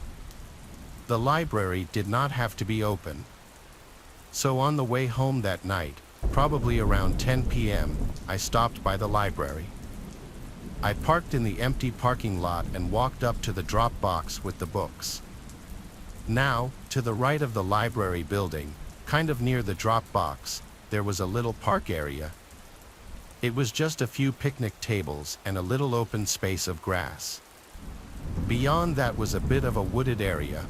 The library did not have to be open. So on the way home that night, probably around 10 p.m., I stopped by the library. I parked in the empty parking lot and walked up to the drop box with the books. Now, to the right of the library building, kind of near the drop box, there was a little park area. It was just a few picnic tables and a little open space of grass. Beyond that was a bit of a wooded area.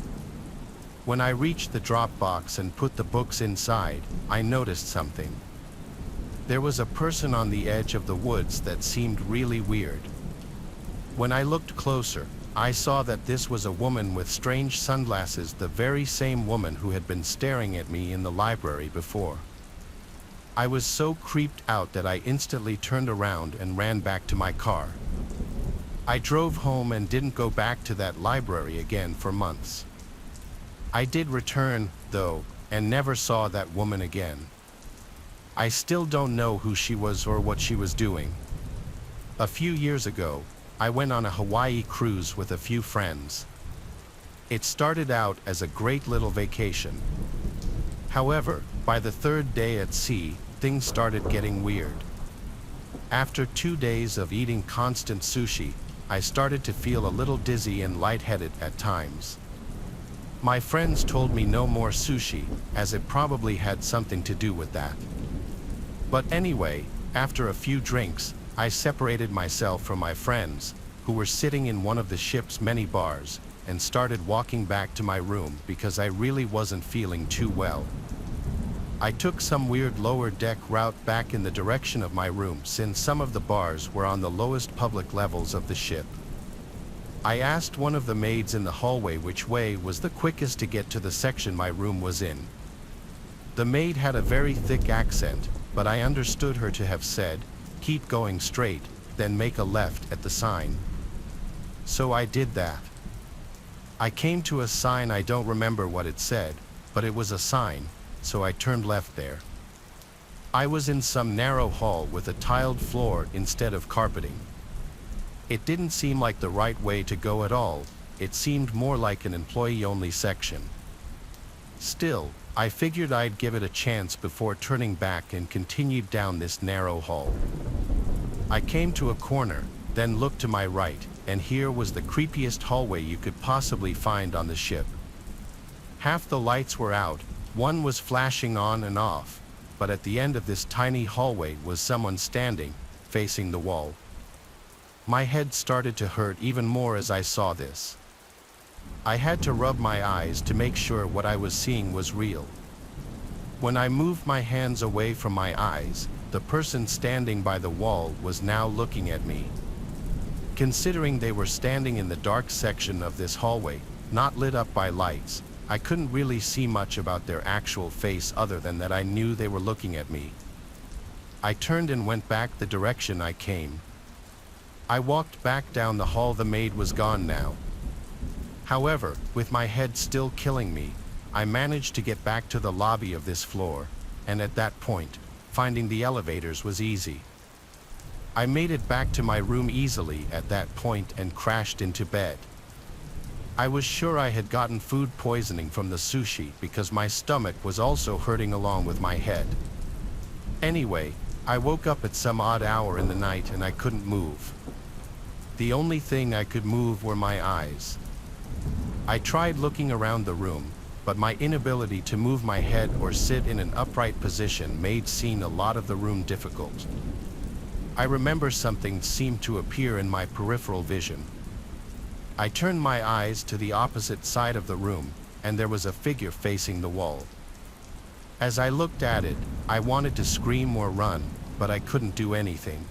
When I reached the drop box and put the books inside, I noticed something. There was a person on the edge of the woods that seemed really weird. When I looked closer, I saw that this was a woman with strange sunglasses, the very same woman who had been staring at me in the library before. I was so creeped out that I instantly turned around and ran back to my car. I drove home and didn't go back to that library again for months. I did return, though, and never saw that woman again. I still don't know who she was or what she was doing. A few years ago, I went on a Hawaii cruise with a few friends. It started out as a great little vacation. However, by the 3rd day at sea, things started getting weird. After 2 days of eating constant sushi, I started to feel a little dizzy and lightheaded at times. My friends told me no more sushi, as it probably had something to do with that. But anyway, after a few drinks, I separated myself from my friends, who were sitting in one of the ship's many bars, and started walking back to my room because I really wasn't feeling too well. I took some weird lower deck route back in the direction of my room since some of the bars were on the lowest public levels of the ship. I asked one of the maids in the hallway which way was the quickest to get to the section my room was in. The maid had a very thick accent, but I understood her to have said, "Keep going straight, then make a left at the sign." So I did that. I came to a sign. I don't remember what it said, but it was a sign, so I turned left there. I was in some narrow hall with a tiled floor instead of carpeting. It didn't seem like the right way to go at all. It seemed more like an employee-only section. Still, I figured I'd give it a chance before turning back and continued down this narrow hall. I came to a corner, then looked to my right, and here was the creepiest hallway you could possibly find on the ship. Half the lights were out, one was flashing on and off, but at the end of this tiny hallway was someone standing, facing the wall. My head started to hurt even more as I saw this. I had to rub my eyes to make sure what I was seeing was real. When I moved my hands away from my eyes, the person standing by the wall was now looking at me. Considering they were standing in the dark section of this hallway, not lit up by lights, I couldn't really see much about their actual face other than that I knew they were looking at me. I turned and went back the direction I came. I walked back down the hall. The maid was gone now. However, with my head still killing me, I managed to get back to the lobby of this floor, and at that point, finding the elevators was easy. I made it back to my room easily at that point and crashed into bed. I was sure I had gotten food poisoning from the sushi because my stomach was also hurting along with my head. Anyway, I woke up at some odd hour in the night and I couldn't move. The only thing I could move were my eyes. I tried looking around the room, but my inability to move my head or sit in an upright position made seeing a lot of the room difficult. I remember something seemed to appear in my peripheral vision. I turned my eyes to the opposite side of the room, and there was a figure facing the wall. As I looked at it, I wanted to scream or run, but I couldn't do anything.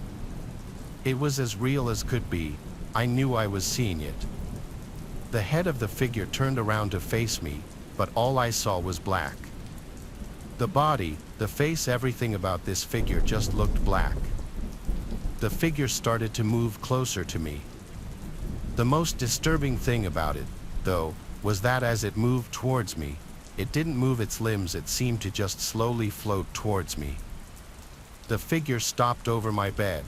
It was as real as could be. I knew I was seeing it. The head of the figure turned around to face me, but all I saw was black. The body, the face, everything about this figure just looked black. The figure started to move closer to me. The most disturbing thing about it, though, was that as it moved towards me, it didn't move its limbs, it seemed to just slowly float towards me. The figure stopped over my bed.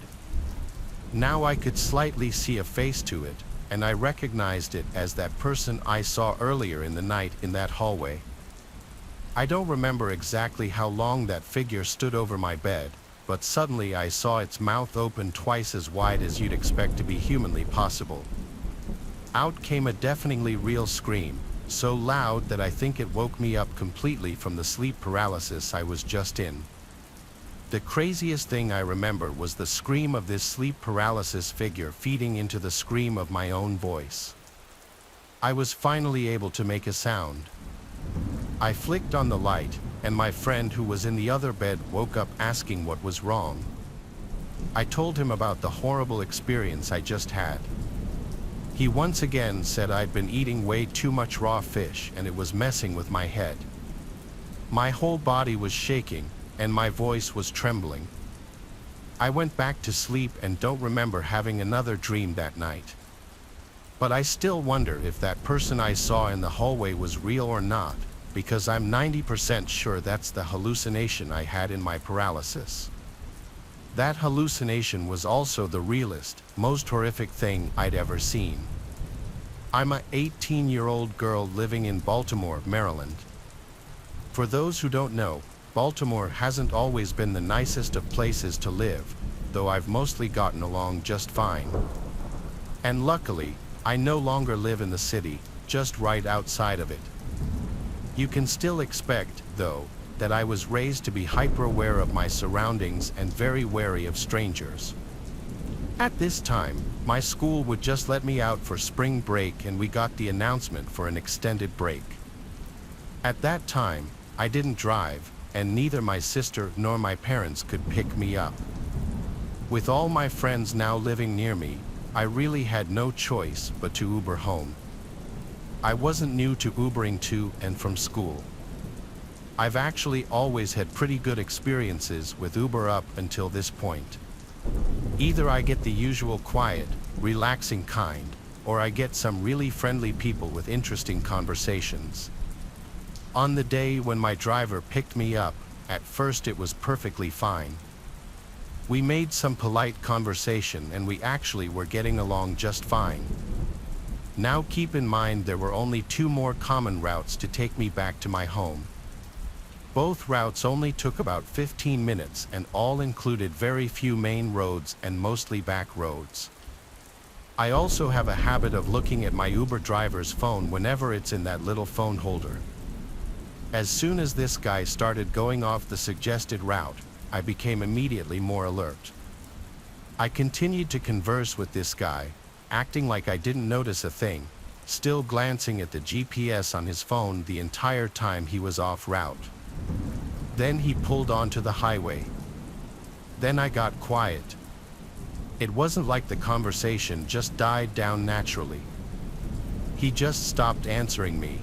Now I could slightly see a face to it, and I recognized it as that person I saw earlier in the night in that hallway. I don't remember exactly how long that figure stood over my bed, but suddenly I saw its mouth open twice as wide as you'd expect to be humanly possible. Out came a deafeningly real scream, so loud that I think it woke me up completely from the sleep paralysis I was just in. The craziest thing I remember was the scream of this sleep paralysis figure feeding into the scream of my own voice. I was finally able to make a sound. I flicked on the light, and my friend who was in the other bed woke up asking what was wrong. I told him about the horrible experience I just had. He once again said I'd been eating way too much raw fish and it was messing with my head. My whole body was shaking, and my voice was trembling. I went back to sleep and don't remember having another dream that night. But I still wonder if that person I saw in the hallway was real or not, because I'm 90% sure that's the hallucination I had in my paralysis. That hallucination was also the realest, most horrific thing I'd ever seen. I'm an 18-year-old girl living in Baltimore, Maryland. For those who don't know, Baltimore hasn't always been the nicest of places to live, though I've mostly gotten along just fine. And luckily, I no longer live in the city, just right outside of it. You can still expect, though, that I was raised to be hyper-aware of my surroundings and very wary of strangers. At this time, my school would just let me out for spring break and we got the announcement for an extended break. At that time, I didn't drive, and neither my sister nor my parents could pick me up. With all my friends now living near me, I really had no choice but to Uber home. I wasn't new to Ubering to and from school. I've actually always had pretty good experiences with Uber up until this point. Either I get the usual quiet, relaxing kind, or I get some really friendly people with interesting conversations. On the day when my driver picked me up, at first it was perfectly fine. We made some polite conversation and we actually were getting along just fine. Now keep in mind there were only 2 more common routes to take me back to my home. Both routes only took about 15 minutes and all included very few main roads and mostly back roads. I also have a habit of looking at my Uber driver's phone whenever it's in that little phone holder. As soon as this guy started going off the suggested route, I became immediately more alert. I continued to converse with this guy, acting like I didn't notice a thing, still glancing at the GPS on his phone the entire time he was off route. Then he pulled onto the highway. Then I got quiet. It wasn't like the conversation just died down naturally. He just stopped answering me.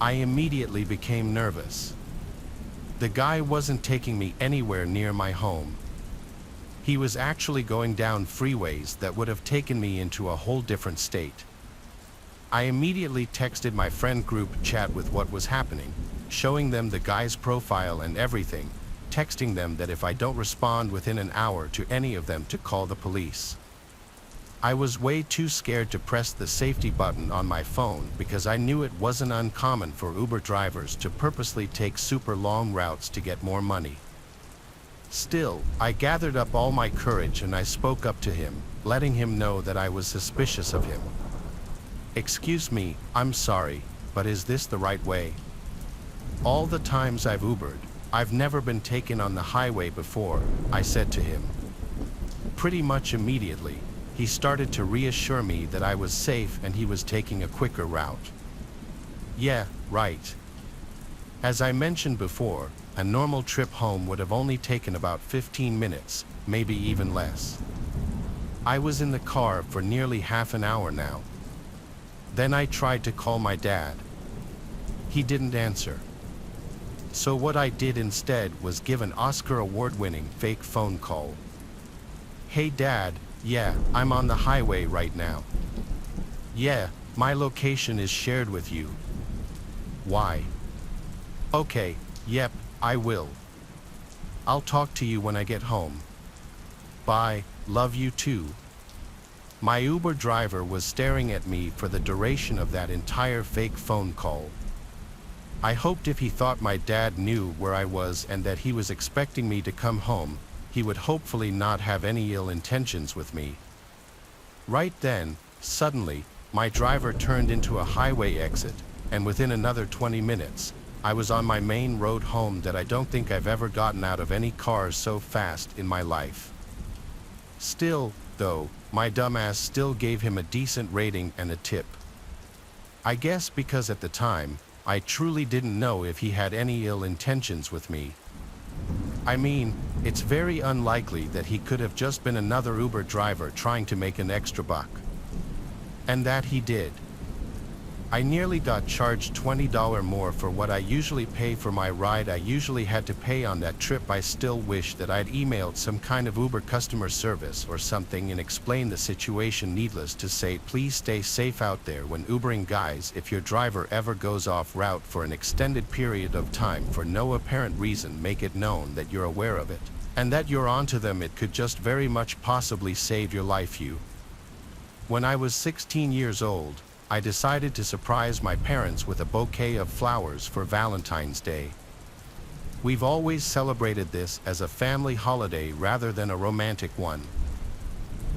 I immediately became nervous. The guy wasn't taking me anywhere near my home. He was actually going down freeways that would have taken me into a whole different state. I immediately texted my friend group chat with what was happening, showing them the guy's profile and everything, texting them that if I don't respond within an hour to any of them to call the police. I was way too scared to press the safety button on my phone because I knew it wasn't uncommon for Uber drivers to purposely take super long routes to get more money. Still, I gathered up all my courage and I spoke up to him, letting him know that I was suspicious of him. "Excuse me, I'm sorry, but is this the right way? All the times I've Ubered, I've never been taken on the highway before," I said to him. Pretty much immediately, he started to reassure me that I was safe and he was taking a quicker route. "Yeah, right. As I mentioned before, a normal trip home would have only taken about 15 minutes, maybe even less. I was in the car for nearly half an hour now. Then I tried to call my dad. He didn't answer. So what I did instead was give an Oscar award-winning fake phone call. "Hey Dad, yeah, I'm on the highway right now. Yeah, my location is shared with you. Why? Okay, yep, I will. I'll talk to you when I get home. Bye, love you too." My Uber driver was staring at me for the duration of that entire fake phone call. I hoped if he thought my dad knew where I was and that he was expecting me to come home, he would hopefully not have any ill intentions with me. Right then, suddenly, my driver turned into a highway exit, and within another 20 minutes, I was on my main road home that I don't think I've ever gotten out of any car so fast in my life. Still, though, my dumbass still gave him a decent rating and a tip. I guess because at the time, I truly didn't know if he had any ill intentions with me. I mean, it's very unlikely that he could have just been another Uber driver trying to make an extra buck. And that he did. I nearly got charged $20 more for what I usually pay for my ride I usually had to pay on that trip. I still wish that I'd emailed some kind of Uber customer service or something and explained the situation. Needless to say, please stay safe out there when Ubering, guys. If your driver ever goes off route for an extended period of time for no apparent reason, make it known that you're aware of it and that you're onto them. It could just very much possibly save your life. When I was 16 years old, I decided to surprise my parents with a bouquet of flowers for Valentine's Day. We've always celebrated this as a family holiday rather than a romantic one.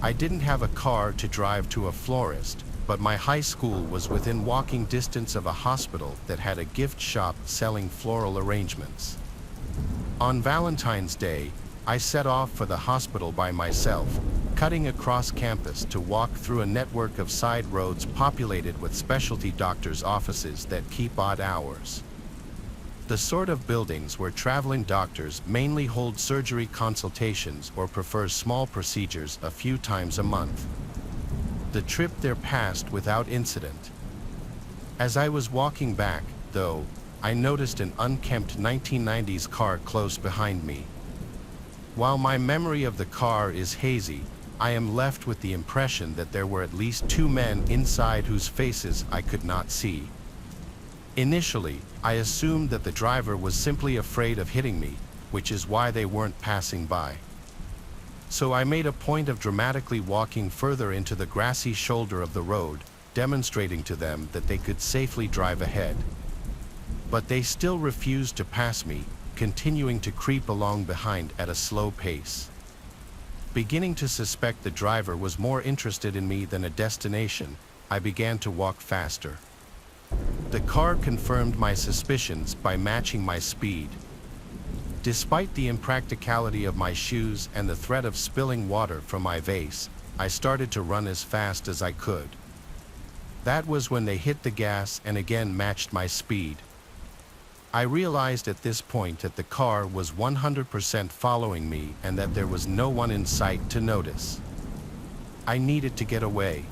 I didn't have a car to drive to a florist, but my high school was within walking distance of a hospital that had a gift shop selling floral arrangements. On Valentine's Day, I set off for the hospital by myself, cutting across campus to walk through a network of side roads populated with specialty doctors' offices that keep odd hours. The sort of buildings where traveling doctors mainly hold surgery consultations or prefer small procedures a few times a month. The trip there passed without incident. As I was walking back, though, I noticed an unkempt 1990s car close behind me. While my memory of the car is hazy, I am left with the impression that there were at least two men inside whose faces I could not see. Initially, I assumed that the driver was simply afraid of hitting me, which is why they weren't passing by. So I made a point of dramatically walking further into the grassy shoulder of the road, demonstrating to them that they could safely drive ahead. But they still refused to pass me, continuing to creep along behind at a slow pace. Beginning to suspect the driver was more interested in me than a destination, I began to walk faster. The car confirmed my suspicions by matching my speed. Despite the impracticality of my shoes and the threat of spilling water from my vase, I started to run as fast as I could. That was when they hit the gas and again matched my speed. I realized at this point that the car was 100% following me and that there was no one in sight to notice. I needed to get away.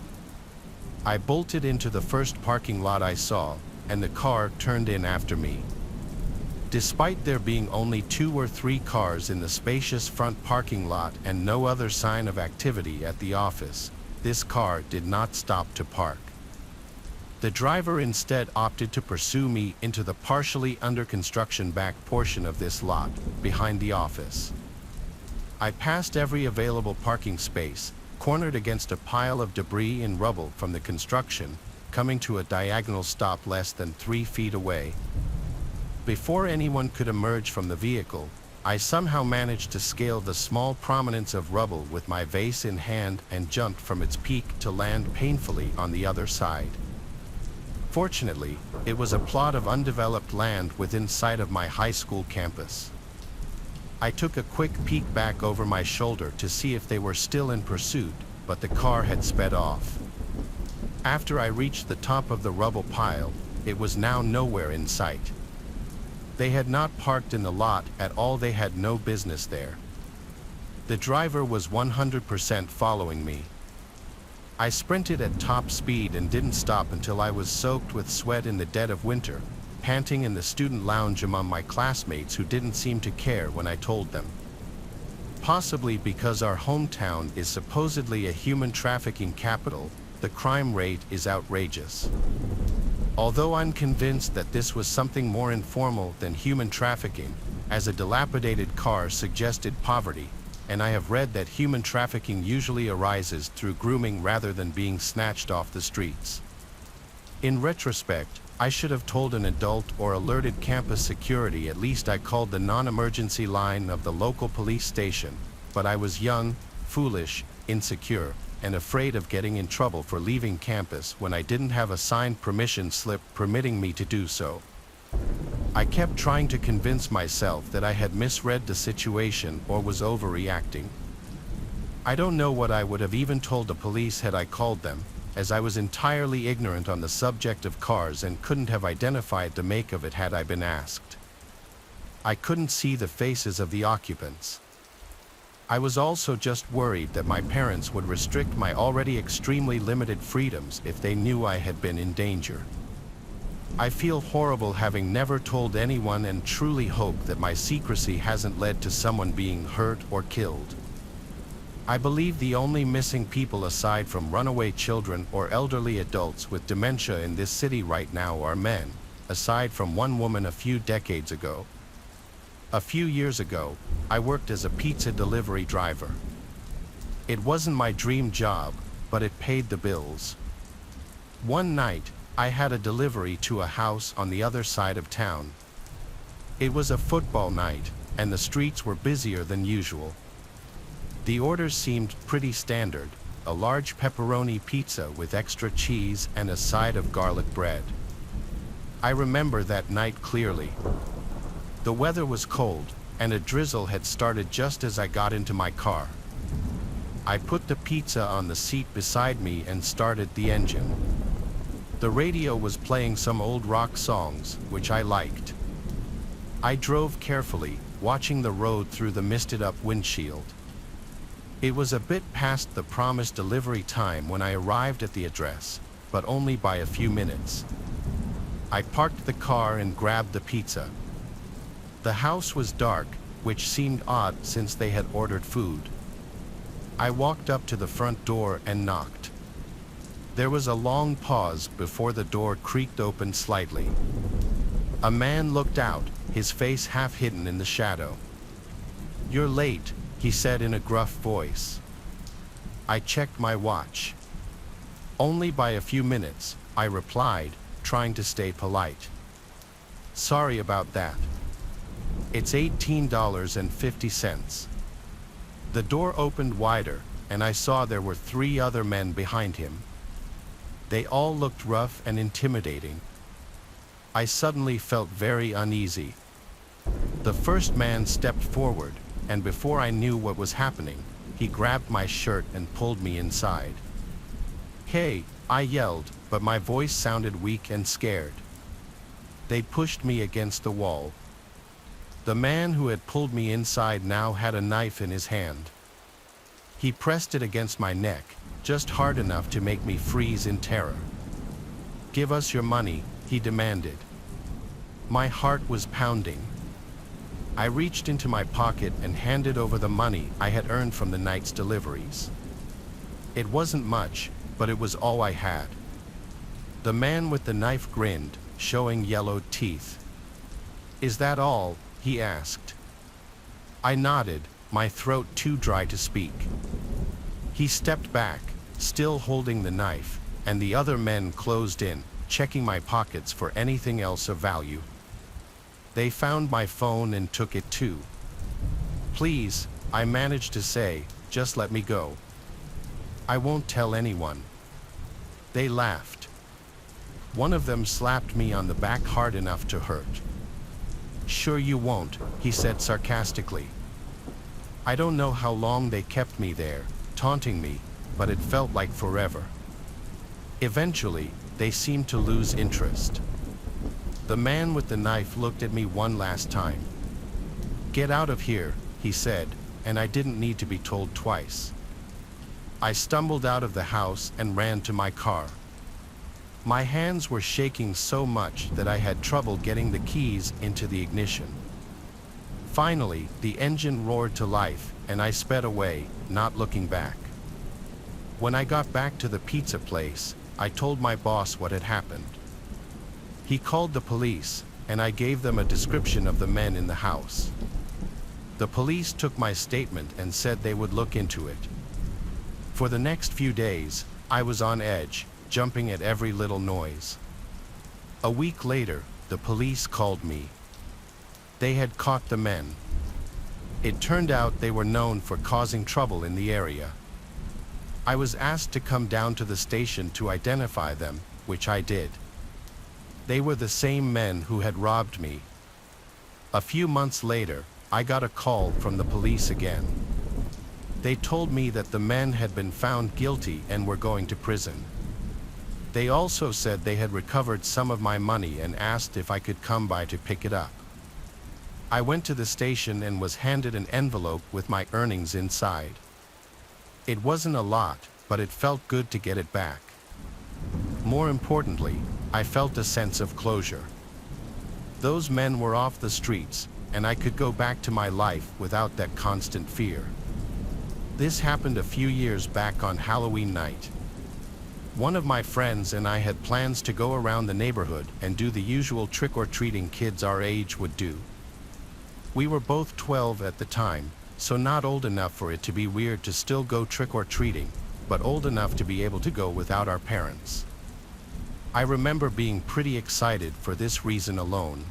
I bolted into the first parking lot I saw, and the car turned in after me. Despite there being only 2 or 3 cars in the spacious front parking lot and no other sign of activity at the office, this car did not stop to park. The driver instead opted to pursue me into the partially under construction back portion of this lot, behind the office. I passed every available parking space, cornered against a pile of debris and rubble from the construction, coming to a diagonal stop less than 3 feet away. Before anyone could emerge from the vehicle, I somehow managed to scale the small prominence of rubble with my vase in hand and jumped from its peak to land painfully on the other side. Fortunately, it was a plot of undeveloped land within sight of my high school campus. I took a quick peek back over my shoulder to see if they were still in pursuit, but the car had sped off. After I reached the top of the rubble pile, it was now nowhere in sight. They had not parked in the lot at all. They had no business there. The driver was 100% following me. I sprinted at top speed and didn't stop until I was soaked with sweat in the dead of winter, panting in the student lounge among my classmates who didn't seem to care when I told them. Possibly because our hometown is supposedly a human trafficking capital, the crime rate is outrageous. Although I'm convinced that this was something more informal than human trafficking, as a dilapidated car suggested poverty, and I have read that human trafficking usually arises through grooming rather than being snatched off the streets. In retrospect, I should have told an adult or alerted campus security. At least I called the non-emergency line of the local police station, but I was young, foolish, insecure, and afraid of getting in trouble for leaving campus when I didn't have a signed permission slip permitting me to do so. I kept trying to convince myself that I had misread the situation or was overreacting. I don't know what I would have even told the police had I called them, as I was entirely ignorant on the subject of cars and couldn't have identified the make of it had I been asked. I couldn't see the faces of the occupants. I was also just worried that my parents would restrict my already extremely limited freedoms if they knew I had been in danger. I feel horrible having never told anyone and truly hope that my secrecy hasn't led to someone being hurt or killed. I believe the only missing people aside from runaway children or elderly adults with dementia in this city right now are men, aside from one woman a few decades ago. A few years ago, I worked as a pizza delivery driver. It wasn't my dream job, but it paid the bills. One night, I had a delivery to a house on the other side of town. It was a football night, and the streets were busier than usual. The orders seemed pretty standard: a large pepperoni pizza with extra cheese and a side of garlic bread. I remember that night clearly. The weather was cold, and a drizzle had started just as I got into my car. I put the pizza on the seat beside me and started the engine. The radio was playing some old rock songs, which I liked. I drove carefully, watching the road through the misted-up windshield. It was a bit past the promised delivery time when I arrived at the address, but only by a few minutes. I parked the car and grabbed the pizza. The house was dark, which seemed odd since they had ordered food. I walked up to the front door and knocked. There was a long pause before the door creaked open slightly. A man looked out, his face half hidden in the shadow. "You're late," he said in a gruff voice. I checked my watch. "Only by a few minutes," I replied, trying to stay polite. "Sorry about that. It's $18.50. The door opened wider, and I saw there were 3 other men behind him. They all looked rough and intimidating. I suddenly felt very uneasy. The first man stepped forward, and before I knew what was happening, he grabbed my shirt and pulled me inside. "Hey," I yelled, but my voice sounded weak and scared. They pushed me against the wall. The man who had pulled me inside now had a knife in his hand. He pressed it against my neck, just hard enough to make me freeze in terror. "Give us your money," he demanded. My heart was pounding. I reached into my pocket and handed over the money I had earned from the night's deliveries. It wasn't much, but it was all I had. The man with the knife grinned, showing yellowed teeth. "Is that all?" he asked. I nodded, my throat too dry to speak. He stepped back, still holding the knife, and the other men closed in, checking my pockets for anything else of value. They found my phone and took it too. "Please," I managed to say, "just let me go. I won't tell anyone." They laughed. One of them slapped me on the back hard enough to hurt. "Sure you won't," he said sarcastically. I don't know how long they kept me there, taunting me, but it felt like forever. Eventually, they seemed to lose interest. The man with the knife looked at me one last time. "Get out of here," he said, and I didn't need to be told twice. I stumbled out of the house and ran to my car. My hands were shaking so much that I had trouble getting the keys into the ignition. Finally, the engine roared to life, and I sped away, not looking back. When I got back to the pizza place, I told my boss what had happened. He called the police, and I gave them a description of the men in the house. The police took my statement and said they would look into it. For the next few days, I was on edge, jumping at every little noise. A week later, the police called me. They had caught the men. It turned out they were known for causing trouble in the area. I was asked to come down to the station to identify them, which I did. They were the same men who had robbed me. A few months later, I got a call from the police again. They told me that the men had been found guilty and were going to prison. They also said they had recovered some of my money and asked if I could come by to pick it up. I went to the station and was handed an envelope with my earnings inside. It wasn't a lot, but it felt good to get it back. More importantly, I felt a sense of closure. Those men were off the streets, and I could go back to my life without that constant fear. This happened a few years back on Halloween night. One of my friends and I had plans to go around the neighborhood and do the usual trick-or-treating kids our age would do. We were both 12 at the time, so not old enough for it to be weird to still go trick-or-treating, but old enough to be able to go without our parents. I remember being pretty excited for this reason alone.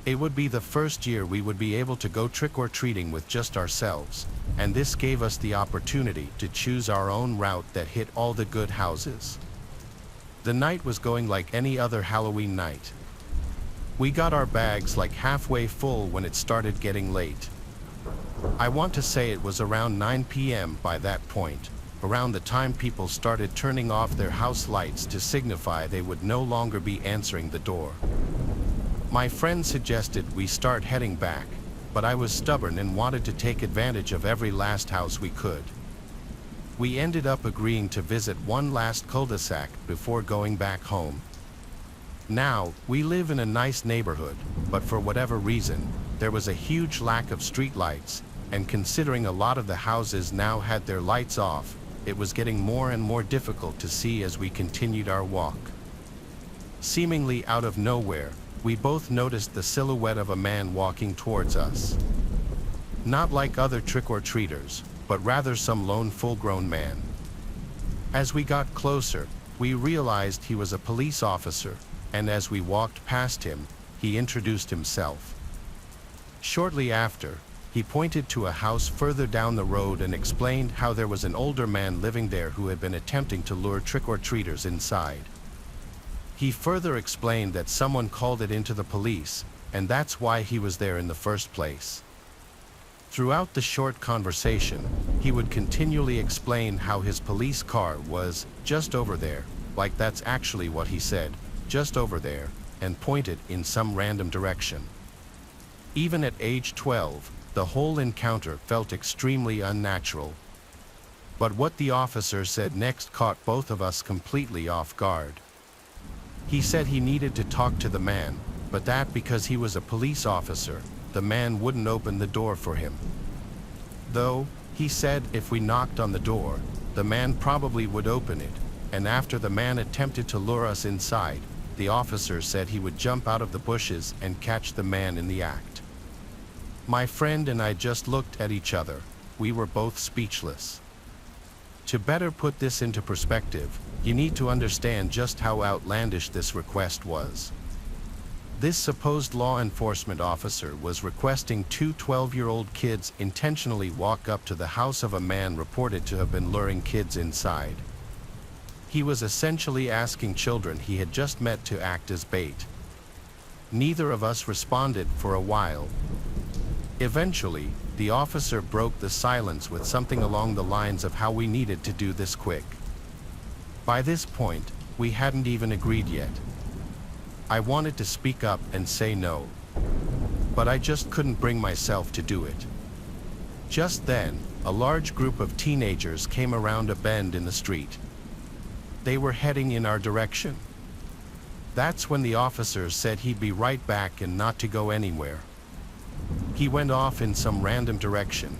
It would be the first year we would be able to go trick-or-treating with just ourselves, and this gave us the opportunity to choose our own route that hit all the good houses. The night was going like any other Halloween night. We got our bags like halfway full when it started getting late. I want to say it was around 9 p.m. by that point, around the time people started turning off their house lights to signify they would no longer be answering the door. My friend suggested we start heading back, but I was stubborn and wanted to take advantage of every last house we could. We ended up agreeing to visit one last cul-de-sac before going back home. Now, we live in a nice neighborhood, but for whatever reason, there was a huge lack of streetlights, and considering a lot of the houses now had their lights off, it was getting more and more difficult to see as we continued our walk. Seemingly out of nowhere, we both noticed the silhouette of a man walking towards us. Not like other trick-or-treaters, but rather some lone full-grown man. As we got closer, we realized he was a police officer, and as we walked past him, he introduced himself. Shortly after, he pointed to a house further down the road and explained how there was an older man living there who had been attempting to lure trick-or-treaters inside. He further explained that someone called it into the police, and that's why he was there in the first place. Throughout the short conversation, he would continually explain how his police car was just over there, like that's actually what he said, just over there, and pointed in some random direction. Even at age 12, the whole encounter felt extremely unnatural. But what the officer said next caught both of us completely off guard. He said he needed to talk to the man, but that because he was a police officer, the man wouldn't open the door for him. Though, he said if we knocked on the door, the man probably would open it, and after the man attempted to lure us inside, the officer said he would jump out of the bushes and catch the man in the act. My friend and I just looked at each other. We were both speechless. To better put this into perspective, you need to understand just how outlandish this request was. This supposed law enforcement officer was requesting two 12-year-old kids intentionally walk up to the house of a man reported to have been luring kids inside. He was essentially asking children he had just met to act as bait. Neither of us responded for a while. Eventually, the officer broke the silence with something along the lines of how we needed to do this quick. By this point, we hadn't even agreed yet. I wanted to speak up and say no, but I just couldn't bring myself to do it. Just then, a large group of teenagers came around a bend in the street. They were heading in our direction. That's when the officer said he'd be right back and not to go anywhere. He went off in some random direction.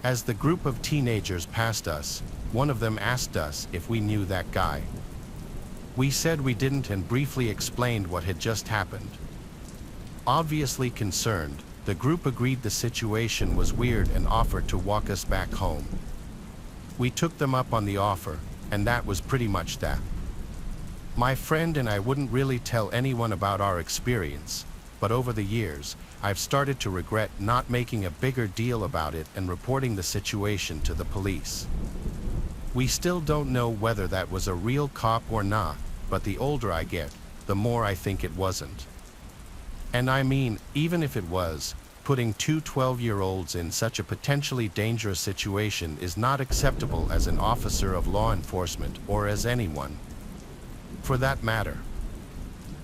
As the group of teenagers passed us, one of them asked us if we knew that guy. We said we didn't and briefly explained what had just happened. Obviously concerned, the group agreed the situation was weird and offered to walk us back home. We took them up on the offer, and that was pretty much that. My friend and I wouldn't really tell anyone about our experience, but over the years, I've started to regret not making a bigger deal about it and reporting the situation to the police. We still don't know whether that was a real cop or not, but the older I get, the more I think it wasn't. And I mean, even if it was, putting two 12-year-olds in such a potentially dangerous situation is not acceptable as an officer of law enforcement or as anyone, for that matter.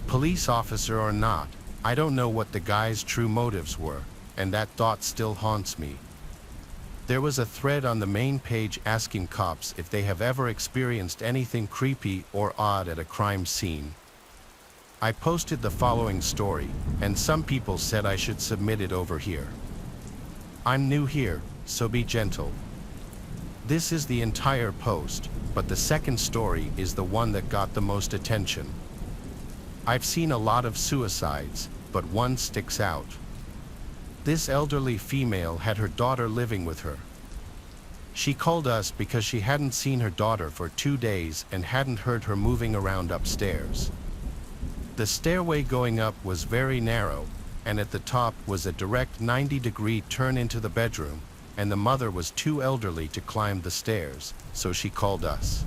Police officer or not, I don't know what the guy's true motives were, and that thought still haunts me. There was a thread on the main page asking cops if they have ever experienced anything creepy or odd at a crime scene. I posted the following story, and some people said I should submit it over here. I'm new here, so be gentle. This is the entire post, but the second story is the one that got the most attention. I've seen a lot of suicides, but one sticks out. This elderly female had her daughter living with her. She called us because she hadn't seen her daughter for 2 days and hadn't heard her moving around upstairs. The stairway going up was very narrow, and at the top was a direct 90-degree turn into the bedroom, and the mother was too elderly to climb the stairs, so she called us.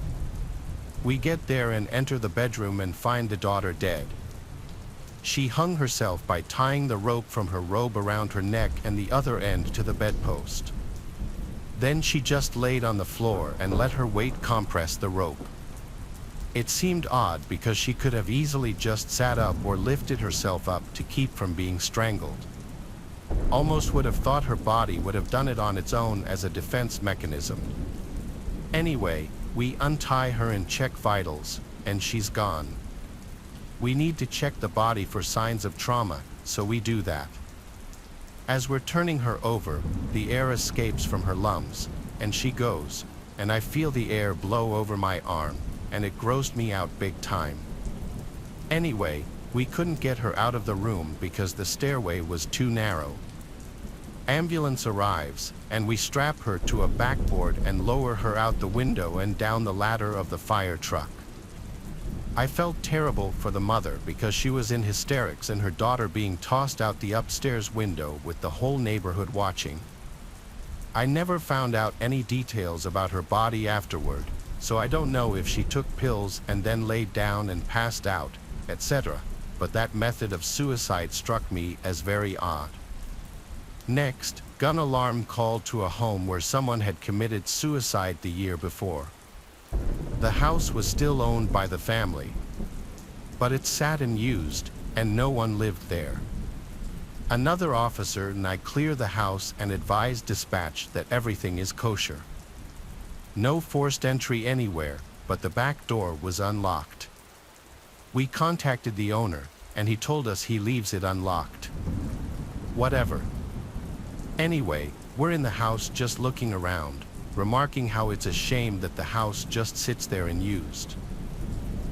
We get there and enter the bedroom and find the daughter dead. She hung herself by tying the rope from her robe around her neck and the other end to the bedpost. Then she just laid on the floor and let her weight compress the rope. It seemed odd because she could have easily just sat up or lifted herself up to keep from being strangled. Almost would have thought her body would have done it on its own as a defense mechanism. Anyway, we untie her and check vitals, and she's gone. We need to check the body for signs of trauma, so we do that. As we're turning her over, the air escapes from her lungs, and she goes, and I feel the air blow over my arm, and it grossed me out big time. Anyway, we couldn't get her out of the room because the stairway was too narrow. Ambulance arrives, and we strap her to a backboard and lower her out the window and down the ladder of the fire truck. I felt terrible for the mother because she was in hysterics and her daughter being tossed out the upstairs window with the whole neighborhood watching. I never found out any details about her body afterward, so I don't know if she took pills and then laid down and passed out, etc., but that method of suicide struck me as very odd. Next, gun alarm called to a home where someone had committed suicide the year before. The house was still owned by the family, but it sat unused, and no one lived there. Another officer and I clear the house and advise dispatch that everything is kosher. No forced entry anywhere, but the back door was unlocked. We contacted the owner, and he told us he leaves it unlocked. Whatever. Anyway, we're in the house just looking around, remarking how it's a shame that the house just sits there unused.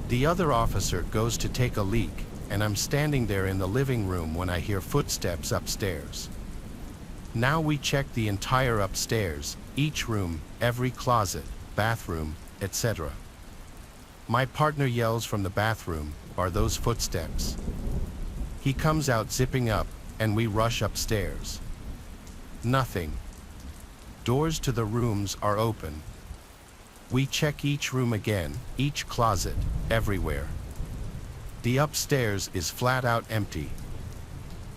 The other officer goes to take a leak, and I'm standing there in the living room when I hear footsteps upstairs. Now we check the entire upstairs, each room, every closet, bathroom, etc. My partner yells from the bathroom, "Are those footsteps?" He comes out zipping up, and we rush upstairs. Nothing. Doors to the rooms are open. We check each room again, each closet, everywhere. The upstairs is flat out empty.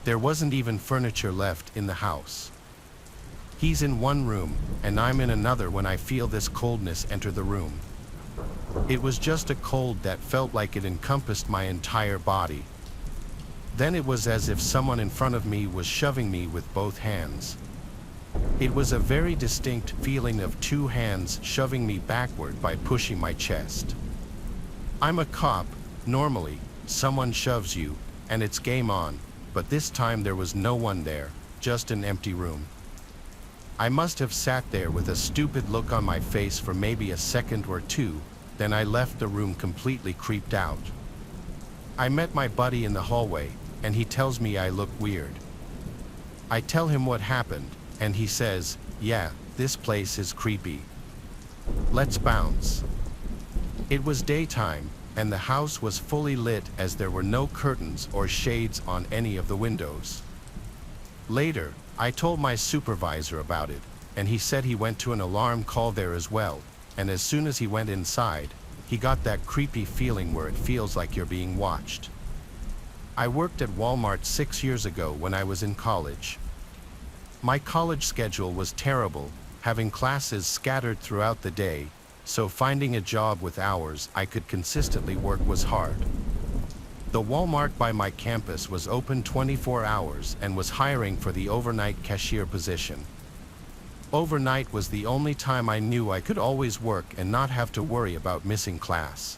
There wasn't even furniture left in the house. He's in one room, and I'm in another when I feel this coldness enter the room. It was just a cold that felt like it encompassed my entire body. Then it was as if someone in front of me was shoving me with both hands. It was a very distinct feeling of two hands shoving me backward by pushing my chest. I'm a cop. Normally, someone shoves you, and it's game on, but this time there was no one there, just an empty room. I must have sat there with a stupid look on my face for maybe a second or two, then I left the room completely creeped out. I met my buddy in the hallway, and he tells me I look weird. I tell him what happened, and he says, "Yeah, this place is creepy. Let's bounce." It was daytime, and the house was fully lit as there were no curtains or shades on any of the windows. Later, I told my supervisor about it, and he said he went to an alarm call there as well, and as soon as he went inside, he got that creepy feeling where it feels like you're being watched. I worked at Walmart 6 years ago when I was in college. My college schedule was terrible, having classes scattered throughout the day, so finding a job with hours I could consistently work was hard. The Walmart by my campus was open 24 hours and was hiring for the overnight cashier position. Overnight was the only time I knew I could always work and not have to worry about missing class.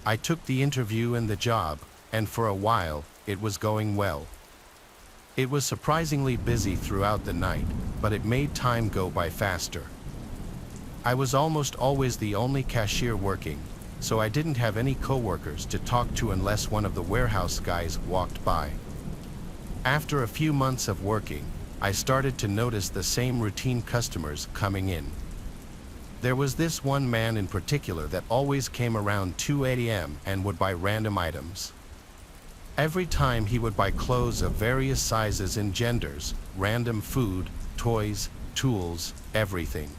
I took the interview and the job, and for a while, it was going well. It was surprisingly busy throughout the night, but it made time go by faster. I was almost always the only cashier working, so I didn't have any coworkers to talk to unless one of the warehouse guys walked by. After a few months of working, I started to notice the same routine customers coming in. There was this one man in particular that always came around 2 a.m. and would buy random items. Every time he would buy clothes of various sizes and genders, random food, toys, tools, everything.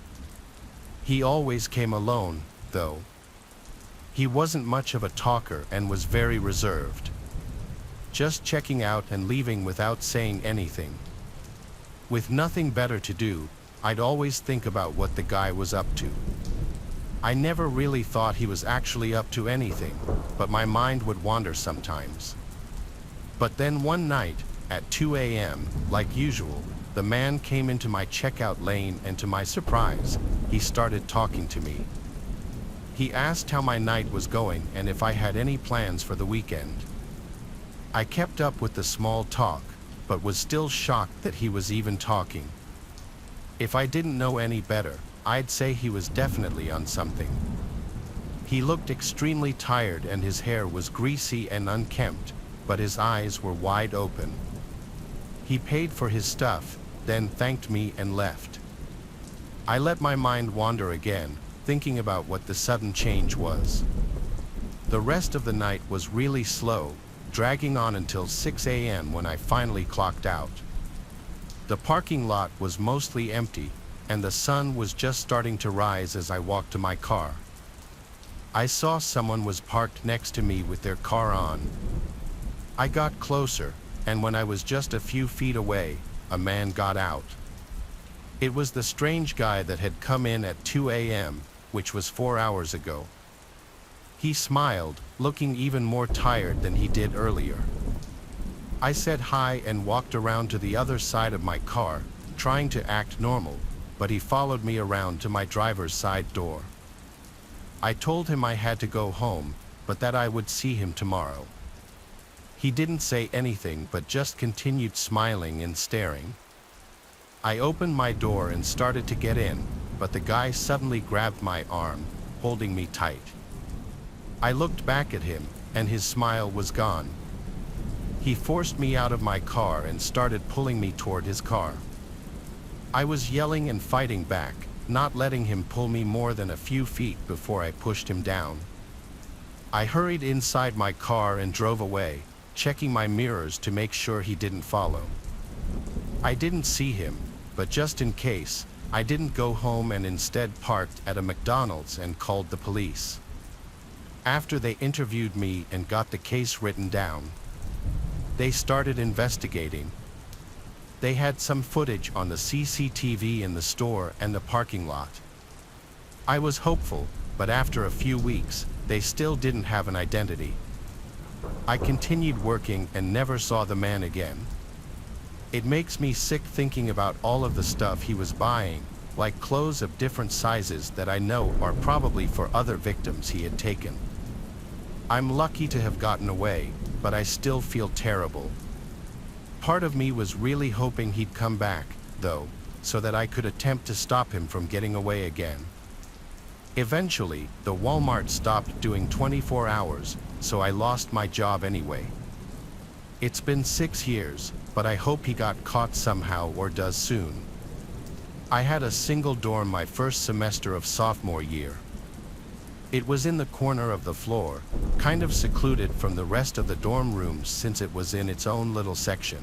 He always came alone, though. He wasn't much of a talker and was very reserved. Just checking out and leaving without saying anything. With nothing better to do, I'd always think about what the guy was up to. I never really thought he was actually up to anything, but my mind would wander sometimes. But then one night, at 2 a.m., like usual, the man came into my checkout lane and to my surprise, he started talking to me. He asked how my night was going and if I had any plans for the weekend. I kept up with the small talk, but was still shocked that he was even talking. If I didn't know any better, I'd say he was definitely on something. He looked extremely tired and his hair was greasy and unkempt, but his eyes were wide open. He paid for his stuff, then thanked me and left. I let my mind wander again, thinking about what the sudden change was. The rest of the night was really slow, dragging on until 6 a.m. when I finally clocked out. The parking lot was mostly empty, and the sun was just starting to rise as I walked to my car. I saw someone was parked next to me with their car on. I got closer, and when I was just a few feet away, a man got out. It was the strange guy that had come in at 2 a.m., which was 4 hours ago. He smiled, looking even more tired than he did earlier. I said hi and walked around to the other side of my car, trying to act normal, but he followed me around to my driver's side door. I told him I had to go home, but that I would see him tomorrow. He didn't say anything but just continued smiling and staring. I opened my door and started to get in, but the guy suddenly grabbed my arm, holding me tight. I looked back at him, and his smile was gone. He forced me out of my car and started pulling me toward his car. I was yelling and fighting back, not letting him pull me more than a few feet before I pushed him down. I hurried inside my car and drove away, checking my mirrors to make sure he didn't follow. I didn't see him, but just in case, I didn't go home and instead parked at a McDonald's and called the police. After they interviewed me and got the case written down, they started investigating. They had some footage on the CCTV in the store and the parking lot. I was hopeful, but after a few weeks, they still didn't have an identity. I continued working and never saw the man again. It makes me sick thinking about all of the stuff he was buying, like clothes of different sizes that I know are probably for other victims he had taken. I'm lucky to have gotten away, but I still feel terrible. Part of me was really hoping he'd come back, though, so that I could attempt to stop him from getting away again. Eventually, the Walmart stopped doing 24 hours, so I lost my job anyway. It's been 6 years, but I hope he got caught somehow or does soon. I had a single dorm my first semester of sophomore year. It was in the corner of the floor, kind of secluded from the rest of the dorm rooms since it was in its own little section.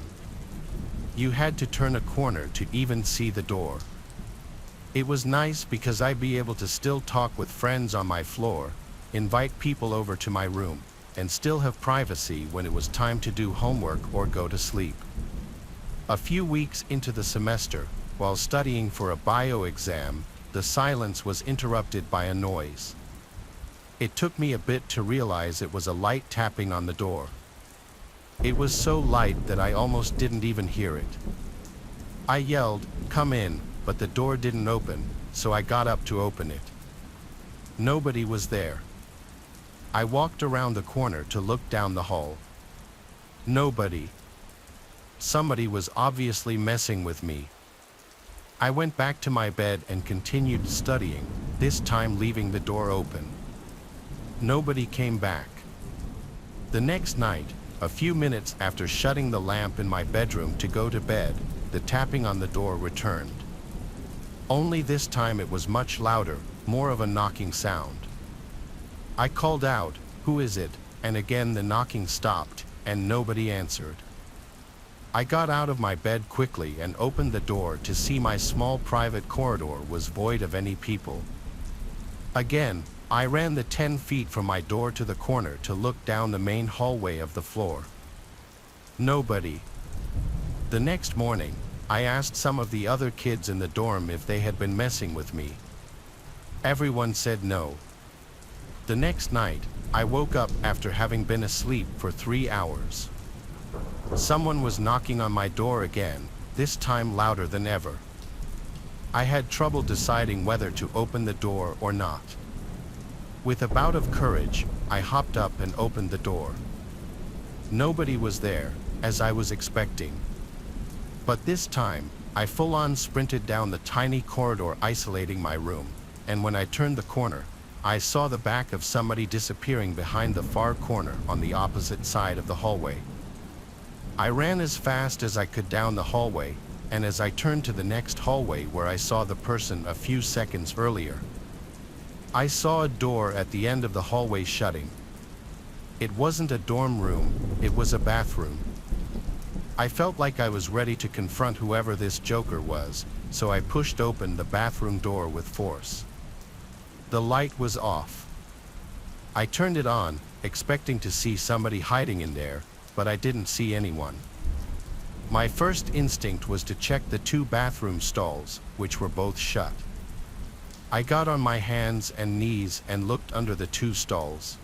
You had to turn a corner to even see the door. It was nice because I'd be able to still talk with friends on my floor, invite people over to my room, and still have privacy when it was time to do homework or go to sleep. A few weeks into the semester, while studying for a bio exam, the silence was interrupted by a noise. It took me a bit to realize it was a light tapping on the door. It was so light that I almost didn't even hear it. I yelled, "Come in," but the door didn't open, so I got up to open it. Nobody was there. I walked around the corner to look down the hall. Nobody. Somebody was obviously messing with me. I went back to my bed and continued studying, this time leaving the door open. Nobody came back. The next night, a few minutes after shutting the lamp in my bedroom to go to bed, the tapping on the door returned. Only this time it was much louder, more of a knocking sound. I called out, "Who is it?" and again the knocking stopped, and nobody answered. I got out of my bed quickly and opened the door to see my small private corridor was void of any people. Again, I ran the 10 feet from my door to the corner to look down the main hallway of the floor. Nobody. The next morning, I asked some of the other kids in the dorm if they had been messing with me. Everyone said no. The next night, I woke up after having been asleep for 3 hours. Someone was knocking on my door again, this time louder than ever. I had trouble deciding whether to open the door or not. With a bout of courage, I hopped up and opened the door. Nobody was there, as I was expecting. But this time, I full-on sprinted down the tiny corridor isolating my room, and when I turned the corner, I saw the back of somebody disappearing behind the far corner on the opposite side of the hallway. I ran as fast as I could down the hallway, and as I turned to the next hallway where I saw the person a few seconds earlier, I saw a door at the end of the hallway shutting. It wasn't a dorm room, it was a bathroom. I felt like I was ready to confront whoever this joker was, so I pushed open the bathroom door with force. The light was off. I turned it on, expecting to see somebody hiding in there, but I didn't see anyone. My first instinct was to check the 2 bathroom stalls, which were both shut. I got on my hands and knees and looked under the 2 stalls.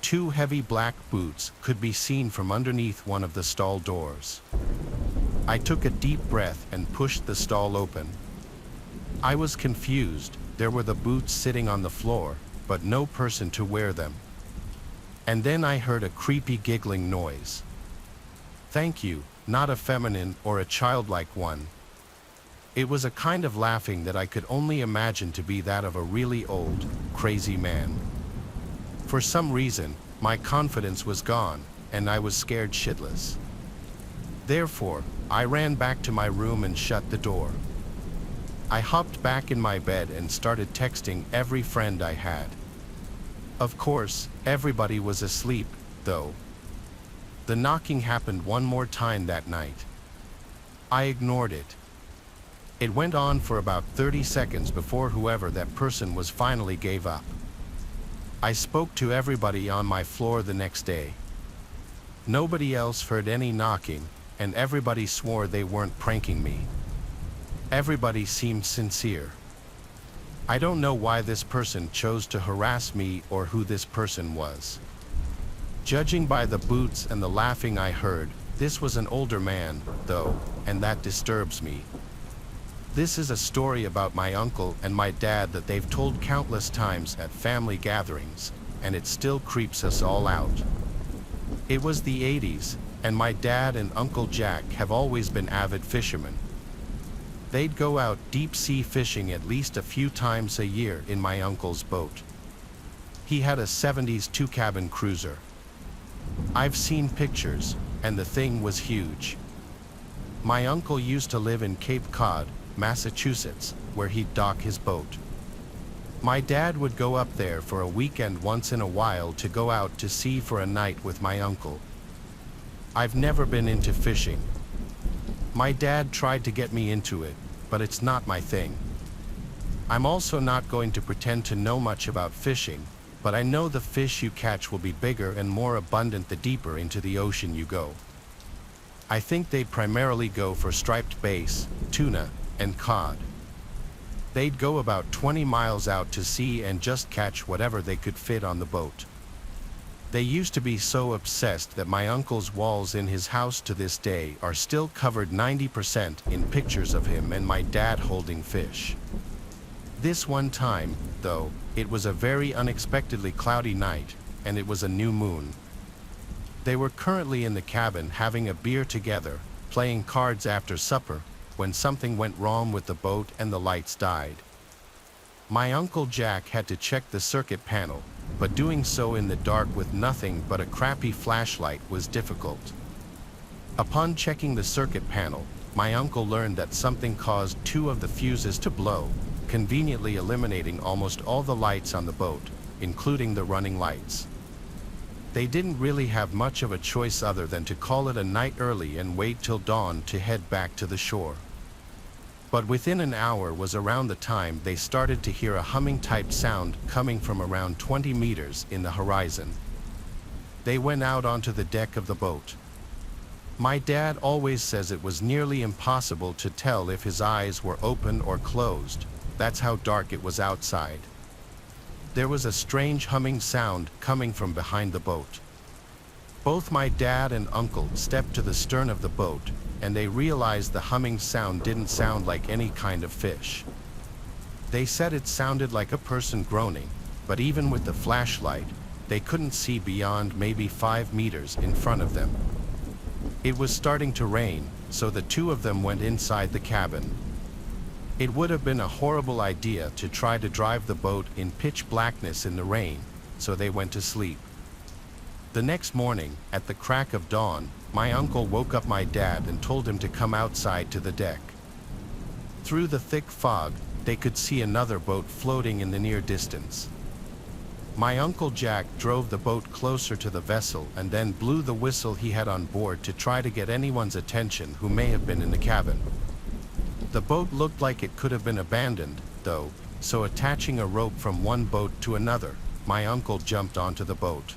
2 heavy black boots could be seen from underneath one of the stall doors. I took a deep breath and pushed the stall open. I was confused. There were the boots sitting on the floor, but no person to wear them. And then I heard a creepy giggling noise. Thank you, not a feminine or a childlike one. It was a kind of laughing that I could only imagine to be that of a really old, crazy man. For some reason, my confidence was gone, and I was scared shitless. Therefore, I ran back to my room and shut the door. I hopped back in my bed and started texting every friend I had. Of course, everybody was asleep, though. The knocking happened one more time that night. I ignored it. It went on for about 30 seconds before whoever that person was finally gave up. I spoke to everybody on my floor the next day. Nobody else heard any knocking, and everybody swore they weren't pranking me. Everybody seemed sincere. I don't know why this person chose to harass me or who this person was. Judging by the boots and the laughing I heard, this was an older man, though, and that disturbs me. This is a story about my uncle and my dad that they've told countless times at family gatherings, and it still creeps us all out. It was the 80s, and my dad and Uncle Jack have always been avid fishermen. They'd go out deep-sea fishing at least a few times a year in my uncle's boat. He had a 70s two-cabin cruiser. I've seen pictures, and the thing was huge. My uncle used to live in Cape Cod, Massachusetts, where he'd dock his boat. My dad would go up there for a weekend once in a while to go out to sea for a night with my uncle. I've never been into fishing. My dad tried to get me into it, but it's not my thing. I'm also not going to pretend to know much about fishing, but I know the fish you catch will be bigger and more abundant the deeper into the ocean you go. I think they primarily go for striped bass, tuna, and cod. They'd go about 20 miles out to sea and just catch whatever they could fit on the boat. They used to be so obsessed that my uncle's walls in his house to this day are still covered 90% in pictures of him and my dad holding fish. This one time, though, it was a very unexpectedly cloudy night, and it was a new moon. They were currently in the cabin having a beer together, playing cards after supper, when something went wrong with the boat and the lights died. My Uncle Jack had to check the circuit panel, but doing so in the dark with nothing but a crappy flashlight was difficult. Upon checking the circuit panel, my uncle learned that something caused two of the fuses to blow, conveniently eliminating almost all the lights on the boat, including the running lights. They didn't really have much of a choice other than to call it a night early and wait till dawn to head back to the shore. But within an hour was around the time they started to hear a humming-type sound coming from around 20 meters in the horizon. They went out onto the deck of the boat. My dad always says it was nearly impossible to tell if his eyes were open or closed. That's how dark it was outside. There was a strange humming sound coming from behind the boat. Both my dad and uncle stepped to the stern of the boat, and they realized the humming sound didn't sound like any kind of fish. They said it sounded like a person groaning, but even with the flashlight, they couldn't see beyond maybe 5 meters in front of them. It was starting to rain, so the two of them went inside the cabin. It would have been a horrible idea to try to drive the boat in pitch blackness in the rain, so they went to sleep. The next morning, at the crack of dawn, my uncle woke up my dad and told him to come outside to the deck. Through the thick fog, they could see another boat floating in the near distance. My Uncle Jack drove the boat closer to the vessel and then blew the whistle he had on board to try to get anyone's attention who may have been in the cabin. The boat looked like it could have been abandoned, though, so attaching a rope from one boat to another, my uncle jumped onto the boat.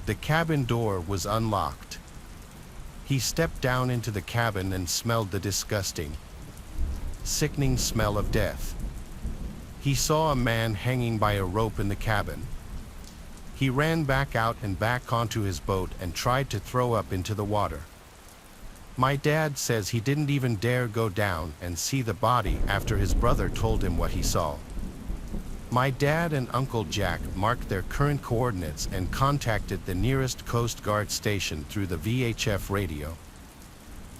The cabin door was unlocked. He stepped down into the cabin and smelled the disgusting, sickening smell of death. He saw a man hanging by a rope in the cabin. He ran back out and back onto his boat and tried to throw up into the water. My dad says he didn't even dare go down and see the body after his brother told him what he saw. My dad and Uncle Jack marked their current coordinates and contacted the nearest Coast Guard station through the VHF radio.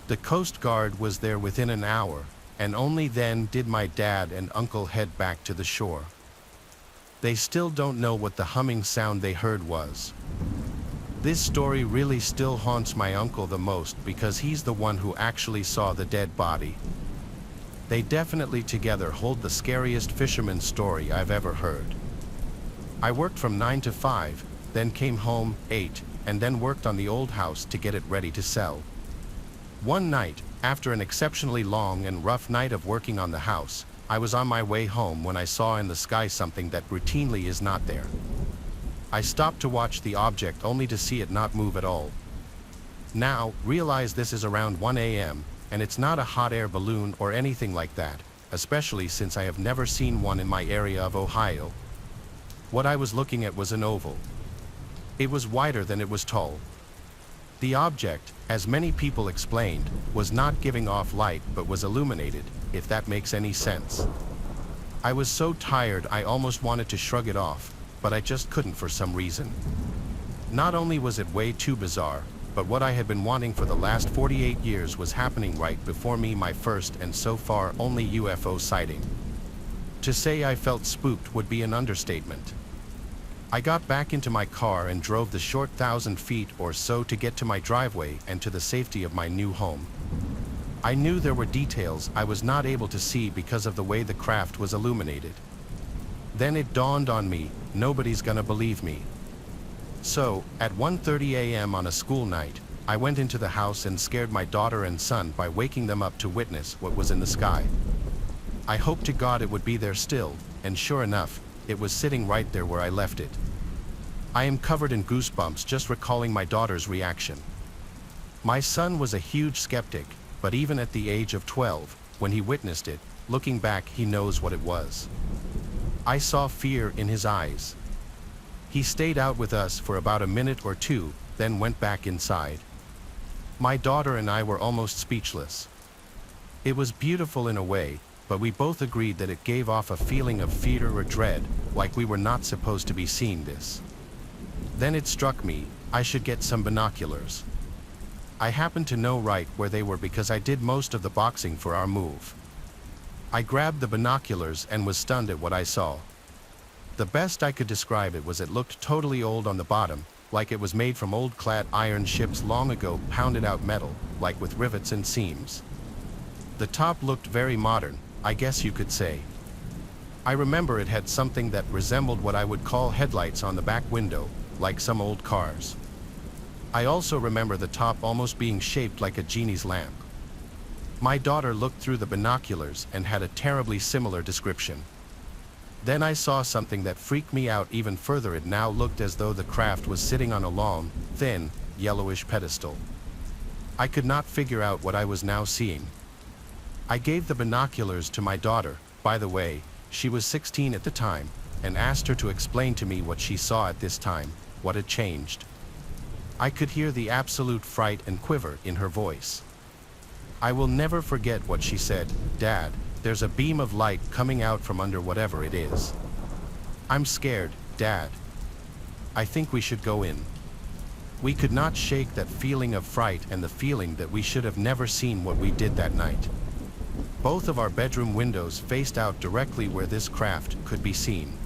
The Coast Guard was there within an hour, and only then did my dad and uncle head back to the shore. They still don't know what the humming sound they heard was. This story really still haunts my uncle the most because he's the one who actually saw the dead body. They definitely together hold the scariest fisherman story I've ever heard. I worked from 9 to 5, then came home, ate, and then worked on the old house to get it ready to sell. One night, after an exceptionally long and rough night of working on the house, I was on my way home when I saw in the sky something that routinely is not there. I stopped to watch the object only to see it not move at all. Now, realize this is around 1 a.m., and it's not a hot air balloon or anything like that, especially since I have never seen one in my area of Ohio. What I was looking at was an oval. It was wider than it was tall. The object, as many people explained, was not giving off light but was illuminated, if that makes any sense. I was so tired I almost wanted to shrug it off, but I just couldn't for some reason. Not only was it way too bizarre, but what I had been wanting for the last 48 years was happening right before me, my first and so far only UFO sighting. To say I felt spooked would be an understatement. I got back into my car and drove the short 1,000 feet or so to get to my driveway and to the safety of my new home. I knew there were details I was not able to see because of the way the craft was illuminated. Then it dawned on me, nobody's gonna believe me. So, at 1:30 a.m. on a school night, I went into the house and scared my daughter and son by waking them up to witness what was in the sky. I hoped to God it would be there still, and sure enough, it was sitting right there where I left it. I am covered in goosebumps just recalling my daughter's reaction. My son was a huge skeptic, but even at the age of 12, when he witnessed it, looking back he knows what it was. I saw fear in his eyes. He stayed out with us for about a minute or two, then went back inside. My daughter and I were almost speechless. It was beautiful in a way, but we both agreed that it gave off a feeling of fear or dread, like we were not supposed to be seeing this. Then it struck me, I should get some binoculars. I happened to know right where they were because I did most of the boxing for our move. I grabbed the binoculars and was stunned at what I saw. The best I could describe it was it looked totally old on the bottom, like it was made from old clad iron ships long ago, pounded out metal, like with rivets and seams. The top looked very modern, I guess you could say. I remember it had something that resembled what I would call headlights on the back window, like some old cars. I also remember the top almost being shaped like a genie's lamp. My daughter looked through the binoculars and had a terribly similar description. Then I saw something that freaked me out even further. It now looked as though the craft was sitting on a long, thin, yellowish pedestal. I could not figure out what I was now seeing. I gave the binoculars to my daughter, by the way, she was 16 at the time, and asked her to explain to me what she saw at this time, what had changed. I could hear the absolute fright and quiver in her voice. I will never forget what she said, "Dad, there's a beam of light coming out from under whatever it is. I'm scared, Dad. I think we should go in." We could not shake that feeling of fright and the feeling that we should have never seen what we did that night. Both of our bedroom windows faced out directly where this craft could be seen.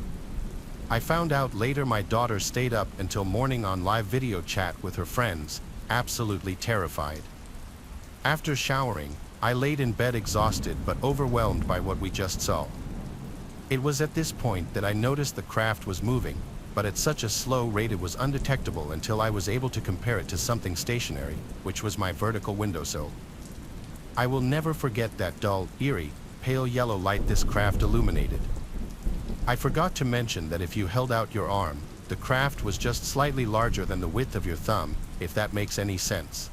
I found out later my daughter stayed up until morning on live video chat with her friends, absolutely terrified. After showering, I laid in bed exhausted but overwhelmed by what we just saw. It was at this point that I noticed the craft was moving, but at such a slow rate it was undetectable until I was able to compare it to something stationary, which was my vertical windowsill. I will never forget that dull, eerie, pale yellow light this craft illuminated. I forgot to mention that if you held out your arm, the craft was just slightly larger than the width of your thumb, if that makes any sense.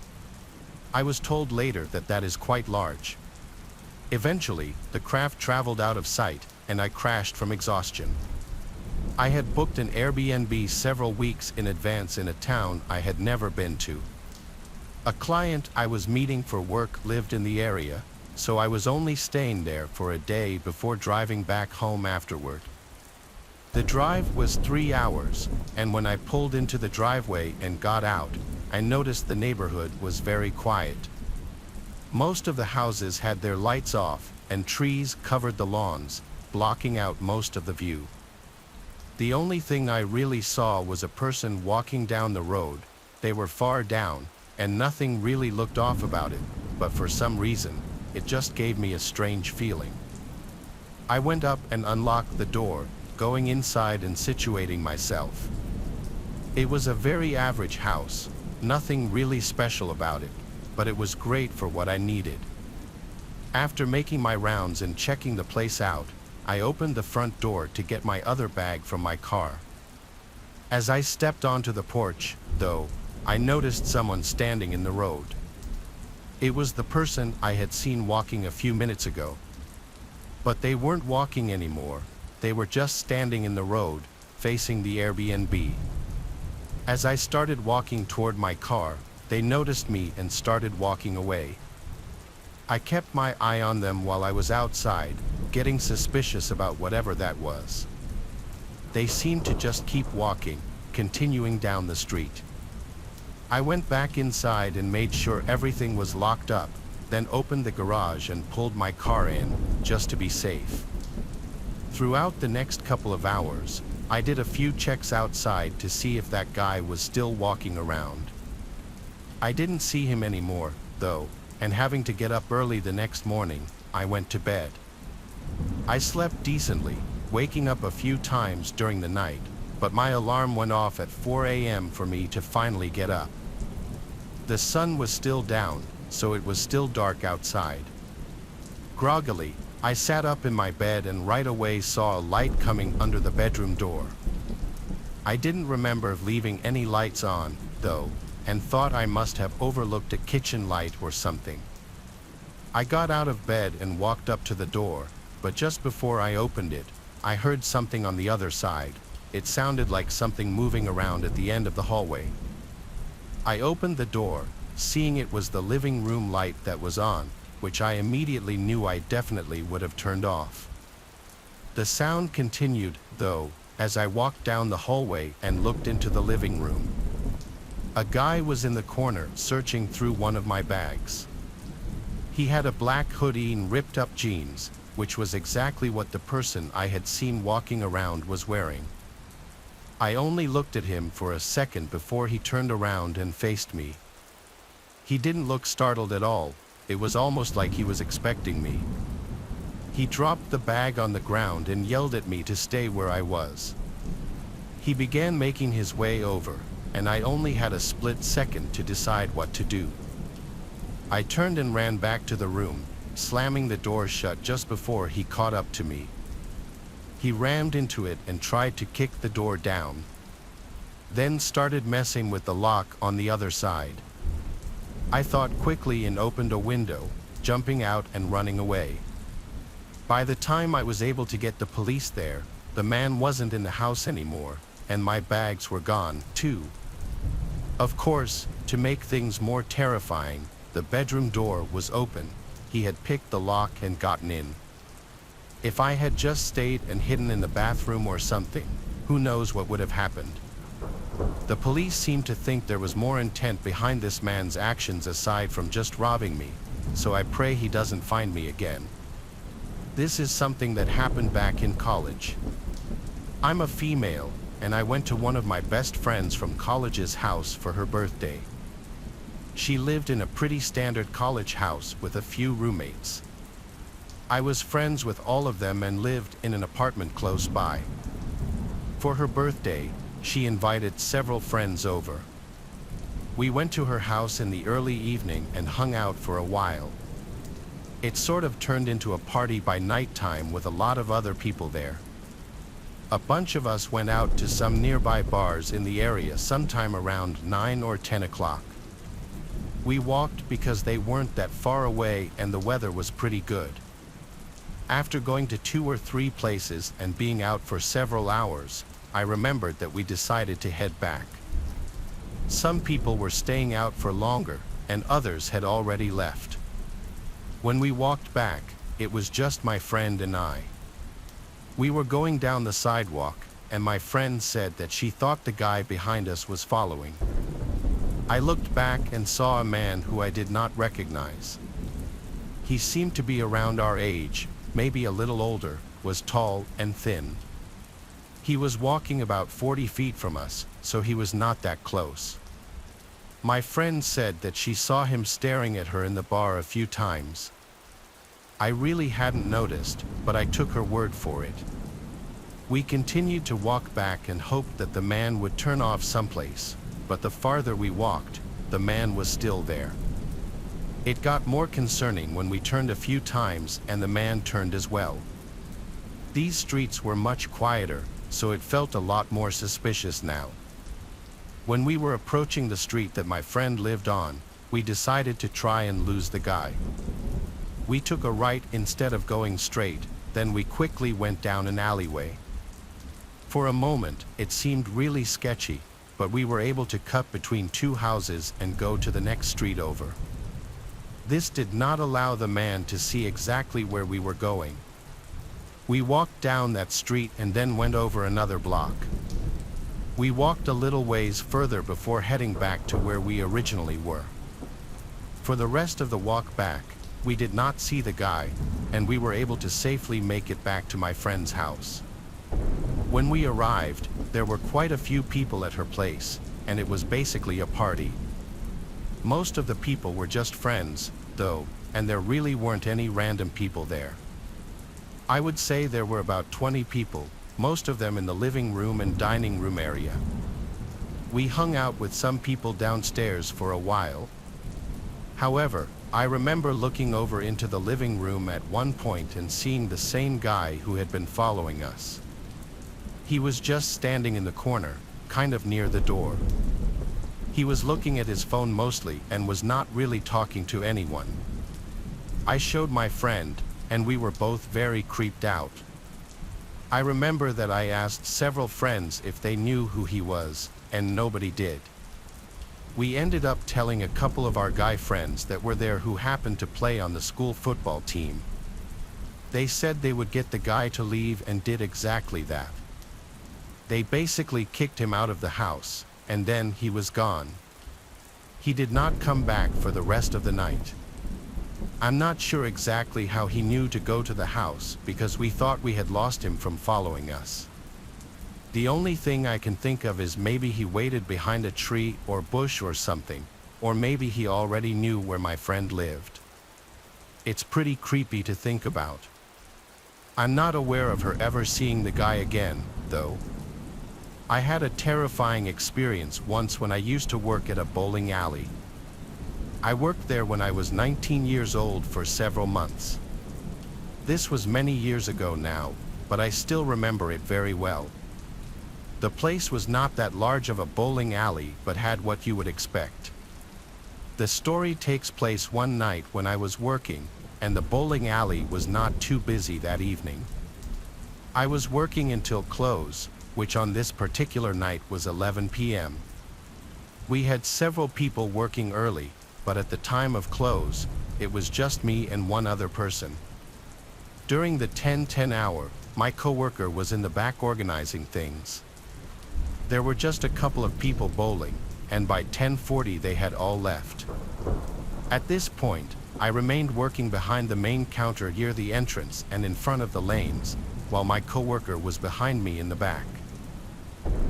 I was told later that that is quite large. Eventually, the craft traveled out of sight, and I crashed from exhaustion. I had booked an Airbnb several weeks in advance in a town I had never been to. A client I was meeting for work lived in the area, so I was only staying there for a day before driving back home afterward. The drive was 3 hours, and when I pulled into the driveway and got out, I noticed the neighborhood was very quiet. Most of the houses had their lights off, and trees covered the lawns, blocking out most of the view. The only thing I really saw was a person walking down the road. They were far down, and nothing really looked off about it, but for some reason, it just gave me a strange feeling. I went up and unlocked the door, going inside and situating myself. It was a very average house, nothing really special about it, but it was great for what I needed. After making my rounds and checking the place out, I opened the front door to get my other bag from my car. As I stepped onto the porch, though, I noticed someone standing in the road. It was the person I had seen walking a few minutes ago. But they weren't walking anymore, they were just standing in the road, facing the Airbnb. As I started walking toward my car, they noticed me and started walking away. I kept my eye on them while I was outside, getting suspicious about whatever that was. They seemed to just keep walking, continuing down the street. I went back inside and made sure everything was locked up, then opened the garage and pulled my car in, just to be safe. Throughout the next couple of hours, I did a few checks outside to see if that guy was still walking around. I didn't see him anymore, though, and having to get up early the next morning, I went to bed. I slept decently, waking up a few times during the night, but my alarm went off at 4 a.m. for me to finally get up. The sun was still down, so it was still dark outside. Groggily, I sat up in my bed and right away saw a light coming under the bedroom door. I didn't remember leaving any lights on, though, and thought I must have overlooked a kitchen light or something. I got out of bed and walked up to the door, but just before I opened it, I heard something on the other side. It sounded like something moving around at the end of the hallway. I opened the door, seeing it was the living room light that was on, which I immediately knew I definitely would have turned off. The sound continued, though, as I walked down the hallway and looked into the living room. A guy was in the corner searching through one of my bags. He had a black hoodie and ripped up jeans, which was exactly what the person I had seen walking around was wearing. I only looked at him for a second before he turned around and faced me. He didn't look startled at all, it was almost like he was expecting me. He dropped the bag on the ground and yelled at me to stay where I was. He began making his way over, and I only had a split second to decide what to do. I turned and ran back to the room, slamming the door shut just before he caught up to me. He rammed into it and tried to kick the door down, then started messing with the lock on the other side. I thought quickly and opened a window, jumping out and running away. By the time I was able to get the police there, the man wasn't in the house anymore, and my bags were gone, too. Of course, to make things more terrifying, the bedroom door was open. He had picked the lock and gotten in. If I had just stayed and hidden in the bathroom or something, who knows what would have happened. The police seemed to think there was more intent behind this man's actions aside from just robbing me, so I pray he doesn't find me again. This is something that happened back in college. I'm a female, and I went to one of my best friends from college's house for her birthday. She lived in a pretty standard college house with a few roommates. I was friends with all of them and lived in an apartment close by. For her birthday, she invited several friends over. We went to her house in the early evening and hung out for a while. It sort of turned into a party by nighttime with a lot of other people there. A bunch of us went out to some nearby bars in the area sometime around 9 or 10 o'clock. We walked because they weren't that far away and the weather was pretty good. After going to 2 or 3 places and being out for several hours, I remembered that we decided to head back. Some people were staying out for longer, and others had already left. When we walked back, it was just my friend and I. We were going down the sidewalk, and my friend said that she thought the guy behind us was following. I looked back and saw a man who I did not recognize. He seemed to be around our age, maybe a little older, was tall and thin. He was walking about 40 feet from us, so he was not that close. My friend said that she saw him staring at her in the bar a few times. I really hadn't noticed, but I took her word for it. We continued to walk back and hoped that the man would turn off someplace, but the farther we walked, the man was still there. It got more concerning when we turned a few times and the man turned as well. These streets were much quieter, so it felt a lot more suspicious now. When we were approaching the street that my friend lived on, we decided to try and lose the guy. We took a right instead of going straight, then we quickly went down an alleyway. For a moment, it seemed really sketchy, but we were able to cut between two houses and go to the next street over. This did not allow the man to see exactly where we were going. We walked down that street and then went over another block. We walked a little ways further before heading back to where we originally were. For the rest of the walk back, we did not see the guy, and we were able to safely make it back to my friend's house. When we arrived, there were quite a few people at her place, and it was basically a party. Most of the people were just friends, though, and there really weren't any random people there. I would say there were about 20 people, most of them in the living room and dining room area. We hung out with some people downstairs for a while. However, I remember looking over into the living room at one point and seeing the same guy who had been following us. He was just standing in the corner, kind of near the door. He was looking at his phone mostly and was not really talking to anyone. I showed my friend, and we were both very creeped out. I remember that I asked several friends if they knew who he was, and nobody did. We ended up telling a couple of our guy friends that were there who happened to play on the school football team. They said they would get the guy to leave and did exactly that. They basically kicked him out of the house, and then he was gone. He did not come back for the rest of the night. I'm not sure exactly how he knew to go to the house because we thought we had lost him from following us. The only thing I can think of is maybe he waited behind a tree or bush or something, or maybe he already knew where my friend lived. It's pretty creepy to think about. I'm not aware of her ever seeing the guy again, though. I had a terrifying experience once when I used to work at a bowling alley. I worked there when I was 19 years old for several months. This was many years ago now, but I still remember it very well. The place was not that large of a bowling alley, but had what you would expect. The story takes place one night when I was working, and the bowling alley was not too busy that evening. I was working until close, which on this particular night was 11 p.m. We had several people working early, but at the time of close, it was just me and one other person. During the 10:10 hour, my coworker was in the back organizing things. There were just a couple of people bowling, and by 10:40 they had all left. At this point, I remained working behind the main counter near the entrance and in front of the lanes, while my coworker was behind me in the back.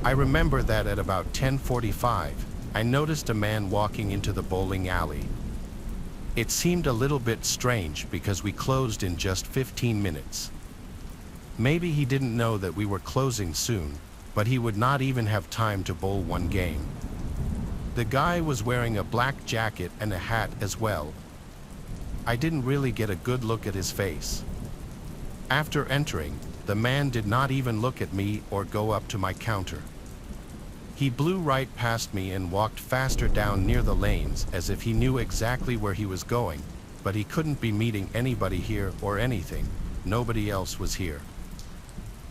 I remember that at about 10:45, I noticed a man walking into the bowling alley. It seemed a little bit strange because we closed in just 15 minutes. Maybe he didn't know that we were closing soon, but he would not even have time to bowl one game. The guy was wearing a black jacket and a hat as well. I didn't really get a good look at his face. After entering, the man did not even look at me or go up to my counter. He blew right past me and walked faster down near the lanes as if he knew exactly where he was going, but he couldn't be meeting anybody here or anything. Nobody else was here.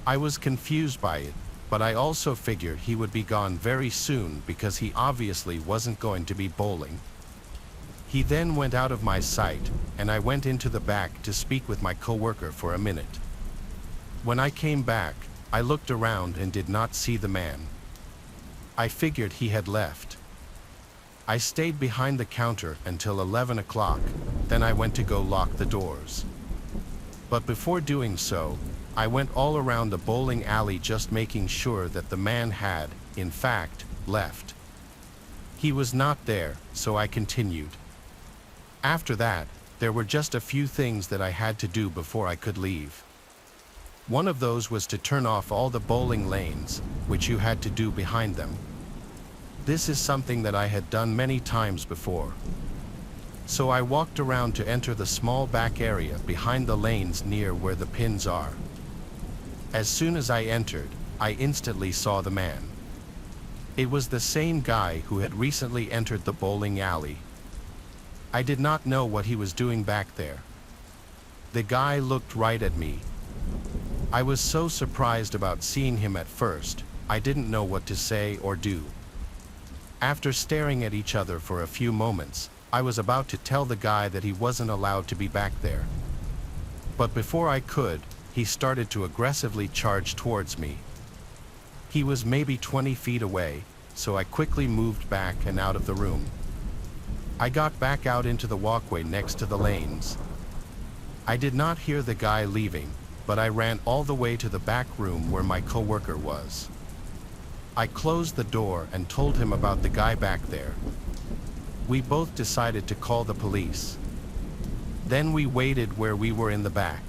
I was confused by it, but I also figured he would be gone very soon because he obviously wasn't going to be bowling. He then went out of my sight, and I went into the back to speak with my coworker for a minute. When I came back, I looked around and did not see the man. I figured he had left. I stayed behind the counter until 11 o'clock, then I went to go lock the doors. But before doing so, I went all around the bowling alley just making sure that the man had, in fact, left. He was not there, so I continued. After that, there were just a few things that I had to do before I could leave. One of those was to turn off all the bowling lanes, which you had to do behind them. This is something that I had done many times before. So I walked around to enter the small back area behind the lanes near where the pins are. As soon as I entered, I instantly saw the man. It was the same guy who had recently entered the bowling alley. I did not know what he was doing back there. The guy looked right at me. I was so surprised about seeing him at first, I didn't know what to say or do. After staring at each other for a few moments, I was about to tell the guy that he wasn't allowed to be back there. But before I could, he started to aggressively charge towards me. He was maybe 20 feet away, so I quickly moved back and out of the room. I got back out into the walkway next to the lanes. I did not hear the guy leaving, but I ran all the way to the back room where my coworker was. I closed the door and told him about the guy back there. We both decided to call the police. Then we waited where we were in the back.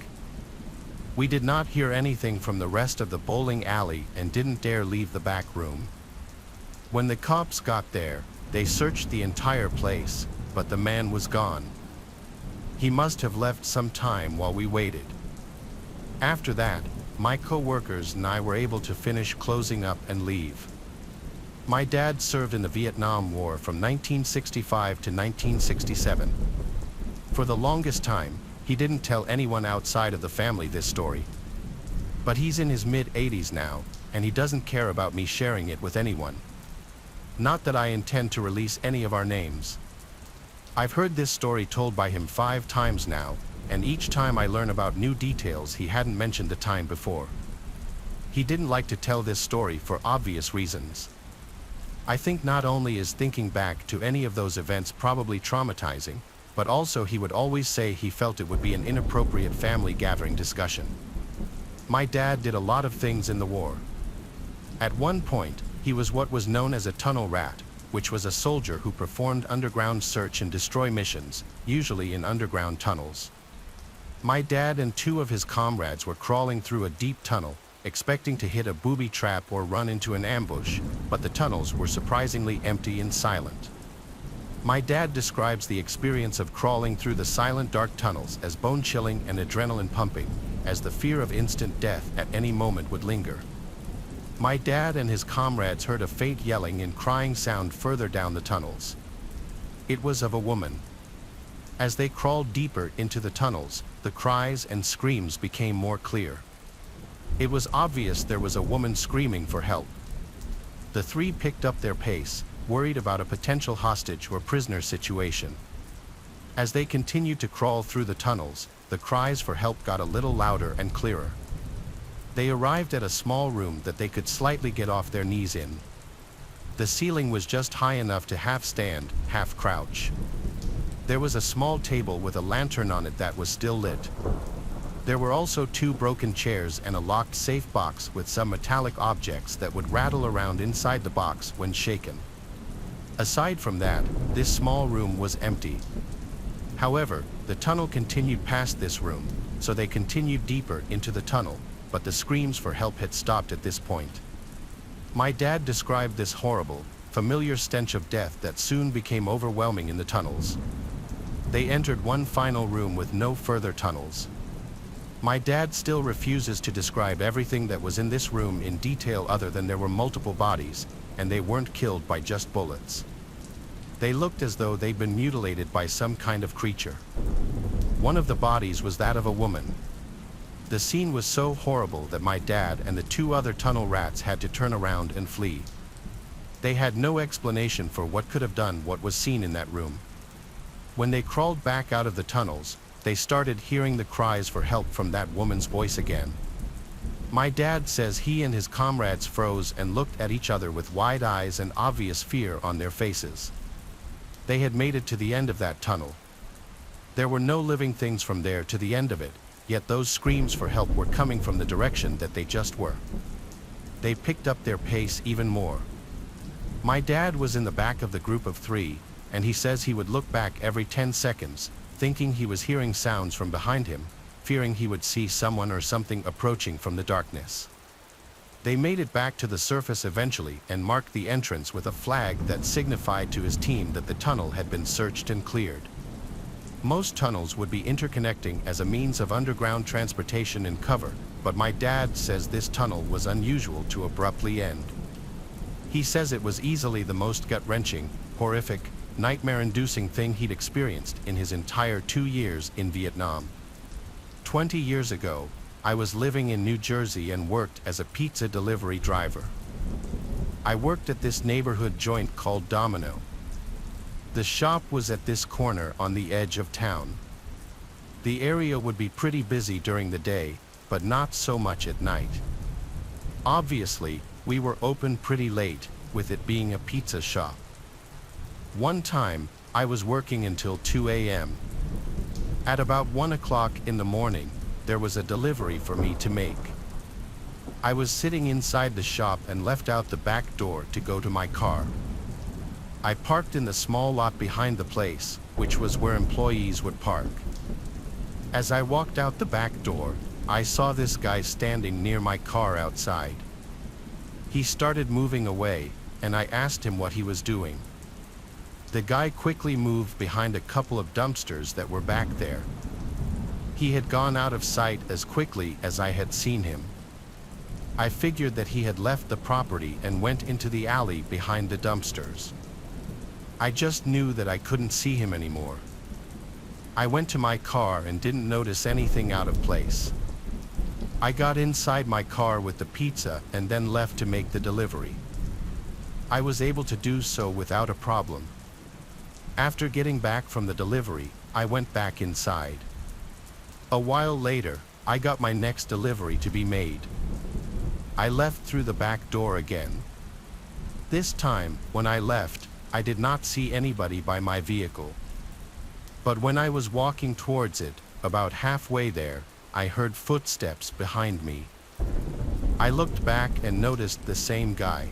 We did not hear anything from the rest of the bowling alley and didn't dare leave the back room. When the cops got there, they searched the entire place, but the man was gone. He must have left some time while we waited. After that, my co-workers and I were able to finish closing up and leave. My dad served in the Vietnam War from 1965 to 1967. For the longest time, he didn't tell anyone outside of the family this story. But he's in his mid-80s now, and he doesn't care about me sharing it with anyone. Not that I intend to release any of our names. I've heard this story told by him 5 times now, and each time I learn about new details he hadn't mentioned the time before. He didn't like to tell this story for obvious reasons. I think not only is thinking back to any of those events probably traumatizing, but also he would always say he felt it would be an inappropriate family gathering discussion. My dad did a lot of things in the war. At one point, he was what was known as a tunnel rat, which was a soldier who performed underground search and destroy missions, usually in underground tunnels. My dad and 2 of his comrades were crawling through a deep tunnel, expecting to hit a booby trap or run into an ambush, but the tunnels were surprisingly empty and silent. My dad describes the experience of crawling through the silent dark tunnels as bone-chilling and adrenaline-pumping, as the fear of instant death at any moment would linger. My dad and his comrades heard a faint yelling and crying sound further down the tunnels. It was of a woman. As they crawled deeper into the tunnels, the cries and screams became more clear. It was obvious there was a woman screaming for help. The 3 picked up their pace, worried about a potential hostage or prisoner situation. As they continued to crawl through the tunnels, the cries for help got a little louder and clearer. They arrived at a small room that they could slightly get off their knees in. The ceiling was just high enough to half stand, half crouch. There was a small table with a lantern on it that was still lit. There were also 2 broken chairs and a locked safe box with some metallic objects that would rattle around inside the box when shaken. Aside from that, this small room was empty. However, the tunnel continued past this room, so they continued deeper into the tunnel, but the screams for help had stopped at this point. My dad described this horrible, familiar stench of death that soon became overwhelming in the tunnels. They entered one final room with no further tunnels. My dad still refuses to describe everything that was in this room in detail other than there were multiple bodies, and they weren't killed by just bullets. They looked as though they'd been mutilated by some kind of creature. One of the bodies was that of a woman. The scene was so horrible that my dad and the 2 other tunnel rats had to turn around and flee. They had no explanation for what could have done what was seen in that room. When they crawled back out of the tunnels, they started hearing the cries for help from that woman's voice again. My dad says he and his comrades froze and looked at each other with wide eyes and obvious fear on their faces. They had made it to the end of that tunnel. There were no living things from there to the end of it, yet those screams for help were coming from the direction that they just were. They picked up their pace even more. My dad was in the back of the group of 3, and he says he would look back every 10 seconds, thinking he was hearing sounds from behind him, fearing he would see someone or something approaching from the darkness. They made it back to the surface eventually and marked the entrance with a flag that signified to his team that the tunnel had been searched and cleared. Most tunnels would be interconnecting as a means of underground transportation and cover, but my dad says this tunnel was unusual to abruptly end. He says it was easily the most gut-wrenching, horrific, nightmare-inducing thing he'd experienced in his entire 2 years in Vietnam. 20 years ago, I was living in New Jersey and worked as a pizza delivery driver. I worked at this neighborhood joint called Domino. The shop was at this corner on the edge of town. The area would be pretty busy during the day, but not so much at night. Obviously, we were open pretty late, with it being a pizza shop. One time, I was working until 2 a.m. At about 1 o'clock in the morning, there was a delivery for me to make. I was sitting inside the shop and left out the back door to go to my car. I parked in the small lot behind the place, which was where employees would park. As I walked out the back door, I saw this guy standing near my car outside. He started moving away, and I asked him what he was doing. The guy quickly moved behind a couple of dumpsters that were back there. He had gone out of sight as quickly as I had seen him. I figured that he had left the property and went into the alley behind the dumpsters. I just knew that I couldn't see him anymore. I went to my car and didn't notice anything out of place. I got inside my car with the pizza and then left to make the delivery. I was able to do so without a problem. After getting back from the delivery, I went back inside. A while later, I got my next delivery to be made. I left through the back door again. This time, when I left, I did not see anybody by my vehicle. But when I was walking towards it, about halfway there, I heard footsteps behind me. I looked back and noticed the same guy.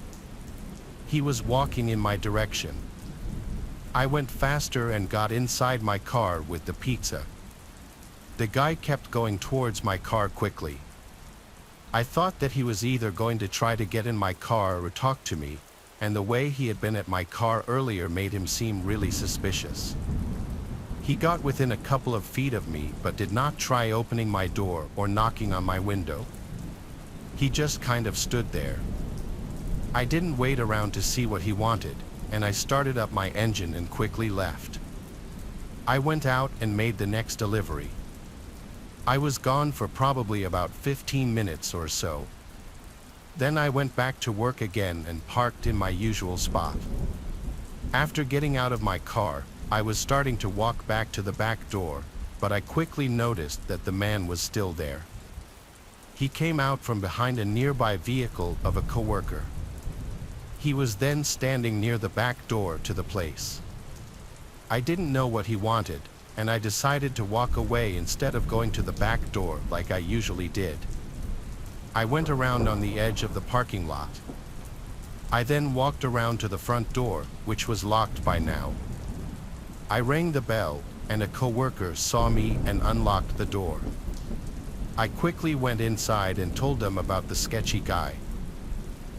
He was walking in my direction. I went faster and got inside my car with the pizza. The guy kept going towards my car quickly. I thought that he was either going to try to get in my car or talk to me, and the way he had been at my car earlier made him seem really suspicious. He got within a couple of feet of me but did not try opening my door or knocking on my window. He just kind of stood there. I didn't wait around to see what he wanted, and I started up my engine and quickly left. I went out and made the next delivery. I was gone for probably about 15 minutes or so. Then I went back to work again and parked in my usual spot. After getting out of my car, I was starting to walk back to the back door, but I quickly noticed that the man was still there. He came out from behind a nearby vehicle of a coworker. He was then standing near the back door to the place. I didn't know what he wanted, and I decided to walk away instead of going to the back door like I usually did. I went around on the edge of the parking lot. I then walked around to the front door, which was locked by now. I rang the bell, and a coworker saw me and unlocked the door. I quickly went inside and told them about the sketchy guy.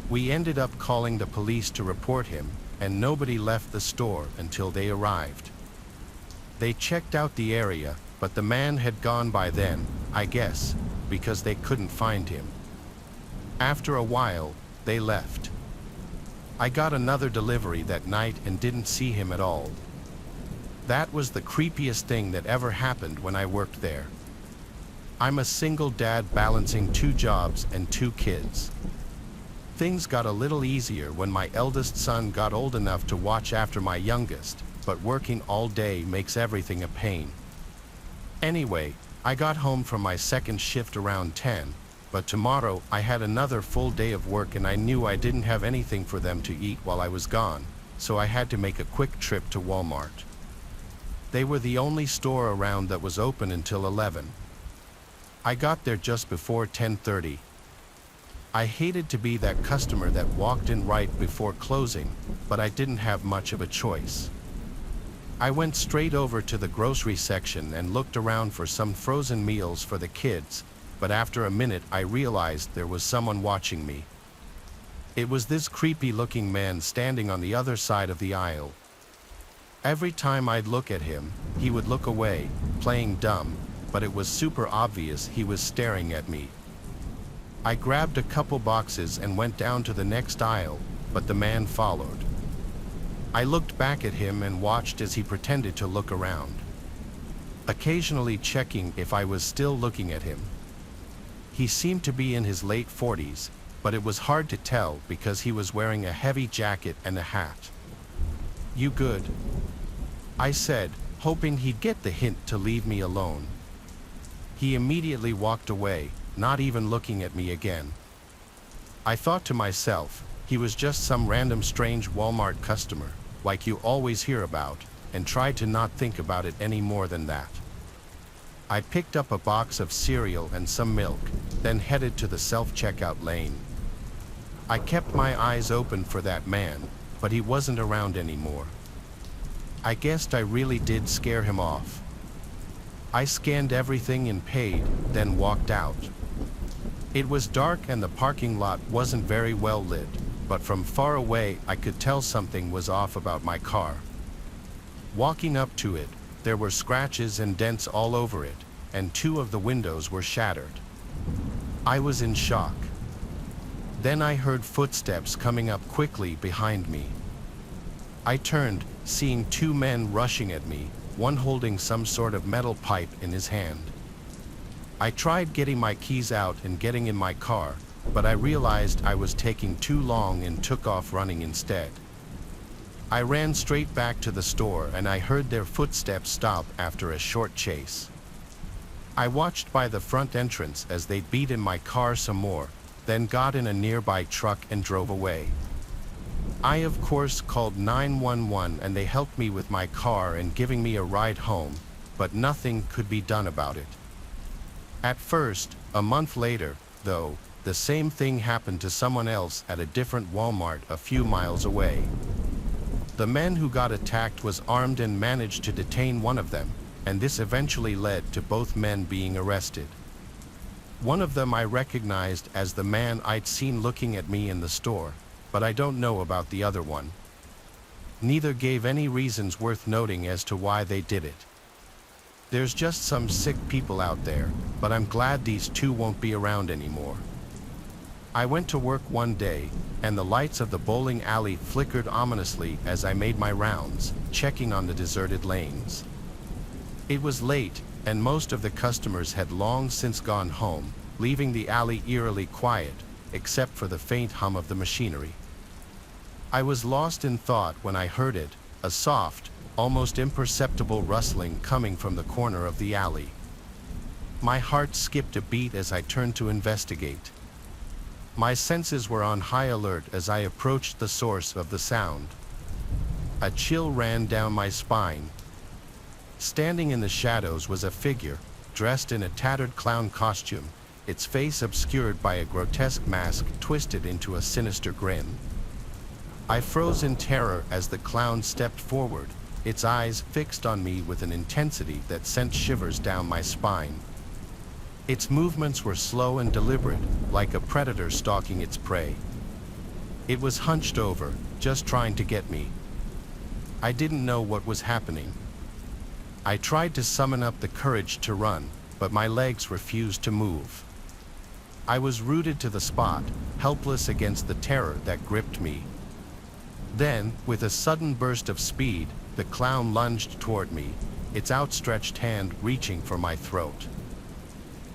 We ended up calling the police to report him, and nobody left the store until they arrived. They checked out the area, but the man had gone by then, I guess, because they couldn't find him. After a while, they left. I got another delivery that night and didn't see him at all. That was the creepiest thing that ever happened when I worked there. I'm a single dad balancing 2 jobs and 2 kids. Things got a little easier when my eldest son got old enough to watch after my youngest, but working all day makes everything a pain. Anyway, I got home from my second shift around 10, but tomorrow I had another full day of work and I knew I didn't have anything for them to eat while I was gone, so I had to make a quick trip to Walmart. They were the only store around that was open until 11. I got there just before 10:30. I hated to be that customer that walked in right before closing, but I didn't have much of a choice. I went straight over to the grocery section and looked around for some frozen meals for the kids, but after a minute I realized there was someone watching me. It was this creepy-looking man standing on the other side of the aisle. Every time I'd look at him, he would look away, playing dumb, but it was super obvious he was staring at me. I grabbed a couple boxes and went down to the next aisle, but the man followed. I looked back at him and watched as he pretended to look around, occasionally checking if I was still looking at him. He seemed to be in his late 40s, but it was hard to tell because he was wearing a heavy jacket and a hat. "You good?" I said, hoping he'd get the hint to leave me alone. He immediately walked away, not even looking at me again. I thought to myself, he was just some random strange Walmart customer, like you always hear about, and tried to not think about it any more than that. I picked up a box of cereal and some milk, then headed to the self-checkout lane. I kept my eyes open for that man, but he wasn't around anymore. I guessed I really did scare him off. I scanned everything and paid, then walked out. It was dark and the parking lot wasn't very well lit, but from far away I could tell something was off about my car. Walking up to it, there were scratches and dents all over it, and 2 of the windows were shattered. I was in shock. Then I heard footsteps coming up quickly behind me. I turned, seeing 2 men rushing at me, one holding some sort of metal pipe in his hand. I tried getting my keys out and getting in my car, but I realized I was taking too long and took off running instead. I ran straight back to the store and I heard their footsteps stop after a short chase. I watched by the front entrance as they beat in my car some more, then got in a nearby truck and drove away. I of course called 911 and they helped me with my car and giving me a ride home, but nothing could be done about it. At first, a month later, though, the same thing happened to someone else at a different Walmart a few miles away. The man who got attacked was armed and managed to detain one of them, and this eventually led to both men being arrested. One of them I recognized as the man I'd seen looking at me in the store, but I don't know about the other one. Neither gave any reasons worth noting as to why they did it. There's just some sick people out there, but I'm glad these 2 won't be around anymore. I went to work one day, and the lights of the bowling alley flickered ominously as I made my rounds, checking on the deserted lanes. It was late, and most of the customers had long since gone home, leaving the alley eerily quiet, except for the faint hum of the machinery. I was lost in thought when I heard it, a soft, almost imperceptible rustling coming from the corner of the alley. My heart skipped a beat as I turned to investigate. My senses were on high alert as I approached the source of the sound. A chill ran down my spine. Standing in the shadows was a figure, dressed in a tattered clown costume, its face obscured by a grotesque mask twisted into a sinister grin. I froze in terror as the clown stepped forward, its eyes fixed on me with an intensity that sent shivers down my spine. Its movements were slow and deliberate, like a predator stalking its prey. It was hunched over, just trying to get me. I didn't know what was happening. I tried to summon up the courage to run, but my legs refused to move. I was rooted to the spot, helpless against the terror that gripped me. Then, with a sudden burst of speed, the clown lunged toward me, its outstretched hand reaching for my throat.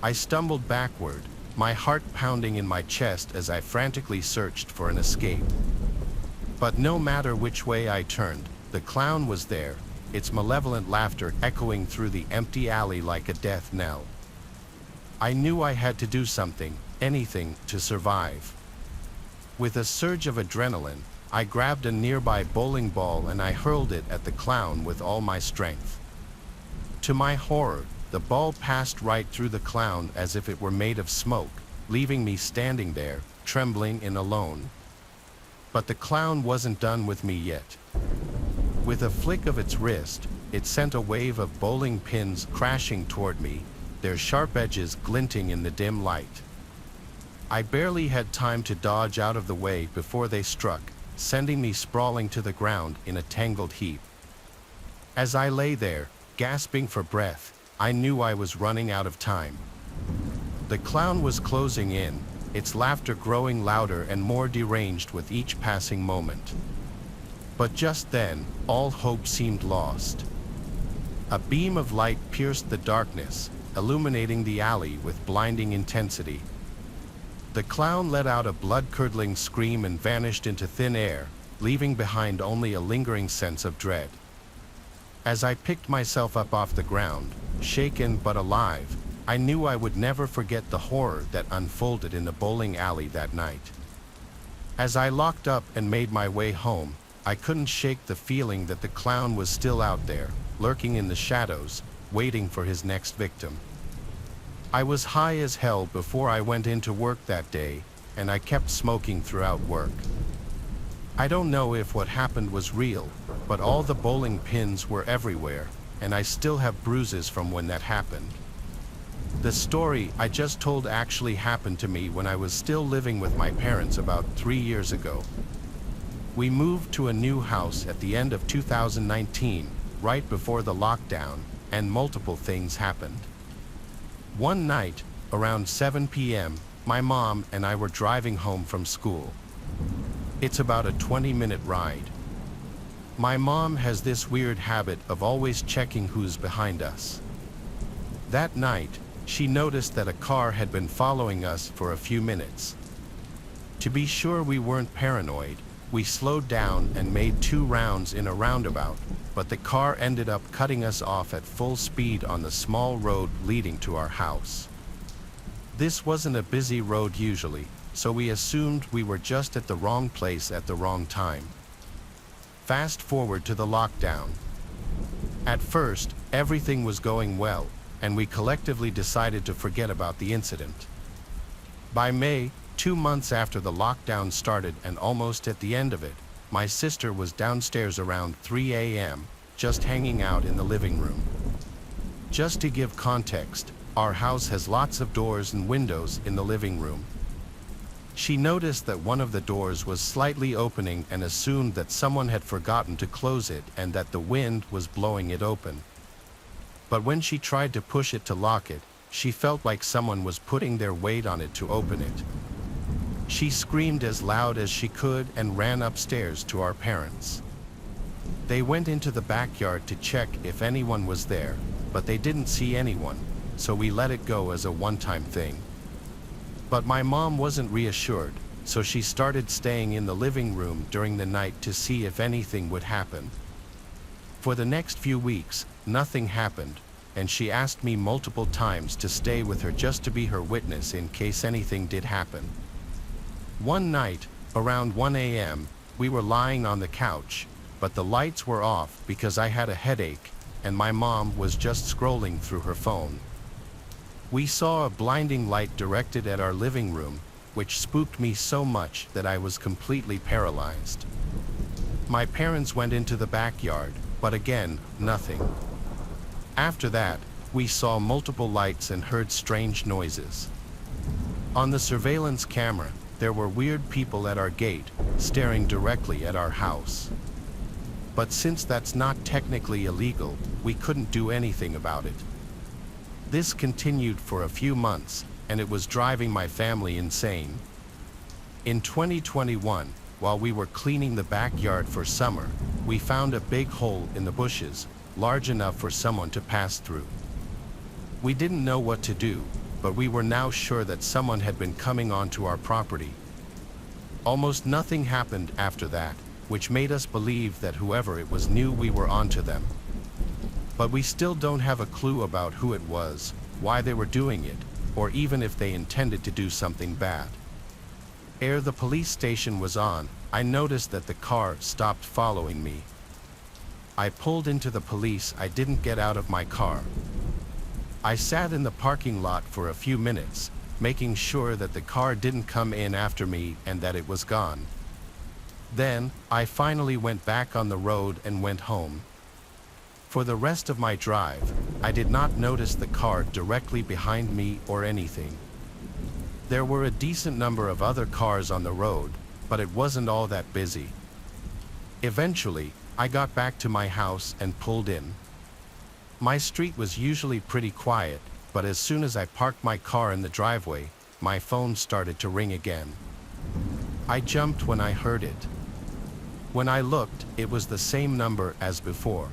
I stumbled backward, my heart pounding in my chest as I frantically searched for an escape. But no matter which way I turned, the clown was there, its malevolent laughter echoing through the empty alley like a death knell. I knew I had to do something, anything, to survive. With a surge of adrenaline, I grabbed a nearby bowling ball and I hurled it at the clown with all my strength. To my horror, the ball passed right through the clown as if it were made of smoke, leaving me standing there, trembling and alone. But the clown wasn't done with me yet. With a flick of its wrist, it sent a wave of bowling pins crashing toward me, their sharp edges glinting in the dim light. I barely had time to dodge out of the way before they struck, sending me sprawling to the ground in a tangled heap. As I lay there, gasping for breath, I knew I was running out of time. The clown was closing in, its laughter growing louder and more deranged with each passing moment. But just then, all hope seemed lost. A beam of light pierced the darkness, illuminating the alley with blinding intensity. The clown let out a blood-curdling scream and vanished into thin air, leaving behind only a lingering sense of dread. As I picked myself up off the ground, shaken but alive, I knew I would never forget the horror that unfolded in the bowling alley that night. As I locked up and made my way home, I couldn't shake the feeling that the clown was still out there, lurking in the shadows, waiting for his next victim. I was high as hell before I went into work that day, and I kept smoking throughout work. I don't know if what happened was real, but all the bowling pins were everywhere, and I still have bruises from when that happened. The story I just told actually happened to me when I was still living with my parents about 3 years ago. We moved to a new house at the end of 2019, right before the lockdown, and multiple things happened. One night, around 7 p.m., my mom and I were driving home from school. It's about a 20-minute ride. My mom has this weird habit of always checking who's behind us. That night, she noticed that a car had been following us for a few minutes. To be sure we weren't paranoid, we slowed down and made 2 rounds in a roundabout, but the car ended up cutting us off at full speed on the small road leading to our house. This wasn't a busy road usually, so we assumed we were just at the wrong place at the wrong time. Fast forward to the lockdown. At first, everything was going well, and we collectively decided to forget about the incident. By May, 2 months after the lockdown started and almost at the end of it, my sister was downstairs around 3 a.m., just hanging out in the living room. Just to give context, our house has lots of doors and windows in the living room. She noticed that one of the doors was slightly opening and assumed that someone had forgotten to close it and that the wind was blowing it open. But when she tried to push it to lock it, she felt like someone was putting their weight on it to open it. She screamed as loud as she could and ran upstairs to our parents. They went into the backyard to check if anyone was there, but they didn't see anyone, so we let it go as a one-time thing. But my mom wasn't reassured, so she started staying in the living room during the night to see if anything would happen. For the next few weeks, nothing happened, and she asked me multiple times to stay with her just to be her witness in case anything did happen. One night, around 1 a.m., we were lying on the couch, but the lights were off because I had a headache, and my mom was just scrolling through her phone. We saw a blinding light directed at our living room, which spooked me so much that I was completely paralyzed. My parents went into the backyard, but again, nothing. After that, we saw multiple lights and heard strange noises. On the surveillance camera, there were weird people at our gate, staring directly at our house. But since that's not technically illegal, we couldn't do anything about it. This continued for a few months, and it was driving my family insane. In 2021, while we were cleaning the backyard for summer, we found a big hole in the bushes, large enough for someone to pass through. We didn't know what to do, but we were now sure that someone had been coming onto our property. Almost nothing happened after that, which made us believe that whoever it was knew we were onto them. But we still don't have a clue about who it was, why they were doing it, or even if they intended to do something bad. Ere the police station was on, I noticed that the car stopped following me. I pulled into the police. I didn't get out of my car. I sat in the parking lot for a few minutes, making sure that the car didn't come in after me and that it was gone. Then, I finally went back on the road and went home. For the rest of my drive, I did not notice the car directly behind me or anything. There were a decent number of other cars on the road, but it wasn't all that busy. Eventually, I got back to my house and pulled in. My street was usually pretty quiet, but as soon as I parked my car in the driveway, my phone started to ring again. I jumped when I heard it. When I looked, it was the same number as before.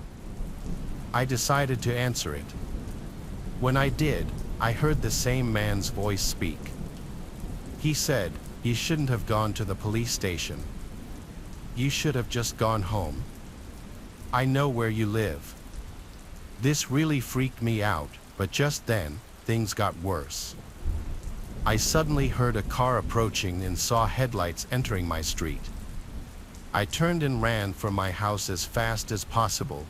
I decided to answer it. When I did, I heard the same man's voice speak. He said, "You shouldn't have gone to the police station. You should have just gone home. I know where you live." This really freaked me out, but just then, things got worse. I suddenly heard a car approaching and saw headlights entering my street. I turned and ran from my house as fast as possible.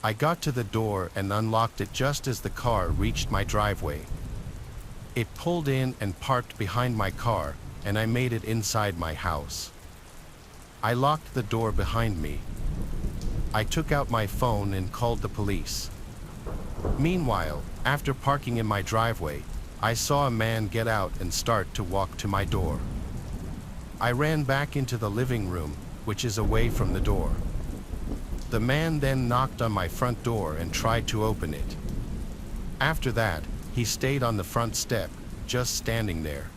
I got to the door and unlocked it just as the car reached my driveway. It pulled in and parked behind my car, and I made it inside my house. I locked the door behind me. I took out my phone and called the police. Meanwhile, after parking in my driveway, I saw a man get out and start to walk to my door. I ran back into the living room, which is away from the door. The man then knocked on my front door and tried to open it. After that, he stayed on the front step, just standing there.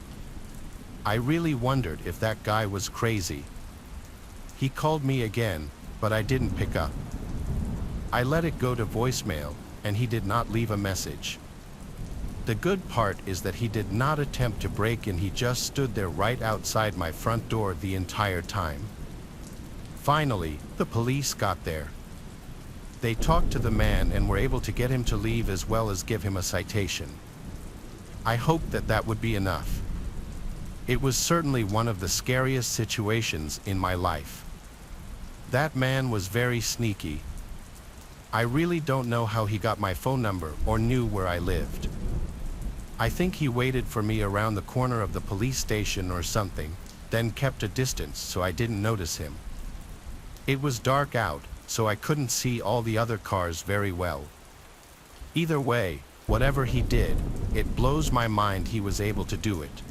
I really wondered if that guy was crazy. He called me again, but I didn't pick up. I let it go to voicemail, and he did not leave a message. The good part is that he did not attempt to break in. He just stood there right outside my front door the entire time. Finally, the police got there. They talked to the man and were able to get him to leave as well as give him a citation. I hoped that that would be enough. It was certainly one of the scariest situations in my life. That man was very sneaky. I really don't know how he got my phone number or knew where I lived. I think he waited for me around the corner of the police station or something, then kept a distance so I didn't notice him. It was dark out, so I couldn't see all the other cars very well. Either way, whatever he did, it blows my mind he was able to do it.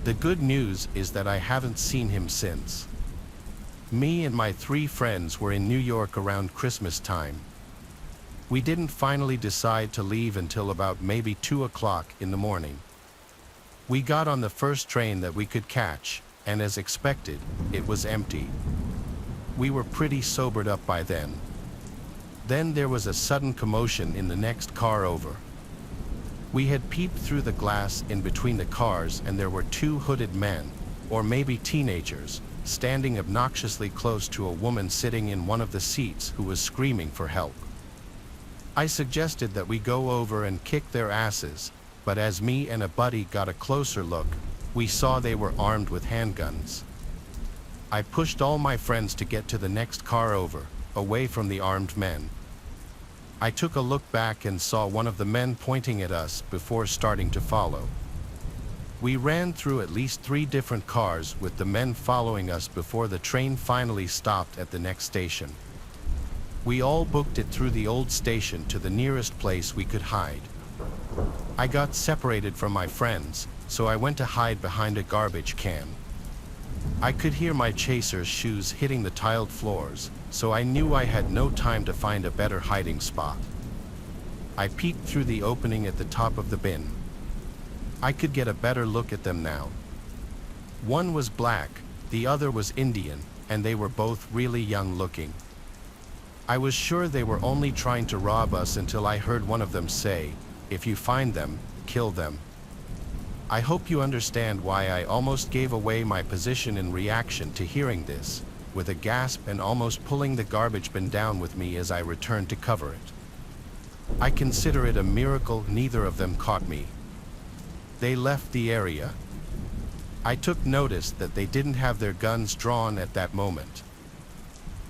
The good news is that I haven't seen him since. Me and my 3 friends were in New York around Christmas time. We didn't finally decide to leave until about maybe 2 o'clock in the morning. We got on the first train that we could catch, and as expected, it was empty. We were pretty sobered up by then. Then there was a sudden commotion in the next car over. We had peeped through the glass in between the cars, and there were 2 hooded men, or maybe teenagers, standing obnoxiously close to a woman sitting in one of the seats who was screaming for help. I suggested that we go over and kick their asses, but as me and a buddy got a closer look, we saw they were armed with handguns. I pushed all my friends to get to the next car over, away from the armed men. I took a look back and saw one of the men pointing at us before starting to follow. We ran through at least 3 different cars with the men following us before the train finally stopped at the next station. We all booked it through the old station to the nearest place we could hide. I got separated from my friends, so I went to hide behind a garbage can. I could hear my chaser's shoes hitting the tiled floors, so I knew I had no time to find a better hiding spot. I peeked through the opening at the top of the bin. I could get a better look at them now. One was black, the other was Indian, and they were both really young looking. I was sure they were only trying to rob us until I heard one of them say, "If you find them, kill them." I hope you understand why I almost gave away my position in reaction to hearing this, with a gasp and almost pulling the garbage bin down with me as I returned to cover it. I consider it a miracle neither of them caught me. They left the area. I took notice that they didn't have their guns drawn at that moment.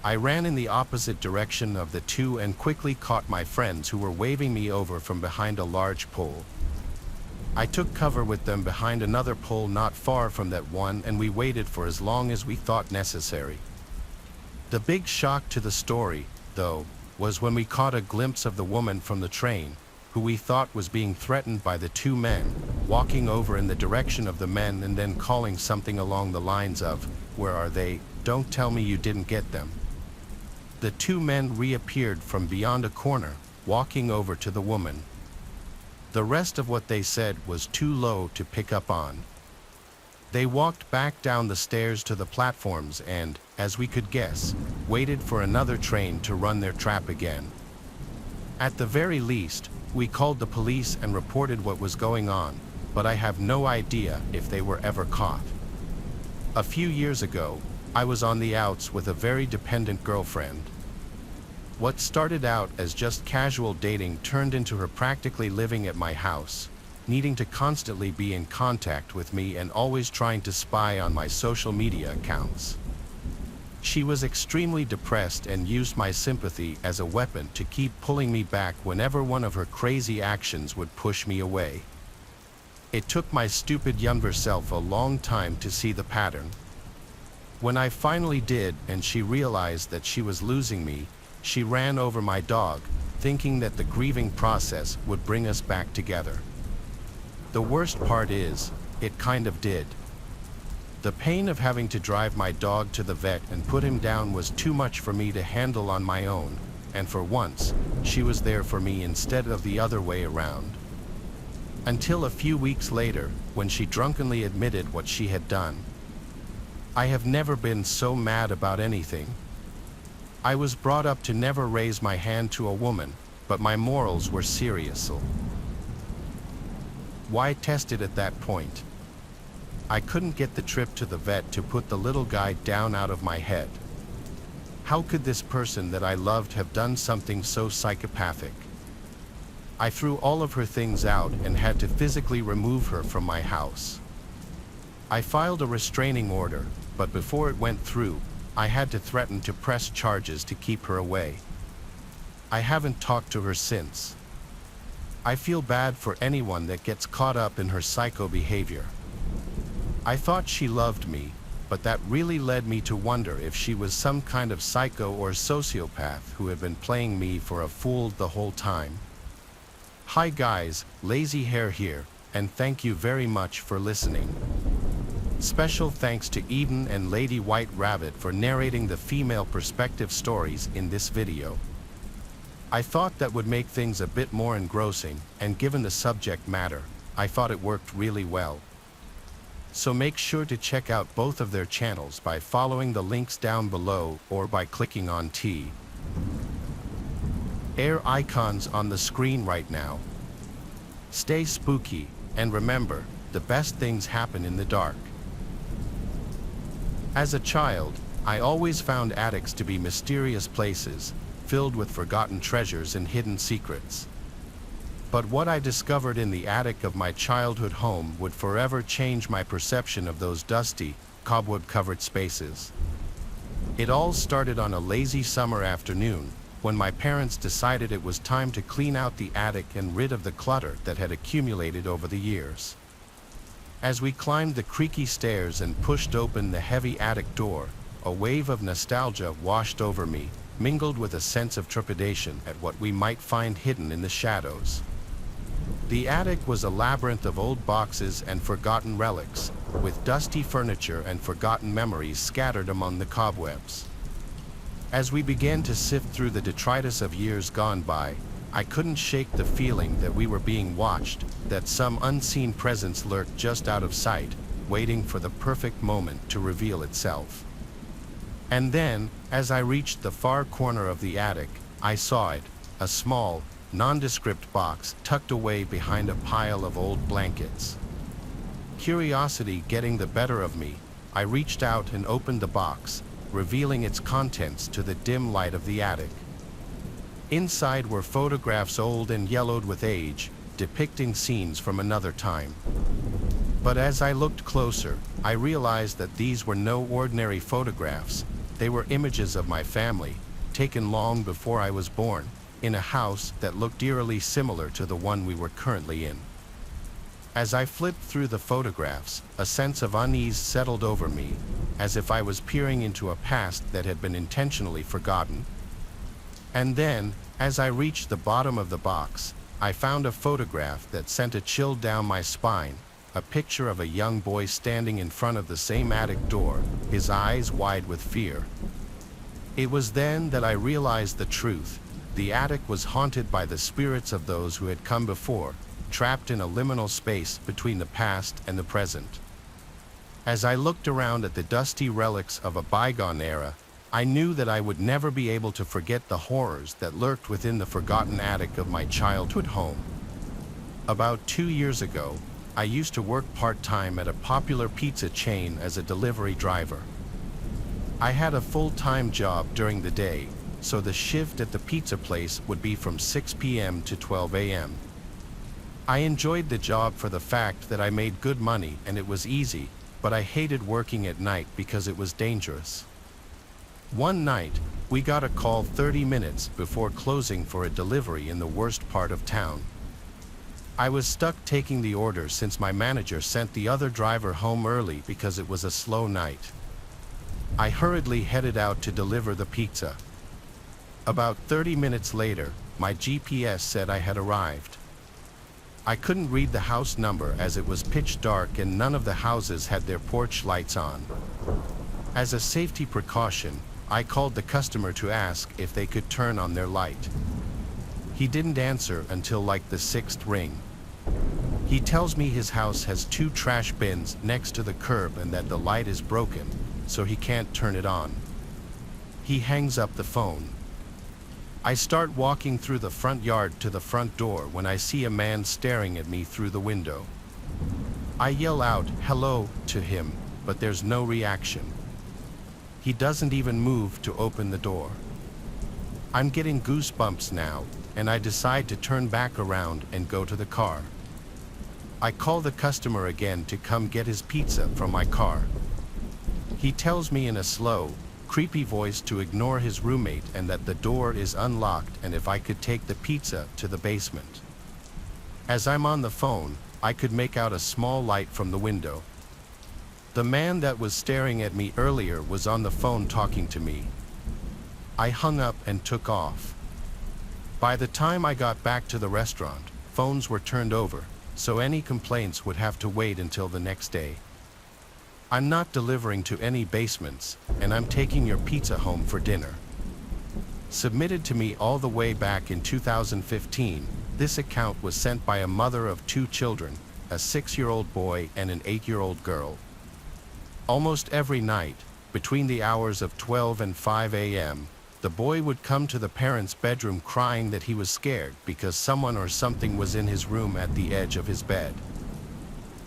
I ran in the opposite direction of the two and quickly caught my friends who were waving me over from behind a large pole. I took cover with them behind another pole not far from that one, and we waited for as long as we thought necessary. The big shock to the story, though, was when we caught a glimpse of the woman from the train, who we thought was being threatened by the two men, walking over in the direction of the men and then calling something along the lines of, "Where are they? Don't tell me you didn't get them." The two men reappeared from beyond a corner, walking over to the woman. The rest of what they said was too low to pick up on. They walked back down the stairs to the platforms and, as we could guess, waited for another train to run their trap again. At the very least, we called the police and reported what was going on, but I have no idea if they were ever caught. A few years ago, I was on the outs with a very dependent girlfriend. What started out as just casual dating turned into her practically living at my house, needing to constantly be in contact with me and always trying to spy on my social media accounts. She was extremely depressed and used my sympathy as a weapon to keep pulling me back whenever one of her crazy actions would push me away. It took my stupid younger self a long time to see the pattern. When I finally did and she realized that she was losing me, she ran over my dog, thinking that the grieving process would bring us back together. The worst part is, it kind of did. The pain of having to drive my dog to the vet and put him down was too much for me to handle on my own, and for once, she was there for me instead of the other way around. Until a few weeks later, when she drunkenly admitted what she had done. I have never been so mad about anything. I was brought up to never raise my hand to a woman, but my morals were serious. Why test it at that point? I couldn't get the trip to the vet to put the little guy down out of my head. How could this person that I loved have done something so psychopathic? I threw all of her things out and had to physically remove her from my house. I filed a restraining order, but before it went through, I had to threaten to press charges to keep her away. I haven't talked to her since. I feel bad for anyone that gets caught up in her psycho behavior. I thought she loved me, but that really led me to wonder if she was some kind of psycho or sociopath who had been playing me for a fool the whole time. Hi guys, Lazy Hair here, and thank you very much for listening. Special thanks to Eden and Lady White Rabbit for narrating the female perspective stories in this video. I thought that would make things a bit more engrossing, and given the subject matter, I thought it worked really well. So make sure to check out both of their channels by following the links down below or by clicking on air icons on the screen right now. Stay spooky, and remember, the best things happen in the dark. As a child, I always found attics to be mysterious places, filled with forgotten treasures and hidden secrets. But what I discovered in the attic of my childhood home would forever change my perception of those dusty, cobweb-covered spaces. It all started on a lazy summer afternoon, when my parents decided it was time to clean out the attic and rid of the clutter that had accumulated over the years. As we climbed the creaky stairs and pushed open the heavy attic door, a wave of nostalgia washed over me, mingled with a sense of trepidation at what we might find hidden in the shadows. The attic was a labyrinth of old boxes and forgotten relics, with dusty furniture and forgotten memories scattered among the cobwebs. As we began to sift through the detritus of years gone by, I couldn't shake the feeling that we were being watched, that some unseen presence lurked just out of sight, waiting for the perfect moment to reveal itself. And then, as I reached the far corner of the attic, I saw it, a small, nondescript box tucked away behind a pile of old blankets. Curiosity getting the better of me, I reached out and opened the box, revealing its contents to the dim light of the attic. Inside were photographs old and yellowed with age, depicting scenes from another time. But as I looked closer, I realized that these were no ordinary photographs. They were images of my family, taken long before I was born, in a house that looked eerily similar to the one we were currently in. As I flipped through the photographs, a sense of unease settled over me, as if I was peering into a past that had been intentionally forgotten. And then, as I reached the bottom of the box, I found a photograph that sent a chill down my spine, a picture of a young boy standing in front of the same attic door, his eyes wide with fear. It was then that I realized the truth. The attic was haunted by the spirits of those who had come before, trapped in a liminal space between the past and the present. As I looked around at the dusty relics of a bygone era, I knew that I would never be able to forget the horrors that lurked within the forgotten attic of my childhood home. About 2 years ago, I used to work part-time at a popular pizza chain as a delivery driver. I had a full-time job during the day, so the shift at the pizza place would be from 6 p.m. to 12 a.m. I enjoyed the job for the fact that I made good money and it was easy, but I hated working at night because it was dangerous. One night, we got a call 30 minutes before closing for a delivery in the worst part of town. I was stuck taking the order since my manager sent the other driver home early because it was a slow night. I hurriedly headed out to deliver the pizza. About 30 minutes later, my GPS said I had arrived. I couldn't read the house number as it was pitch dark and none of the houses had their porch lights on. As a safety precaution, I called the customer to ask if they could turn on their light. He didn't answer until like the 6th ring. He tells me his house has 2 trash bins next to the curb and that the light is broken, so he can't turn it on. He hangs up the phone. I start walking through the front yard to the front door when I see a man staring at me through the window. I yell out, "Hello," to him, but there's no reaction. He doesn't even move to open the door. I'm getting goosebumps now, and I decide to turn back around and go to the car. I call the customer again to come get his pizza from my car. He tells me in a slow, creepy voice to ignore his roommate and that the door is unlocked and if I could take the pizza to the basement. As I'm on the phone, I could make out a small light from the window. The man that was staring at me earlier was on the phone talking to me. I hung up and took off. By the time I got back to the restaurant, phones were turned over, so any complaints would have to wait until the next day. I'm not delivering to any basements, and I'm taking your pizza home for dinner. Submitted to me all the way back in 2015, this account was sent by a mother of 2 children, a 6-year-old boy and an 8-year-old girl. Almost every night, between the hours of 12 and 5 a.m., the boy would come to the parents' bedroom crying that he was scared because someone or something was in his room at the edge of his bed.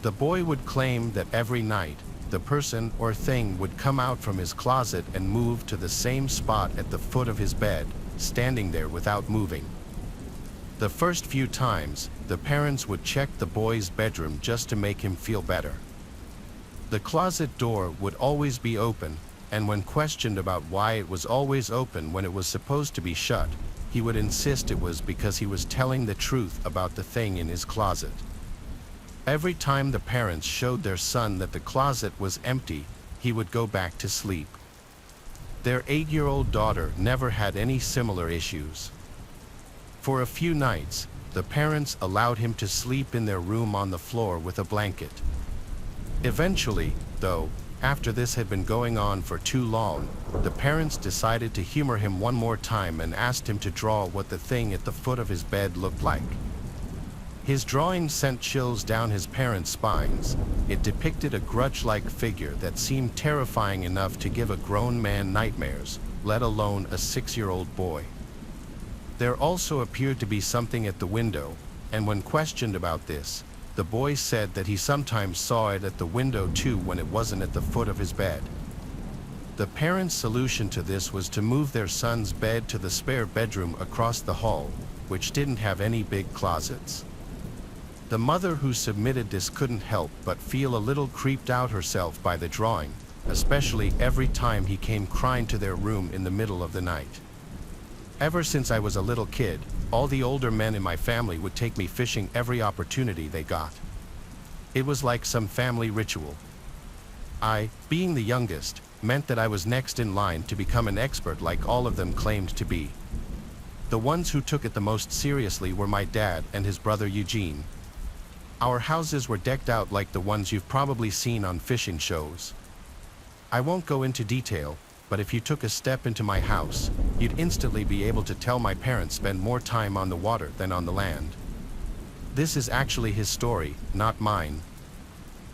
The boy would claim that every night, the person or thing would come out from his closet and move to the same spot at the foot of his bed, standing there without moving. The first few times, the parents would check the boy's bedroom just to make him feel better. The closet door would always be open, and when questioned about why it was always open when it was supposed to be shut, he would insist it was because he was telling the truth about the thing in his closet. Every time the parents showed their son that the closet was empty, he would go back to sleep. Their 8-year-old daughter never had any similar issues. For a few nights, the parents allowed him to sleep in their room on the floor with a blanket. Eventually, though, after this had been going on for too long, the parents decided to humor him one more time and asked him to draw what the thing at the foot of his bed looked like. His drawing sent chills down his parents' spines. It depicted a grudge-like figure that seemed terrifying enough to give a grown man nightmares, let alone a 6-year-old boy. There also appeared to be something at the window, and when questioned about this, the boy said that he sometimes saw it at the window too when it wasn't at the foot of his bed. The parents' solution to this was to move their son's bed to the spare bedroom across the hall, which didn't have any big closets. The mother who submitted this couldn't help but feel a little creeped out herself by the drawing, especially every time he came crying to their room in the middle of the night. Ever since I was a little kid, all the older men in my family would take me fishing every opportunity they got. It was like some family ritual. I, being the youngest, meant that I was next in line to become an expert like all of them claimed to be. The ones who took it the most seriously were my dad and his brother Eugene. Our houses were decked out like the ones you've probably seen on fishing shows. I won't go into detail, but if you took a step into my house, you'd instantly be able to tell my parents spend more time on the water than on the land. This is actually his story, not mine.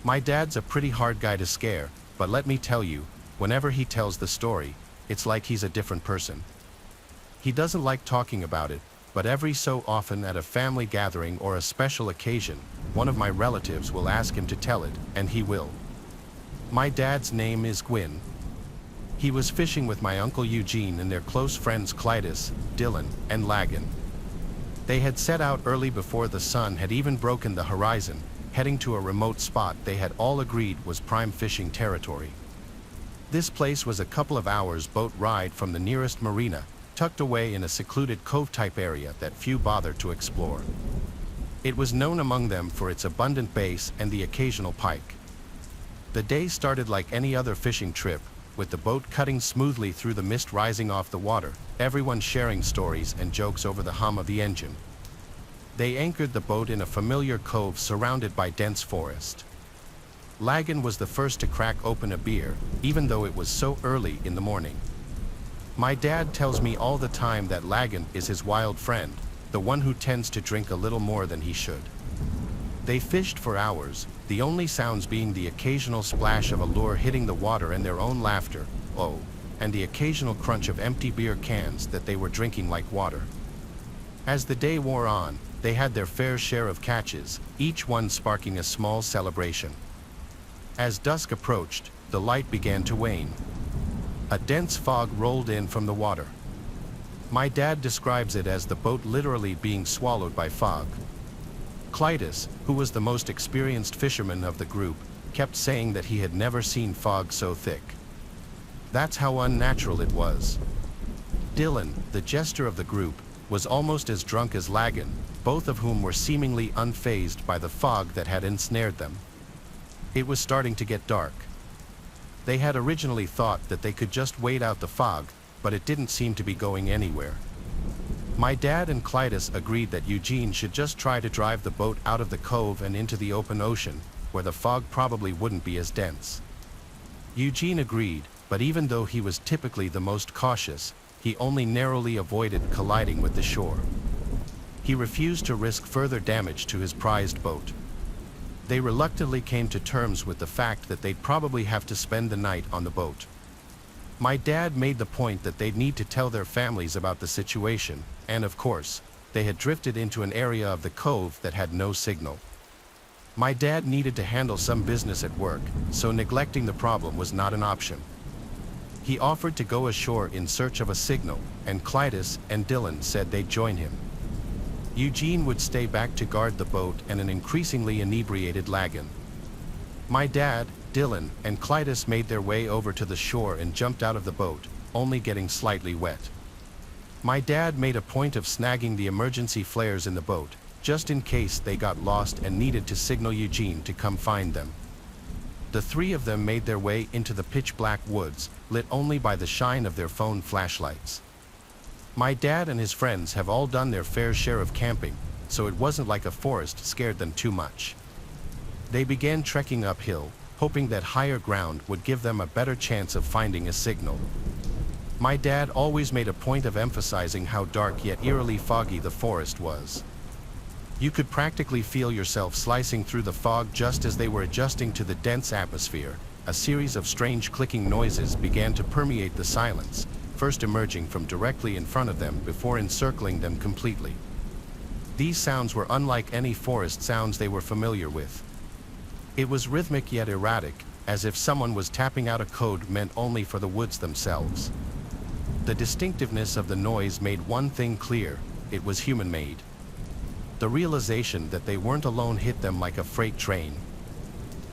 My dad's a pretty hard guy to scare, but let me tell you, whenever he tells the story, it's like he's a different person. He doesn't like talking about it, but every so often at a family gathering or a special occasion, one of my relatives will ask him to tell it, and he will. My dad's name is Gwyn. He was fishing with my uncle Eugene and their close friends Clytus, Dylan, and Lagan. They had set out early before the sun had even broken the horizon, heading to a remote spot they had all agreed was prime fishing territory. This place was a couple of hours boat ride from the nearest marina, tucked away in a secluded cove-type area that few bothered to explore. It was known among them for its abundant bass and the occasional pike. The day started like any other fishing trip, with the boat cutting smoothly through the mist rising off the water, everyone sharing stories and jokes over the hum of the engine. They anchored the boat in a familiar cove surrounded by dense forest. Lagan was the first to crack open a beer, even though it was so early in the morning. My dad tells me all the time that Lagan is his wild friend, the one who tends to drink a little more than he should. They fished for hours, the only sounds being the occasional splash of a lure hitting the water and their own laughter, oh, and the occasional crunch of empty beer cans that they were drinking like water. As the day wore on, they had their fair share of catches, each one sparking a small celebration. As dusk approached, the light began to wane. A dense fog rolled in from the water. My dad describes it as the boat literally being swallowed by fog. Clytus, who was the most experienced fisherman of the group, kept saying that he had never seen fog so thick. That's how unnatural it was. Dylan, the jester of the group, was almost as drunk as Lagan, both of whom were seemingly unfazed by the fog that had ensnared them. It was starting to get dark. They had originally thought that they could just wait out the fog, but it didn't seem to be going anywhere. My dad and Clytus agreed that Eugene should just try to drive the boat out of the cove and into the open ocean, where the fog probably wouldn't be as dense. Eugene agreed, but even though he was typically the most cautious, he only narrowly avoided colliding with the shore. He refused to risk further damage to his prized boat. They reluctantly came to terms with the fact that they'd probably have to spend the night on the boat. My dad made the point that they'd need to tell their families about the situation, and of course, they had drifted into an area of the cove that had no signal. My dad needed to handle some business at work, so neglecting the problem was not an option. He offered to go ashore in search of a signal, and Clytus and Dylan said they'd join him. Eugene would stay back to guard the boat and an increasingly inebriated Lagan. My dad, Dylan, and Clytus made their way over to the shore and jumped out of the boat, only getting slightly wet. My dad made a point of snagging the emergency flares in the boat, just in case they got lost and needed to signal Eugene to come find them. The three of them made their way into the pitch-black woods, lit only by the shine of their phone flashlights. My dad and his friends have all done their fair share of camping, so it wasn't like a forest scared them too much. They began trekking uphill, hoping that higher ground would give them a better chance of finding a signal. My dad always made a point of emphasizing how dark yet eerily foggy the forest was. You could practically feel yourself slicing through the fog just as they were adjusting to the dense atmosphere. A series of strange clicking noises began to permeate the silence, first emerging from directly in front of them before encircling them completely. These sounds were unlike any forest sounds they were familiar with. It was rhythmic yet erratic, as if someone was tapping out a code meant only for the woods themselves. The distinctiveness of the noise made one thing clear: it was human-made. The realization that they weren't alone hit them like a freight train.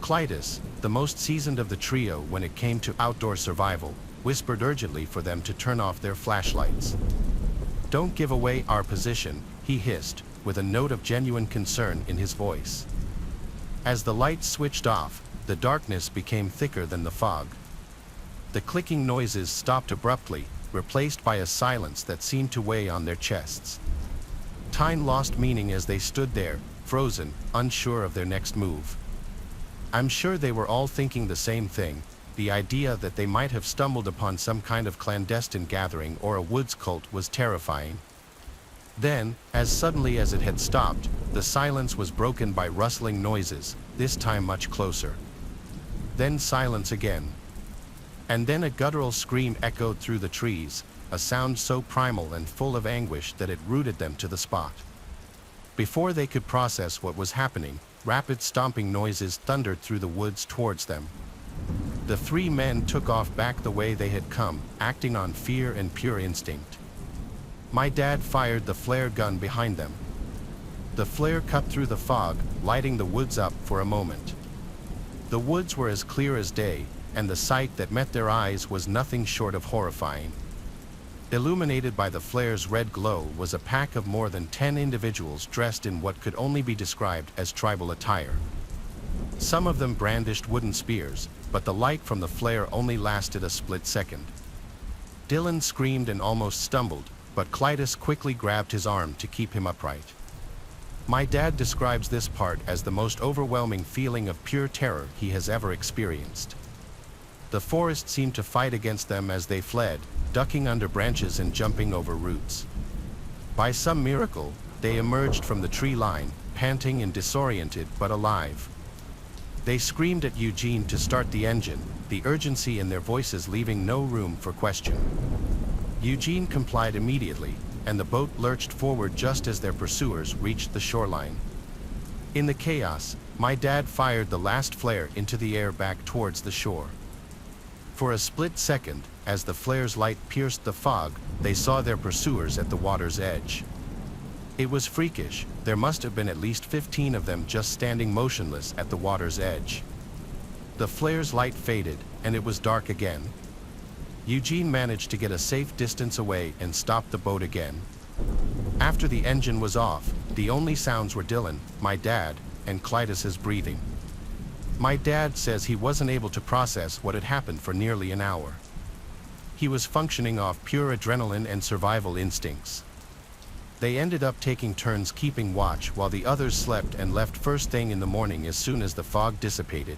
Clytus, the most seasoned of the trio when it came to outdoor survival, whispered urgently for them to turn off their flashlights. "Don't give away our position," he hissed, with a note of genuine concern in his voice. As the lights switched off, the darkness became thicker than the fog. The clicking noises stopped abruptly, replaced by a silence that seemed to weigh on their chests. Time lost meaning as they stood there, frozen, unsure of their next move. I'm sure they were all thinking the same thing. The idea that they might have stumbled upon some kind of clandestine gathering or a woods cult was terrifying. Then, as suddenly as it had stopped, the silence was broken by rustling noises, this time much closer. Then silence again. And then a guttural scream echoed through the trees, a sound so primal and full of anguish that it rooted them to the spot. Before they could process what was happening, rapid stomping noises thundered through the woods towards them. The three men took off back the way they had come, acting on fear and pure instinct. My dad fired the flare gun behind them. The flare cut through the fog, lighting the woods up for a moment. The woods were as clear as day, and the sight that met their eyes was nothing short of horrifying. Illuminated by the flare's red glow was a pack of more than 10 individuals dressed in what could only be described as tribal attire. Some of them brandished wooden spears, but the light from the flare only lasted a split second. Dylan screamed and almost stumbled, but Clytus quickly grabbed his arm to keep him upright. My dad describes this part as the most overwhelming feeling of pure terror he has ever experienced. The forest seemed to fight against them as they fled, ducking under branches and jumping over roots. By some miracle, they emerged from the tree line, panting and disoriented but alive. They screamed at Eugene to start the engine, the urgency in their voices leaving no room for question. Eugene complied immediately, and the boat lurched forward just as their pursuers reached the shoreline. In the chaos, my dad fired the last flare into the air back towards the shore. For a split second, as the flare's light pierced the fog, they saw their pursuers at the water's edge. It was freakish. There must have been at least 15 of them just standing motionless at the water's edge. The flare's light faded, and it was dark again. Eugene managed to get a safe distance away and stop the boat again. After the engine was off, the only sounds were Dylan, my dad, and Clytus's breathing. My dad says he wasn't able to process what had happened for nearly an hour. He was functioning off pure adrenaline and survival instincts. They ended up taking turns keeping watch while the others slept and left first thing in the morning as soon as the fog dissipated.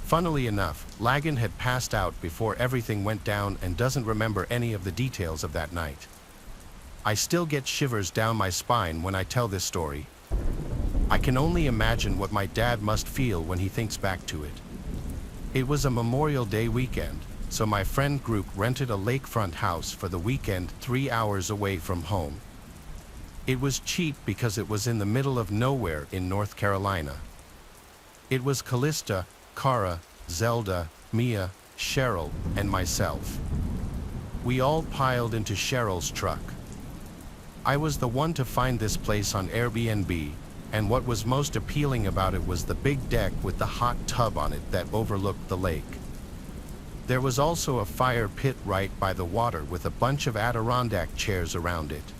Funnily enough, Lagan had passed out before everything went down and doesn't remember any of the details of that night. I still get shivers down my spine when I tell this story. I can only imagine what my dad must feel when he thinks back to it. It was a Memorial Day weekend, so my friend group rented a lakefront house for the weekend 3 hours away from home. It was cheap because it was in the middle of nowhere in North Carolina. It was Callista, Cara, Zelda, Mia, Cheryl, and myself. We all piled into Cheryl's truck. I was the one to find this place on Airbnb, and what was most appealing about it was the big deck with the hot tub on it that overlooked the lake. There was also a fire pit right by the water with a bunch of Adirondack chairs around it.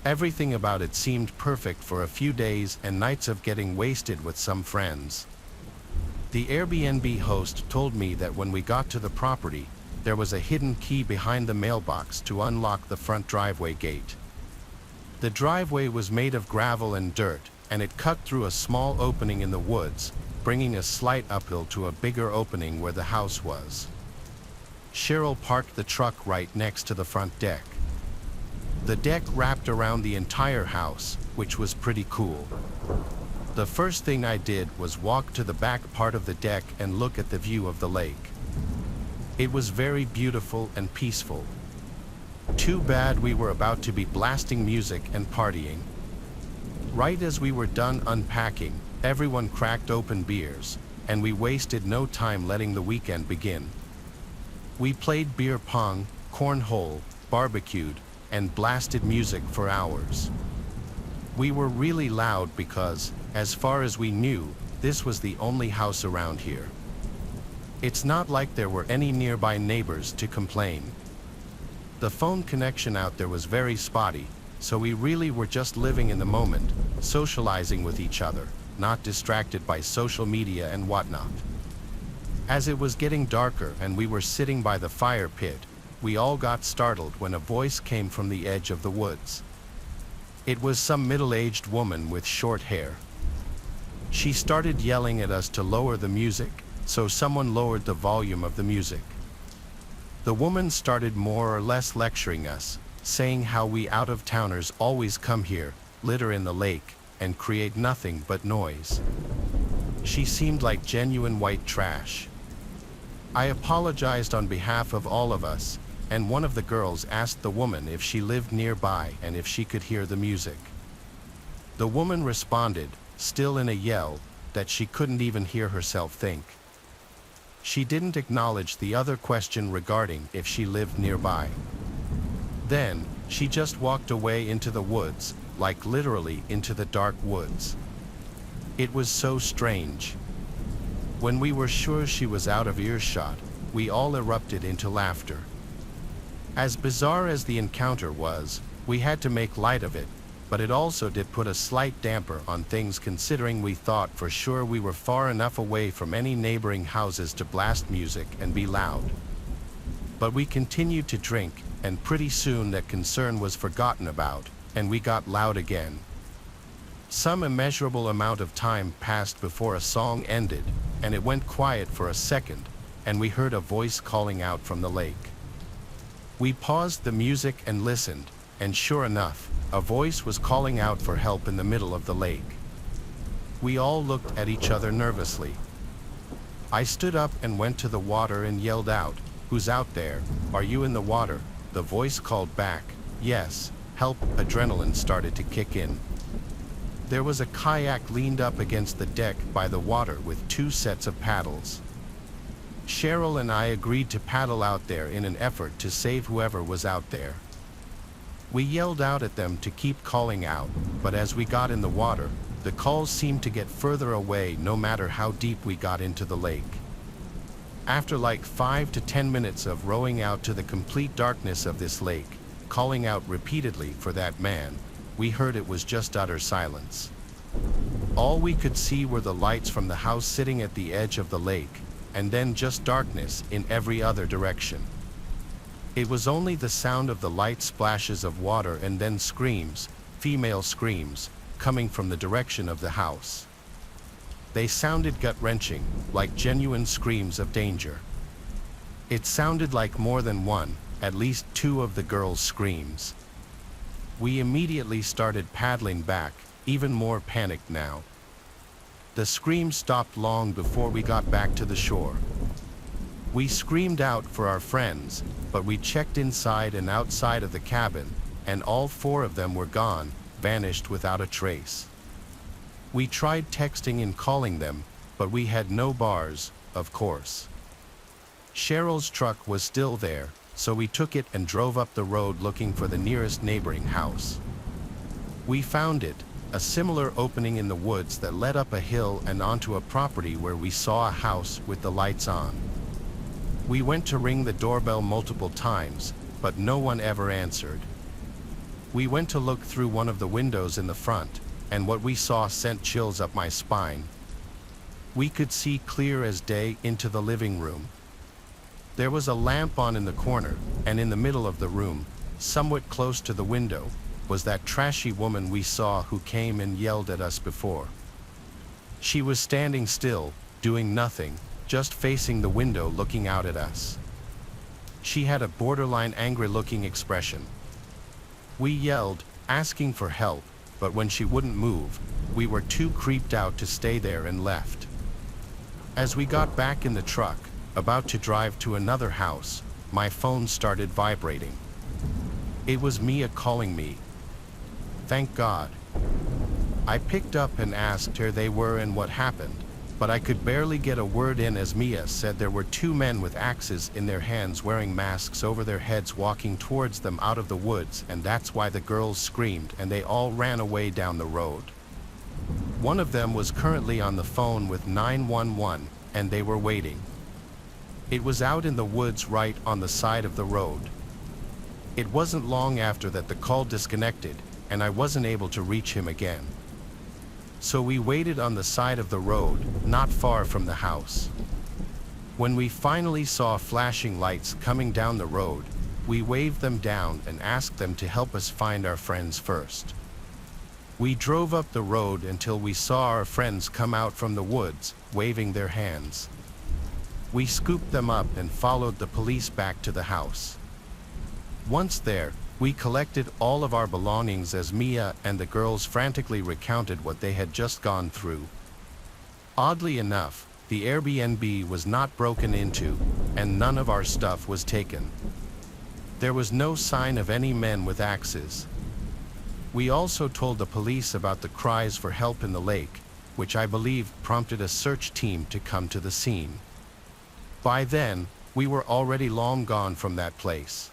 Everything about it seemed perfect for a few days and nights of getting wasted with some friends. The Airbnb host told me that when we got to the property, there was a hidden key behind the mailbox to unlock the front driveway gate. The driveway was made of gravel and dirt, and it cut through a small opening in the woods, bringing a slight uphill to a bigger opening where the house was. Cheryl parked the truck right next to the front deck. The deck wrapped around the entire house, which was pretty cool. The first thing I did was walk to the back part of the deck and look at the view of the lake. It was very beautiful and peaceful. Too bad we were about to be blasting music and partying. Right as we were done unpacking, everyone cracked open beers, and we wasted no time letting the weekend begin. We played beer pong, cornhole, barbecued, and blasted music for hours. We were really loud because, as far as we knew, this was the only house around here. It's not like there were any nearby neighbors to complain. The phone connection out there was very spotty, so we really were just living in the moment, socializing with each other, not distracted by social media and whatnot. As it was getting darker and we were sitting by the fire pit, we all got startled when a voice came from the edge of the woods. It was some middle-aged woman with short hair. She started yelling at us to lower the music, so someone lowered the volume of the music. The woman started more or less lecturing us, saying how we out-of-towners always come here, litter in the lake, and create nothing but noise. She seemed like genuine white trash. I apologized on behalf of all of us, and one of the girls asked the woman if she lived nearby and if she could hear the music. The woman responded, still in a yell, that she couldn't even hear herself think. She didn't acknowledge the other question regarding if she lived nearby. Then, she just walked away into the woods, like literally into the dark woods. It was so strange. When we were sure she was out of earshot, we all erupted into laughter. As bizarre as the encounter was, we had to make light of it, but it also did put a slight damper on things considering we thought for sure we were far enough away from any neighboring houses to blast music and be loud. But we continued to drink, and pretty soon that concern was forgotten about, and we got loud again. Some immeasurable amount of time passed before a song ended, and it went quiet for a second, and we heard a voice calling out from the lake. We paused the music and listened, and sure enough, a voice was calling out for help in the middle of the lake. We all looked at each other nervously. I stood up and went to the water and yelled out, "Who's out there? Are you in the water?" The voice called back, "Yes, help." Adrenaline started to kick in. There was a kayak leaned up against the deck by the water with 2 sets of paddles. Cheryl and I agreed to paddle out there in an effort to save whoever was out there. We yelled out at them to keep calling out, but as we got in the water, the calls seemed to get further away no matter how deep we got into the lake. After like 5 to 10 minutes of rowing out to the complete darkness of this lake, calling out repeatedly for that man, we heard it was just utter silence. All we could see were the lights from the house sitting at the edge of the lake, and then just darkness in every other direction. It was only the sound of the light splashes of water and then screams, female screams, coming from the direction of the house. They sounded gut-wrenching, like genuine screams of danger. It sounded like more than one, at least 2 of the girls' screams. We immediately started paddling back, even more panicked now. The screams stopped long before we got back to the shore. We screamed out for our friends, but we checked inside and outside of the cabin, and all 4 of them were gone, vanished without a trace. We tried texting and calling them, but we had no bars, of course. Cheryl's truck was still there, so we took it and drove up the road looking for the nearest neighboring house. We found it, a similar opening in the woods that led up a hill and onto a property where we saw a house with the lights on. We went to ring the doorbell multiple times, but no one ever answered. We went to look through one of the windows in the front, and what we saw sent chills up my spine. We could see clear as day into the living room. There was a lamp on in the corner, and in the middle of the room, somewhat close to the window, was that trashy woman we saw who came and yelled at us before. She was standing still, doing nothing, just facing the window looking out at us. She had a borderline angry-looking expression. We yelled, asking for help, but when she wouldn't move, we were too creeped out to stay there and left. As we got back in the truck, about to drive to another house, my phone started vibrating. It was Mia calling me. Thank God. I picked up and asked her they were and what happened, but I could barely get a word in as Mia said there were two men with axes in their hands wearing masks over their heads walking towards them out of the woods, and that's why the girls screamed and they all ran away down the road. One of them was currently on the phone with 911 and they were waiting. It was out in the woods right on the side of the road. It wasn't long after that the call disconnected and I wasn't able to reach him again. So we waited on the side of the road, not far from the house. When we finally saw flashing lights coming down the road, we waved them down and asked them to help us find our friends first. We drove up the road until we saw our friends come out from the woods, waving their hands. We scooped them up and followed the police back to the house. Once there, we collected all of our belongings as Mia and the girls frantically recounted what they had just gone through. Oddly enough, the Airbnb was not broken into, and none of our stuff was taken. There was no sign of any men with axes. We also told the police about the cries for help in the lake, which I believe prompted a search team to come to the scene. By then, we were already long gone from that place.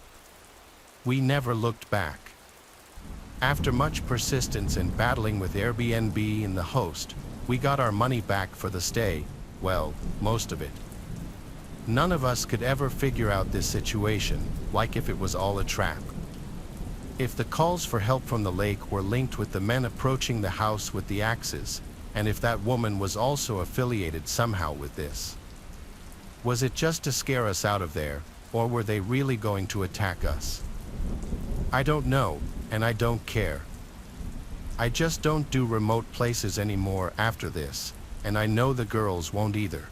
We never looked back. After much persistence and battling with Airbnb and the host, we got our money back for the stay, well, most of it. None of us could ever figure out this situation, like if it was all a trap. If the calls for help from the lake were linked with the men approaching the house with the axes, and if that woman was also affiliated somehow with this. Was it just to scare us out of there, or were they really going to attack us? I don't know, and I don't care. I just don't do remote places anymore after this, and I know the girls won't either.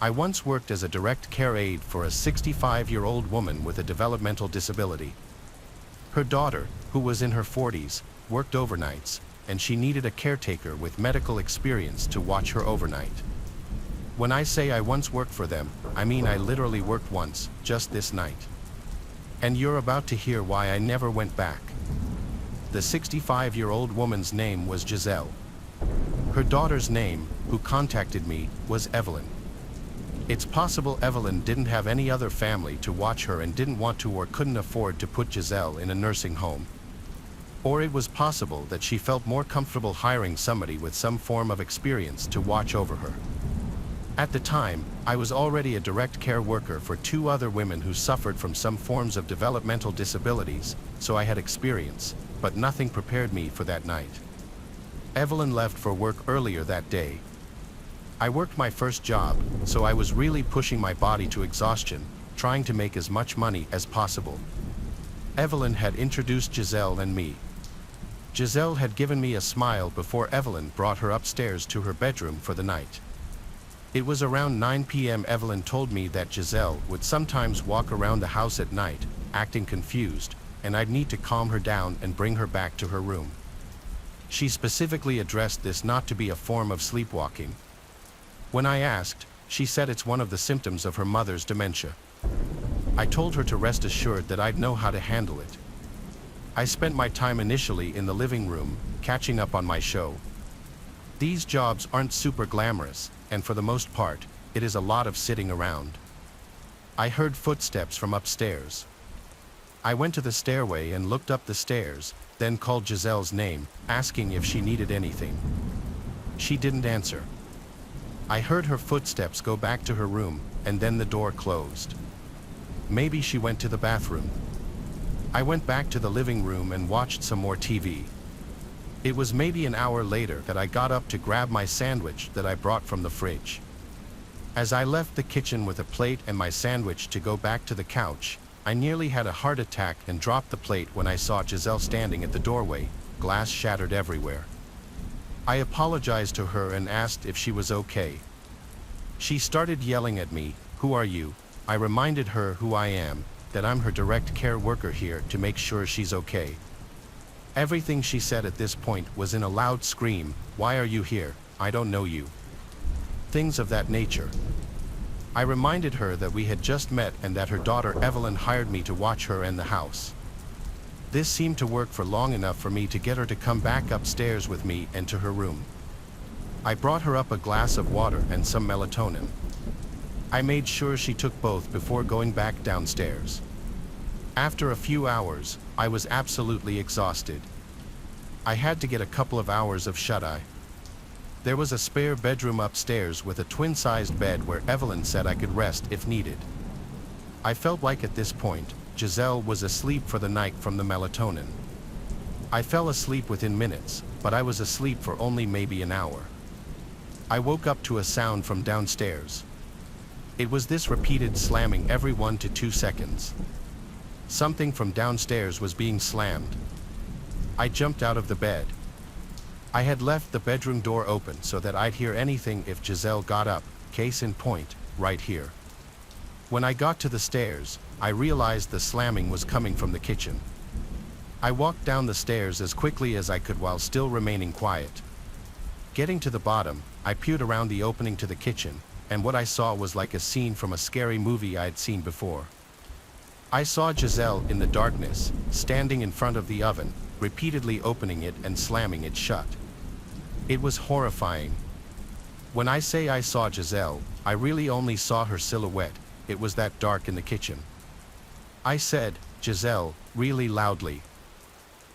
I once worked as a direct care aide for a 65-year-old woman with a developmental disability. Her daughter, who was in her 40s, worked overnights, and she needed a caretaker with medical experience to watch her overnight. When I say I once worked for them, I mean I literally worked once, just this night. And you're about to hear why I never went back. The 65-year-old woman's name was Giselle. Her daughter's name, who contacted me, was Evelyn. It's possible Evelyn didn't have any other family to watch her and didn't want to or couldn't afford to put Giselle in a nursing home. Or it was possible that she felt more comfortable hiring somebody with some form of experience to watch over her. At the time, I was already a direct care worker for two other women who suffered from some forms of developmental disabilities, so I had experience, but nothing prepared me for that night. Evelyn left for work earlier that day. I worked my first job, so I was really pushing my body to exhaustion, trying to make as much money as possible. Evelyn had introduced Giselle and me. Giselle had given me a smile before Evelyn brought her upstairs to her bedroom for the night. It was around 9 p.m. Evelyn told me that Giselle would sometimes walk around the house at night, acting confused, and I'd need to calm her down and bring her back to her room. She specifically addressed this not to be a form of sleepwalking. When I asked, she said it's one of the symptoms of her mother's dementia. I told her to rest assured that I'd know how to handle it. I spent my time initially in the living room, catching up on my show. These jobs aren't super glamorous, and for the most part, it is a lot of sitting around. I heard footsteps from upstairs. I went to the stairway and looked up the stairs, then called Giselle's name, asking if she needed anything. She didn't answer. I heard her footsteps go back to her room, and then the door closed. Maybe she went to the bathroom. I went back to the living room and watched some more TV. It was maybe an hour later that I got up to grab my sandwich that I brought from the fridge. As I left the kitchen with a plate and my sandwich to go back to the couch, I nearly had a heart attack and dropped the plate when I saw Giselle standing at the doorway, glass shattered everywhere. I apologized to her and asked if she was okay. She started yelling at me, "Who are you?" I reminded her who I am, that I'm her direct care worker here to make sure she's okay. Everything she said at this point was in a loud scream, "Why are you here? I don't know you." Things of that nature. I reminded her that we had just met and that her daughter Evelyn hired me to watch her and the house. This seemed to work for long enough for me to get her to come back upstairs with me and to her room. I brought her up a glass of water and some melatonin. I made sure she took both before going back downstairs. After a few hours, I was absolutely exhausted. I had to get a couple of hours of shut-eye. There was a spare bedroom upstairs with a twin-sized bed where Evelyn said I could rest if needed. I felt like at this point, Giselle was asleep for the night from the melatonin. I fell asleep within minutes, but I was asleep for only maybe an hour. I woke up to a sound from downstairs. It was this repeated slamming every 1 to 2 seconds. Something from downstairs was being slammed. I jumped out of the bed. I had left the bedroom door open so that I'd hear anything if Giselle got up, case in point, right here. When I got to the stairs, I realized the slamming was coming from the kitchen. I walked down the stairs as quickly as I could while still remaining quiet. Getting to the bottom, I peered around the opening to the kitchen, and what I saw was like a scene from a scary movie I'd seen before. I saw Giselle in the darkness, standing in front of the oven, repeatedly opening it and slamming it shut. It was horrifying. When I say I saw Giselle, I really only saw her silhouette. It was that dark in the kitchen. I said, "Giselle," really loudly.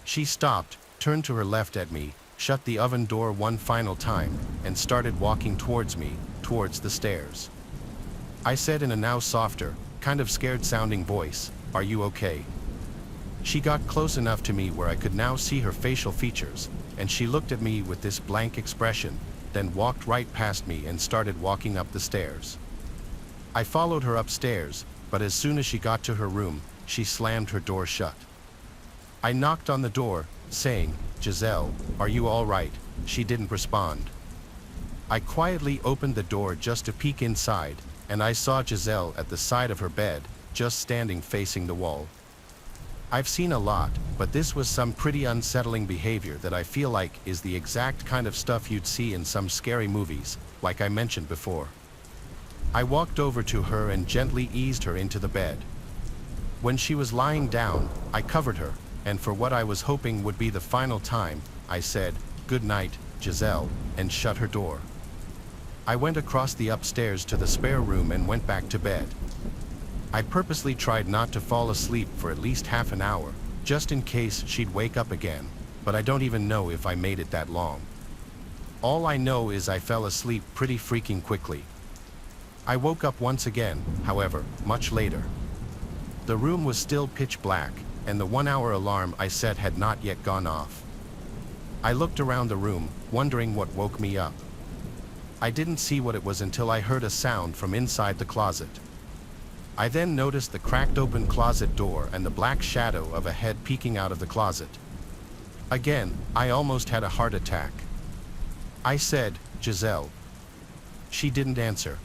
She stopped, turned to her left at me, shut the oven door one final time, and started walking towards me, towards the stairs. I said in a now softer, kind of scared-sounding voice, "Are you okay?" She got close enough to me where I could now see her facial features, and she looked at me with this blank expression, then walked right past me and started walking up the stairs. I followed her upstairs, but as soon as she got to her room, she slammed her door shut. I knocked on the door, saying, "Giselle, are you all right?" She didn't respond. I quietly opened the door just to peek inside, and I saw Giselle at the side of her bed, just standing facing the wall. I've seen a lot, but this was some pretty unsettling behavior that I feel like is the exact kind of stuff you'd see in some scary movies, like I mentioned before. I walked over to her and gently eased her into the bed. When she was lying down, I covered her, and for what I was hoping would be the final time, I said, "Good night, Giselle," and shut her door. I went across the upstairs to the spare room and went back to bed. I purposely tried not to fall asleep for at least half an hour, just in case she'd wake up again, but I don't even know if I made it that long. All I know is I fell asleep pretty freaking quickly. I woke up once again, however, much later. The room was still pitch black, and the 1-hour alarm I set had not yet gone off. I looked around the room, wondering what woke me up. I didn't see what it was until I heard a sound from inside the closet. I then noticed the cracked open closet door and the black shadow of a head peeking out of the closet. Again, I almost had a heart attack. I said, "Giselle." She didn't answer.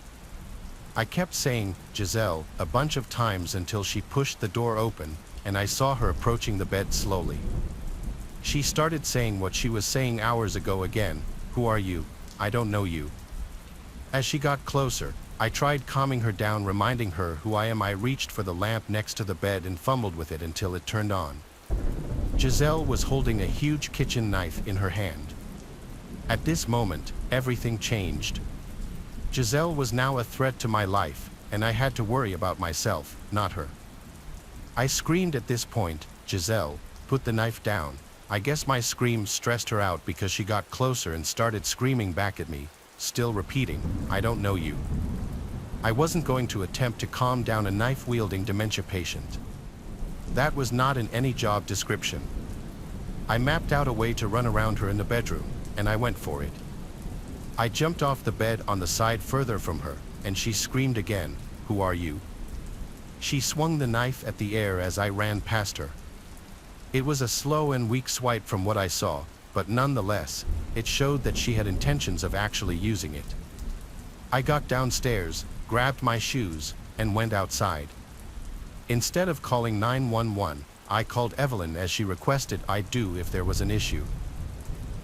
I kept saying, "Giselle," a bunch of times until she pushed the door open, and I saw her approaching the bed slowly. She started saying what she was saying hours ago again, "Who are you? I don't know you." As she got closer, I tried calming her down, reminding her who I am. I reached for the lamp next to the bed and fumbled with it until it turned on. Giselle was holding a huge kitchen knife in her hand. At this moment, everything changed. Giselle was now a threat to my life, and I had to worry about myself, not her. I screamed at this point, "Giselle, put the knife down." I guess my scream stressed her out because she got closer and started screaming back at me, still repeating, "I don't know you." I wasn't going to attempt to calm down a knife-wielding dementia patient. That was not in any job description. I mapped out a way to run around her in the bedroom, and I went for it. I jumped off the bed on the side further from her, and she screamed again, "Who are you?" She swung the knife at the air as I ran past her. It was a slow and weak swipe from what I saw, but nonetheless, it showed that she had intentions of actually using it. I got downstairs, grabbed my shoes, and went outside. Instead of calling 911, I called Evelyn as she requested I do if there was an issue.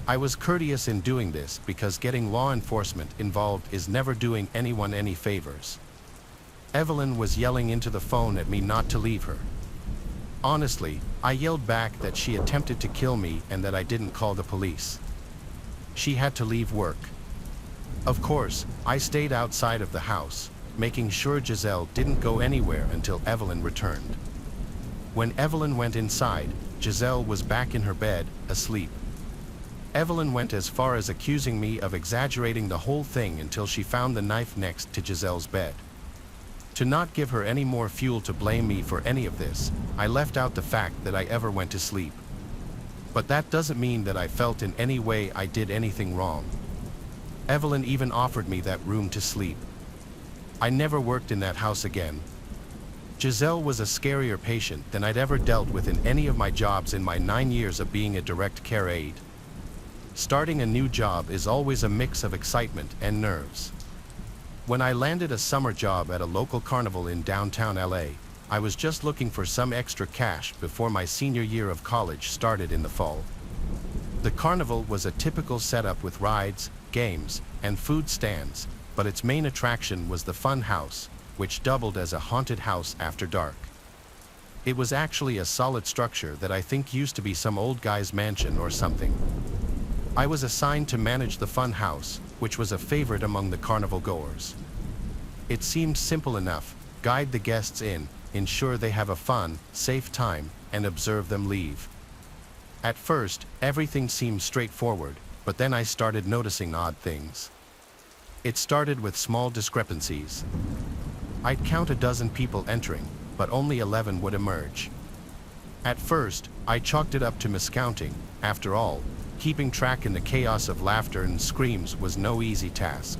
I was courteous in doing this because getting law enforcement involved is never doing anyone any favors. Evelyn was yelling into the phone at me not to leave her. Honestly, I yelled back that she attempted to kill me and that I didn't call the police. She had to leave work. Of course, I stayed outside of the house, making sure Giselle didn't go anywhere until Evelyn returned. When Evelyn went inside, Giselle was back in her bed, asleep. Evelyn went as far as accusing me of exaggerating the whole thing until she found the knife next to Giselle's bed. To not give her any more fuel to blame me for any of this, I left out the fact that I ever went to sleep. But that doesn't mean that I felt in any way I did anything wrong. Evelyn even offered me that room to sleep. I never worked in that house again. Giselle was a scarier patient than I'd ever dealt with in any of my jobs in my 9 years of being a direct care aide. Starting a new job is always a mix of excitement and nerves. When I landed a summer job at a local carnival in downtown LA, I was just looking for some extra cash before my senior year of college started in the fall. The carnival was a typical setup with rides, games, and food stands, but its main attraction was the fun house, which doubled as a haunted house after dark. It was actually a solid structure that I think used to be some old guy's mansion or something. I was assigned to manage the fun house, which was a favorite among the carnival goers. It seemed simple enough: guide the guests in, ensure they have a fun, safe time, and observe them leave. At first, everything seemed straightforward, but then I started noticing odd things. It started with small discrepancies. I'd count a dozen people entering, but only 11 would emerge. At first, I chalked it up to miscounting. After all, keeping track in the chaos of laughter and screams was no easy task.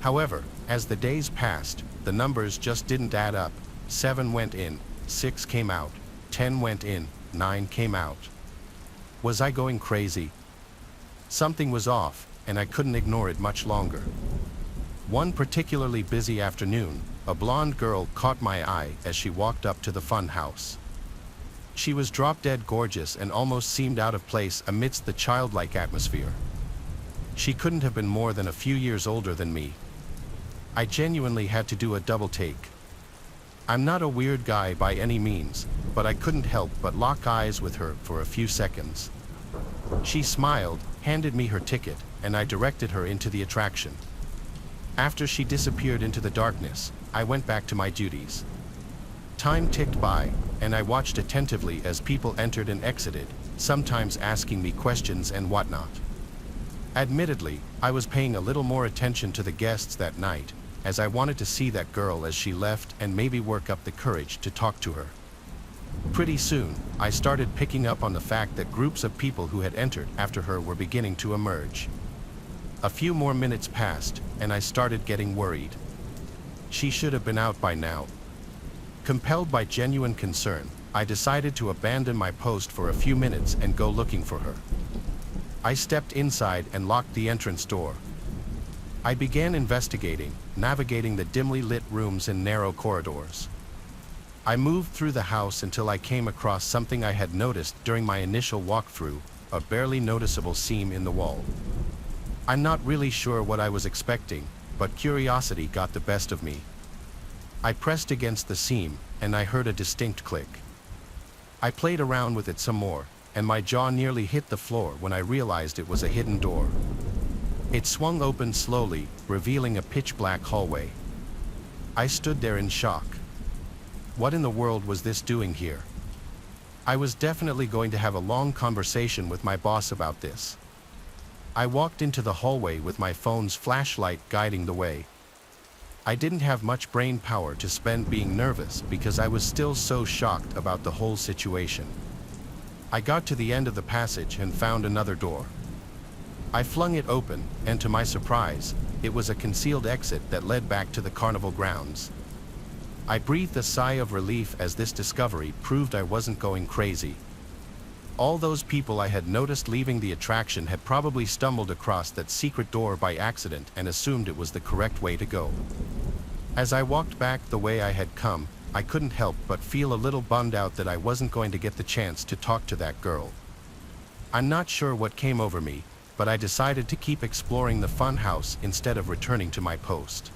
However, as the days passed, the numbers just didn't add up. 7 went in, 6 came out, 10 went in, 9 came out. Was I going crazy? Something was off, and I couldn't ignore it much longer. One particularly busy afternoon, a blonde girl caught my eye as she walked up to the fun house. She was drop-dead gorgeous and almost seemed out of place amidst the childlike atmosphere. She couldn't have been more than a few years older than me. I genuinely had to do a double take. I'm not a weird guy by any means, but I couldn't help but lock eyes with her for a few seconds. She smiled, handed me her ticket, and I directed her into the attraction. After she disappeared into the darkness, I went back to my duties. Time ticked by, and I watched attentively as people entered and exited, sometimes asking me questions and whatnot. Admittedly, I was paying a little more attention to the guests that night, as I wanted to see that girl as she left and maybe work up the courage to talk to her. Pretty soon, I started picking up on the fact that groups of people who had entered after her were beginning to emerge. A few more minutes passed, and I started getting worried. She should have been out by now. Compelled by genuine concern, I decided to abandon my post for a few minutes and go looking for her. I stepped inside and locked the entrance door. I began investigating, navigating the dimly lit rooms and narrow corridors. I moved through the house until I came across something I had noticed during my initial walkthrough, a barely noticeable seam in the wall. I'm not really sure what I was expecting, but curiosity got the best of me. I pressed against the seam, and I heard a distinct click. I played around with it some more, and my jaw nearly hit the floor when I realized it was a hidden door. It swung open slowly, revealing a pitch-black hallway. I stood there in shock. What in the world was this doing here? I was definitely going to have a long conversation with my boss about this. I walked into the hallway with my phone's flashlight guiding the way. I didn't have much brain power to spend being nervous because I was still so shocked about the whole situation. I got to the end of the passage and found another door. I flung it open, and to my surprise, it was a concealed exit that led back to the carnival grounds. I breathed a sigh of relief as this discovery proved I wasn't going crazy. All those people I had noticed leaving the attraction had probably stumbled across that secret door by accident and assumed it was the correct way to go. As I walked back the way I had come, I couldn't help but feel a little bummed out that I wasn't going to get the chance to talk to that girl. I'm not sure what came over me, but I decided to keep exploring the fun house instead of returning to my post.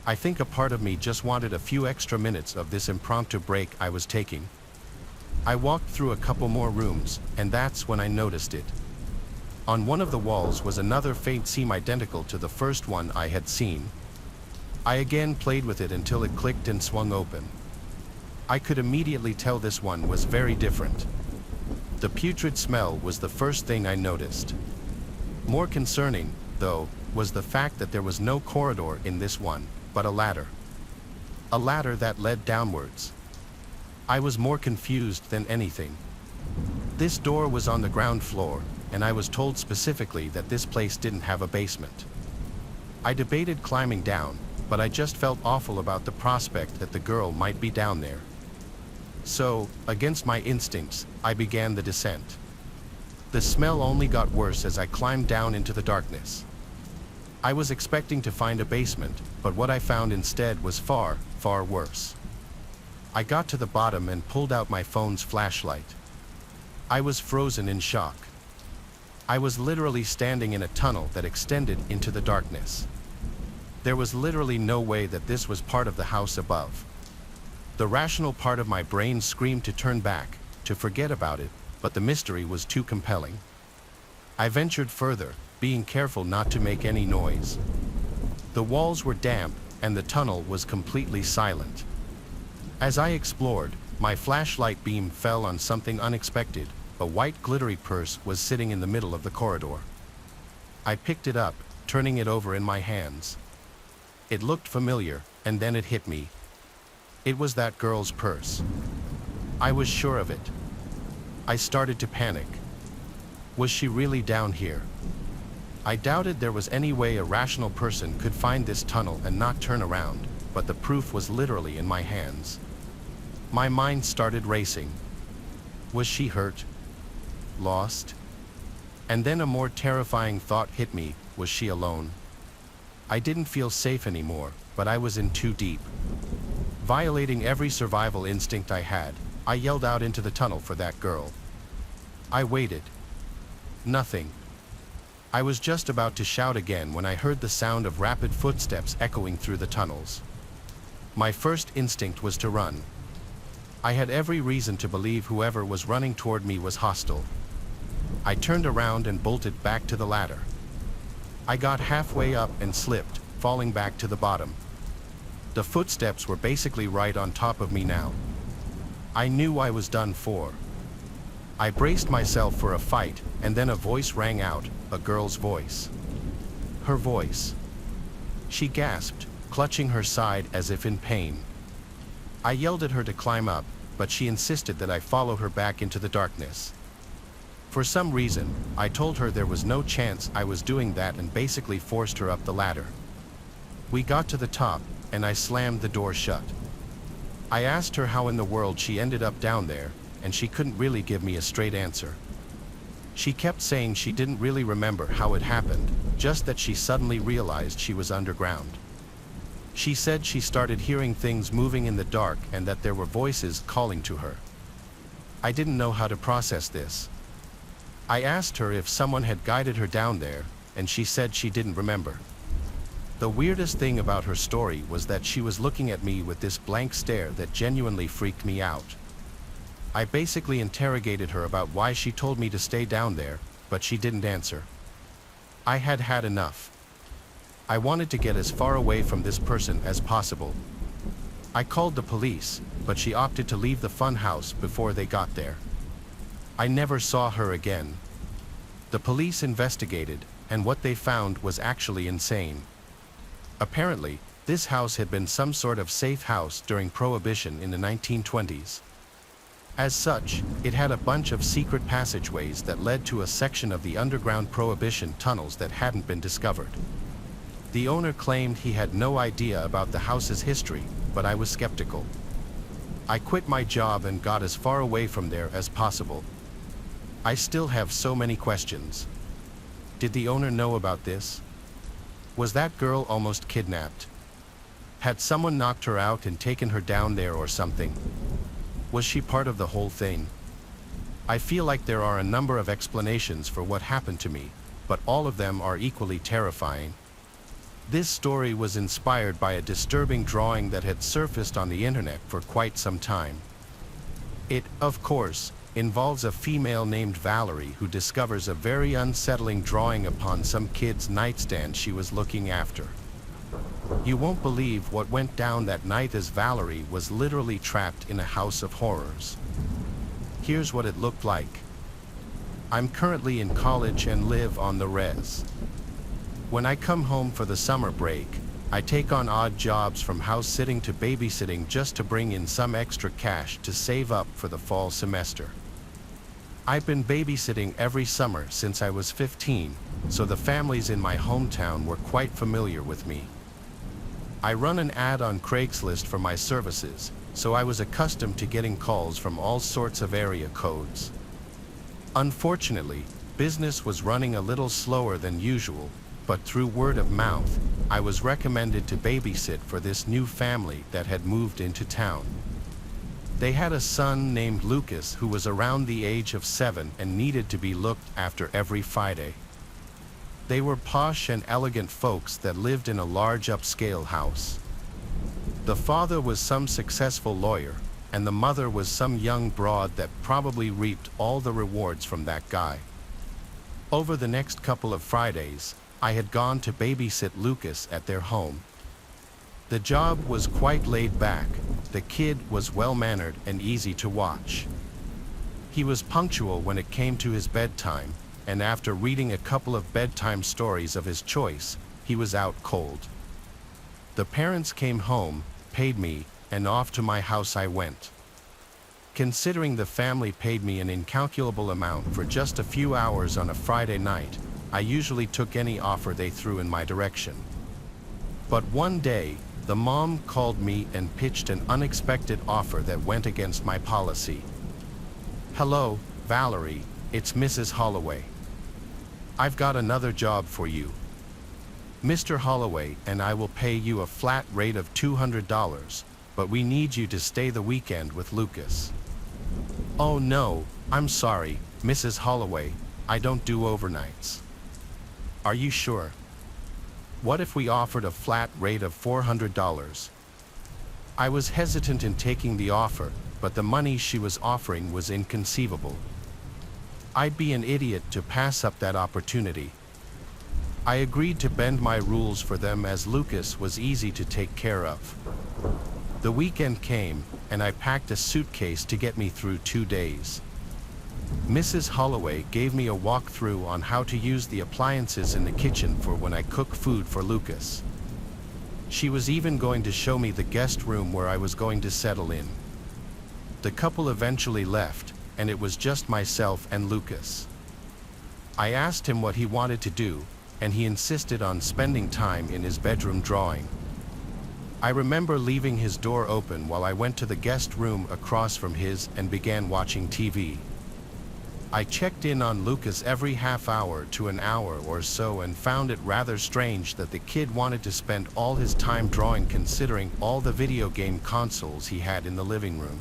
I think a part of me just wanted a few extra minutes of this impromptu break I was taking. I walked through a couple more rooms, and that's when I noticed it. On one of the walls was another faint seam identical to the first one I had seen. I again played with it until it clicked and swung open. I could immediately tell this one was very different. The putrid smell was the first thing I noticed. More concerning, though, was the fact that there was no corridor in this one, but a ladder. A ladder that led downwards. I was more confused than anything. This door was on the ground floor, and I was told specifically that this place didn't have a basement. I debated climbing down, but I just felt awful about the prospect that the girl might be down there. So, against my instincts, I began the descent. The smell only got worse as I climbed down into the darkness. I was expecting to find a basement, but what I found instead was far, far worse. I got to the bottom and pulled out my phone's flashlight. I was frozen in shock. I was literally standing in a tunnel that extended into the darkness. There was literally no way that this was part of the house above. The rational part of my brain screamed to turn back, to forget about it, but the mystery was too compelling. I ventured further, being careful not to make any noise. The walls were damp, and the tunnel was completely silent. As I explored, my flashlight beam fell on something unexpected. A white glittery purse was sitting in the middle of the corridor. I picked it up, turning it over in my hands. It looked familiar, and then it hit me. It was that girl's purse. I was sure of it. I started to panic. Was she really down here? I doubted there was any way a rational person could find this tunnel and not turn around, but the proof was literally in my hands. My mind started racing. Was she hurt? Lost? And then a more terrifying thought hit me, was she alone? I didn't feel safe anymore, but I was in too deep. Violating every survival instinct I had, I yelled out into the tunnel for that girl. I waited. Nothing. I was just about to shout again when I heard the sound of rapid footsteps echoing through the tunnels. My first instinct was to run. I had every reason to believe whoever was running toward me was hostile. I turned around and bolted back to the ladder. I got halfway up and slipped, falling back to the bottom. The footsteps were basically right on top of me now. I knew I was done for. I braced myself for a fight, and then a voice rang out, a girl's voice. Her voice. She gasped, clutching her side as if in pain. I yelled at her to climb up, but she insisted that I follow her back into the darkness. For some reason, I told her there was no chance I was doing that and basically forced her up the ladder. We got to the top, and I slammed the door shut. I asked her how in the world she ended up down there, and she couldn't really give me a straight answer. She kept saying she didn't really remember how it happened, just that she suddenly realized she was underground. She said she started hearing things moving in the dark and that there were voices calling to her. I didn't know how to process this. I asked her if someone had guided her down there, and she said she didn't remember. The weirdest thing about her story was that she was looking at me with this blank stare that genuinely freaked me out. I basically interrogated her about why she told me to stay down there, but she didn't answer. I had had enough. I wanted to get as far away from this person as possible. I called the police, but she opted to leave the fun house before they got there. I never saw her again. The police investigated, and what they found was actually insane. Apparently, this house had been some sort of safe house during Prohibition in the 1920s. As such, it had a bunch of secret passageways that led to a section of the underground Prohibition tunnels that hadn't been discovered. The owner claimed he had no idea about the house's history, but I was skeptical. I quit my job and got as far away from there as possible. I still have so many questions. Did the owner know about this? Was that girl almost kidnapped? Had someone knocked her out and taken her down there or something? Was she part of the whole thing? I feel like there are a number of explanations for what happened to me, but all of them are equally terrifying. This story was inspired by a disturbing drawing that had surfaced on the internet for quite some time. It, of course, involves a female named Valerie who discovers a very unsettling drawing upon some kid's nightstand she was looking after. You won't believe what went down that night as Valerie was literally trapped in a house of horrors. Here's what it looked like. I'm currently in college and live on the res. When I come home for the summer break, I take on odd jobs from house sitting to babysitting just to bring in some extra cash to save up for the fall semester. I've been babysitting every summer since I was 15, so the families in my hometown were quite familiar with me. I run an ad on Craigslist for my services, so I was accustomed to getting calls from all sorts of area codes. Unfortunately, business was running a little slower than usual, but through word of mouth, I was recommended to babysit for this new family that had moved into town. They had a son named Lucas who was around the age of 7 and needed to be looked after every Friday. They were posh and elegant folks that lived in a large upscale house. The father was some successful lawyer, and the mother was some young broad that probably reaped all the rewards from that guy. Over the next couple of Fridays, I had gone to babysit Lucas at their home. The job was quite laid back. The kid was well-mannered and easy to watch. He was punctual when it came to his bedtime, and after reading a couple of bedtime stories of his choice, he was out cold. The parents came home, paid me, and off to my house I went. Considering the family paid me an incalculable amount for just a few hours on a Friday night, I usually took any offer they threw in my direction. But one day, the mom called me and pitched an unexpected offer that went against my policy. "Hello, Valerie, it's Mrs. Holloway. I've got another job for you. Mr. Holloway and I will pay you a flat rate of $200, but we need you to stay the weekend with Lucas." "Oh no, I'm sorry, Mrs. Holloway, I don't do overnights." "Are you sure? What if we offered a flat rate of $400? I was hesitant in taking the offer, but the money she was offering was inconceivable. I'd be an idiot to pass up that opportunity. I agreed to bend my rules for them as Lucas was easy to take care of. The weekend came, and I packed a suitcase to get me through 2 days. Mrs. Holloway gave me a walkthrough on how to use the appliances in the kitchen for when I cook food for Lucas. She was even going to show me the guest room where I was going to settle in. The couple eventually left, and it was just myself and Lucas. I asked him what he wanted to do, and he insisted on spending time in his bedroom drawing. I remember leaving his door open while I went to the guest room across from his and began watching TV. I checked in on Lucas every half hour to an hour or so and found it rather strange that the kid wanted to spend all his time drawing considering all the video game consoles he had in the living room.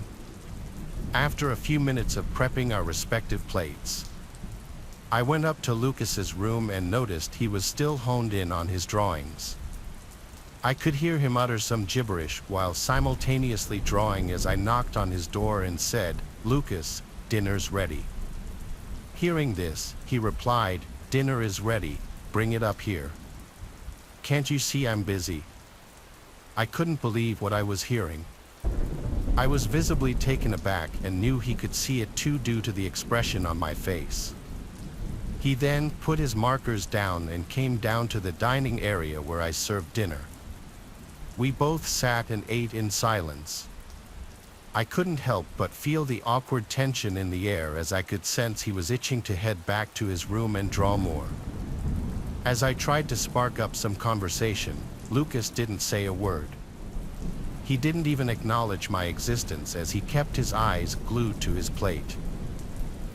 After a few minutes of prepping our respective plates, I went up to Lucas's room and noticed he was still honed in on his drawings. I could hear him utter some gibberish while simultaneously drawing as I knocked on his door and said, "Lucas, dinner's ready." Hearing this, he replied, "Dinner is ready, bring it up here. Can't you see I'm busy?" I couldn't believe what I was hearing. I was visibly taken aback and knew he could see it too due to the expression on my face. He then put his markers down and came down to the dining area where I served dinner. We both sat and ate in silence. I couldn't help but feel the awkward tension in the air as I could sense he was itching to head back to his room and draw more. As I tried to spark up some conversation, Lucas didn't say a word. He didn't even acknowledge my existence as he kept his eyes glued to his plate.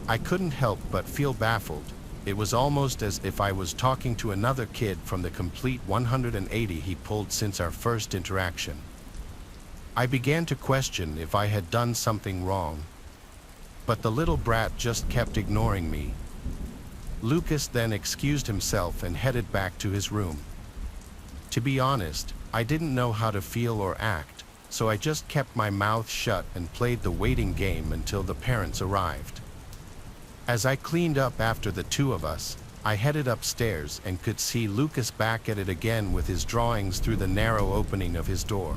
I couldn't help but feel baffled. It was almost as if I was talking to another kid from the complete 180 he pulled since our first interaction. I began to question if I had done something wrong, but the little brat just kept ignoring me. Lucas then excused himself and headed back to his room. To be honest, I didn't know how to feel or act, so I just kept my mouth shut and played the waiting game until the parents arrived. As I cleaned up after the two of us, I headed upstairs and could see Lucas back at it again with his drawings through the narrow opening of his door.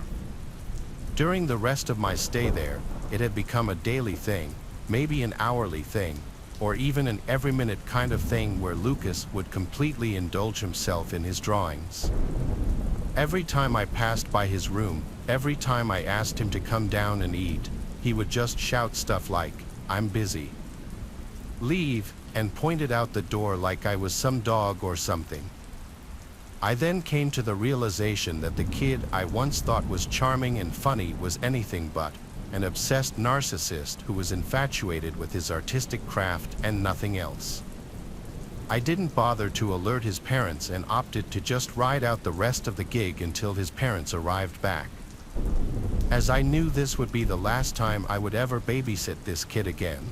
During the rest of my stay there, it had become a daily thing, maybe an hourly thing, or even an every-minute kind of thing where Lucas would completely indulge himself in his drawings. Every time I passed by his room, every time I asked him to come down and eat, he would just shout stuff like, "I'm busy. Leave," and pointed out the door like I was some dog or something. I then came to the realization that the kid I once thought was charming and funny was anything but an obsessed narcissist who was infatuated with his artistic craft and nothing else. I didn't bother to alert his parents and opted to just ride out the rest of the gig until his parents arrived back, as I knew this would be the last time I would ever babysit this kid again.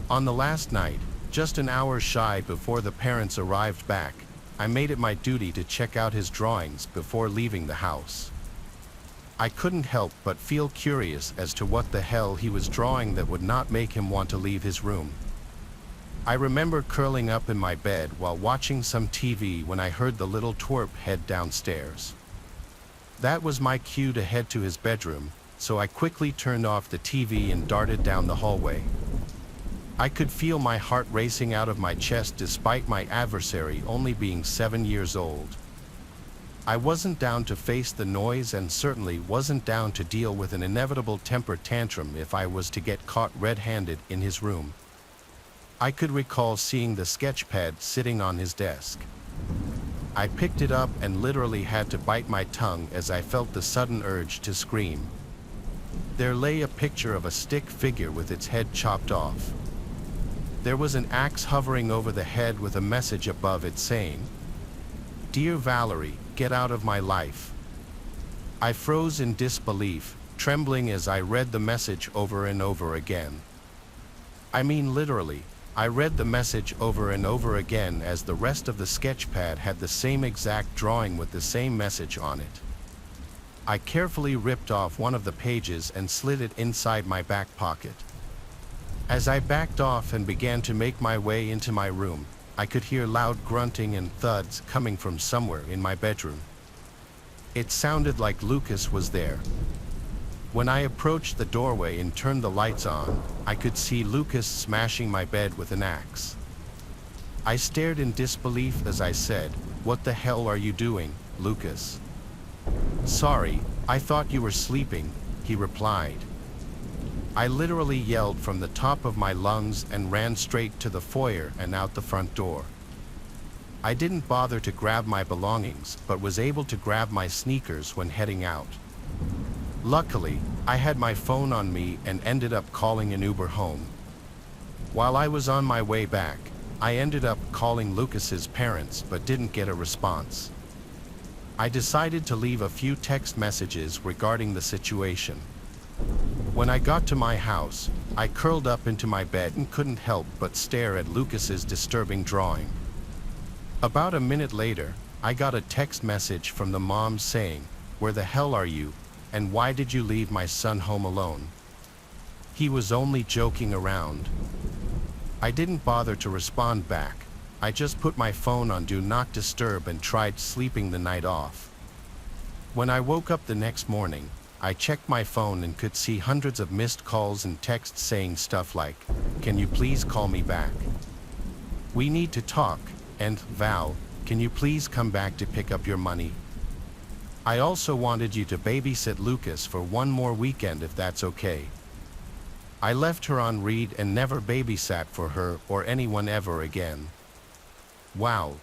On the last night, just an hour shy before the parents arrived back, I made it my duty to check out his drawings before leaving the house. I couldn't help but feel curious as to what the hell he was drawing that would not make him want to leave his room. I remember curling up in my bed while watching some TV when I heard the little twerp head downstairs. That was my cue to head to his bedroom, so I quickly turned off the TV and darted down the hallway. I could feel my heart racing out of my chest despite my adversary only being 7 years old. I wasn't down to face the noise and certainly wasn't down to deal with an inevitable temper tantrum if I was to get caught red-handed in his room. I could recall seeing the sketch pad sitting on his desk. I picked it up and literally had to bite my tongue as I felt the sudden urge to scream. There lay a picture of a stick figure with its head chopped off. There was an axe hovering over the head with a message above it saying, "Dear Valerie, get out of my life." I froze in disbelief, trembling as I read the message over and over again. I mean literally, I read the message over and over again as the rest of the sketchpad had the same exact drawing with the same message on it. I carefully ripped off one of the pages and slid it inside my back pocket. As I backed off and began to make my way into my room, I could hear loud grunting and thuds coming from somewhere in my bedroom. It sounded like Lucas was there. When I approached the doorway and turned the lights on, I could see Lucas smashing my bed with an axe. I stared in disbelief as I said, "What the hell are you doing, Lucas?" "Sorry, I thought you were sleeping," he replied. I literally yelled from the top of my lungs and ran straight to the foyer and out the front door. I didn't bother to grab my belongings, but was able to grab my sneakers when heading out. Luckily, I had my phone on me and ended up calling an Uber home. While I was on my way back, I ended up calling Lucas's parents but didn't get a response. I decided to leave a few text messages regarding the situation. When I got to my house, I curled up into my bed and couldn't help but stare at Lucas's disturbing drawing. About a minute later, I got a text message from the mom saying, "Where the hell are you, and why did you leave my son home alone?" He was only joking around. I didn't bother to respond back. I just put my phone on Do Not Disturb and tried sleeping the night off. When I woke up the next morning, I checked my phone and could see hundreds of missed calls and texts saying stuff like, "Can you please call me back? We need to talk," and "Val, can you please come back to pick up your money? I also wanted you to babysit Lucas for one more weekend if that's okay." I left her on read and never babysat for her or anyone ever again. Wow,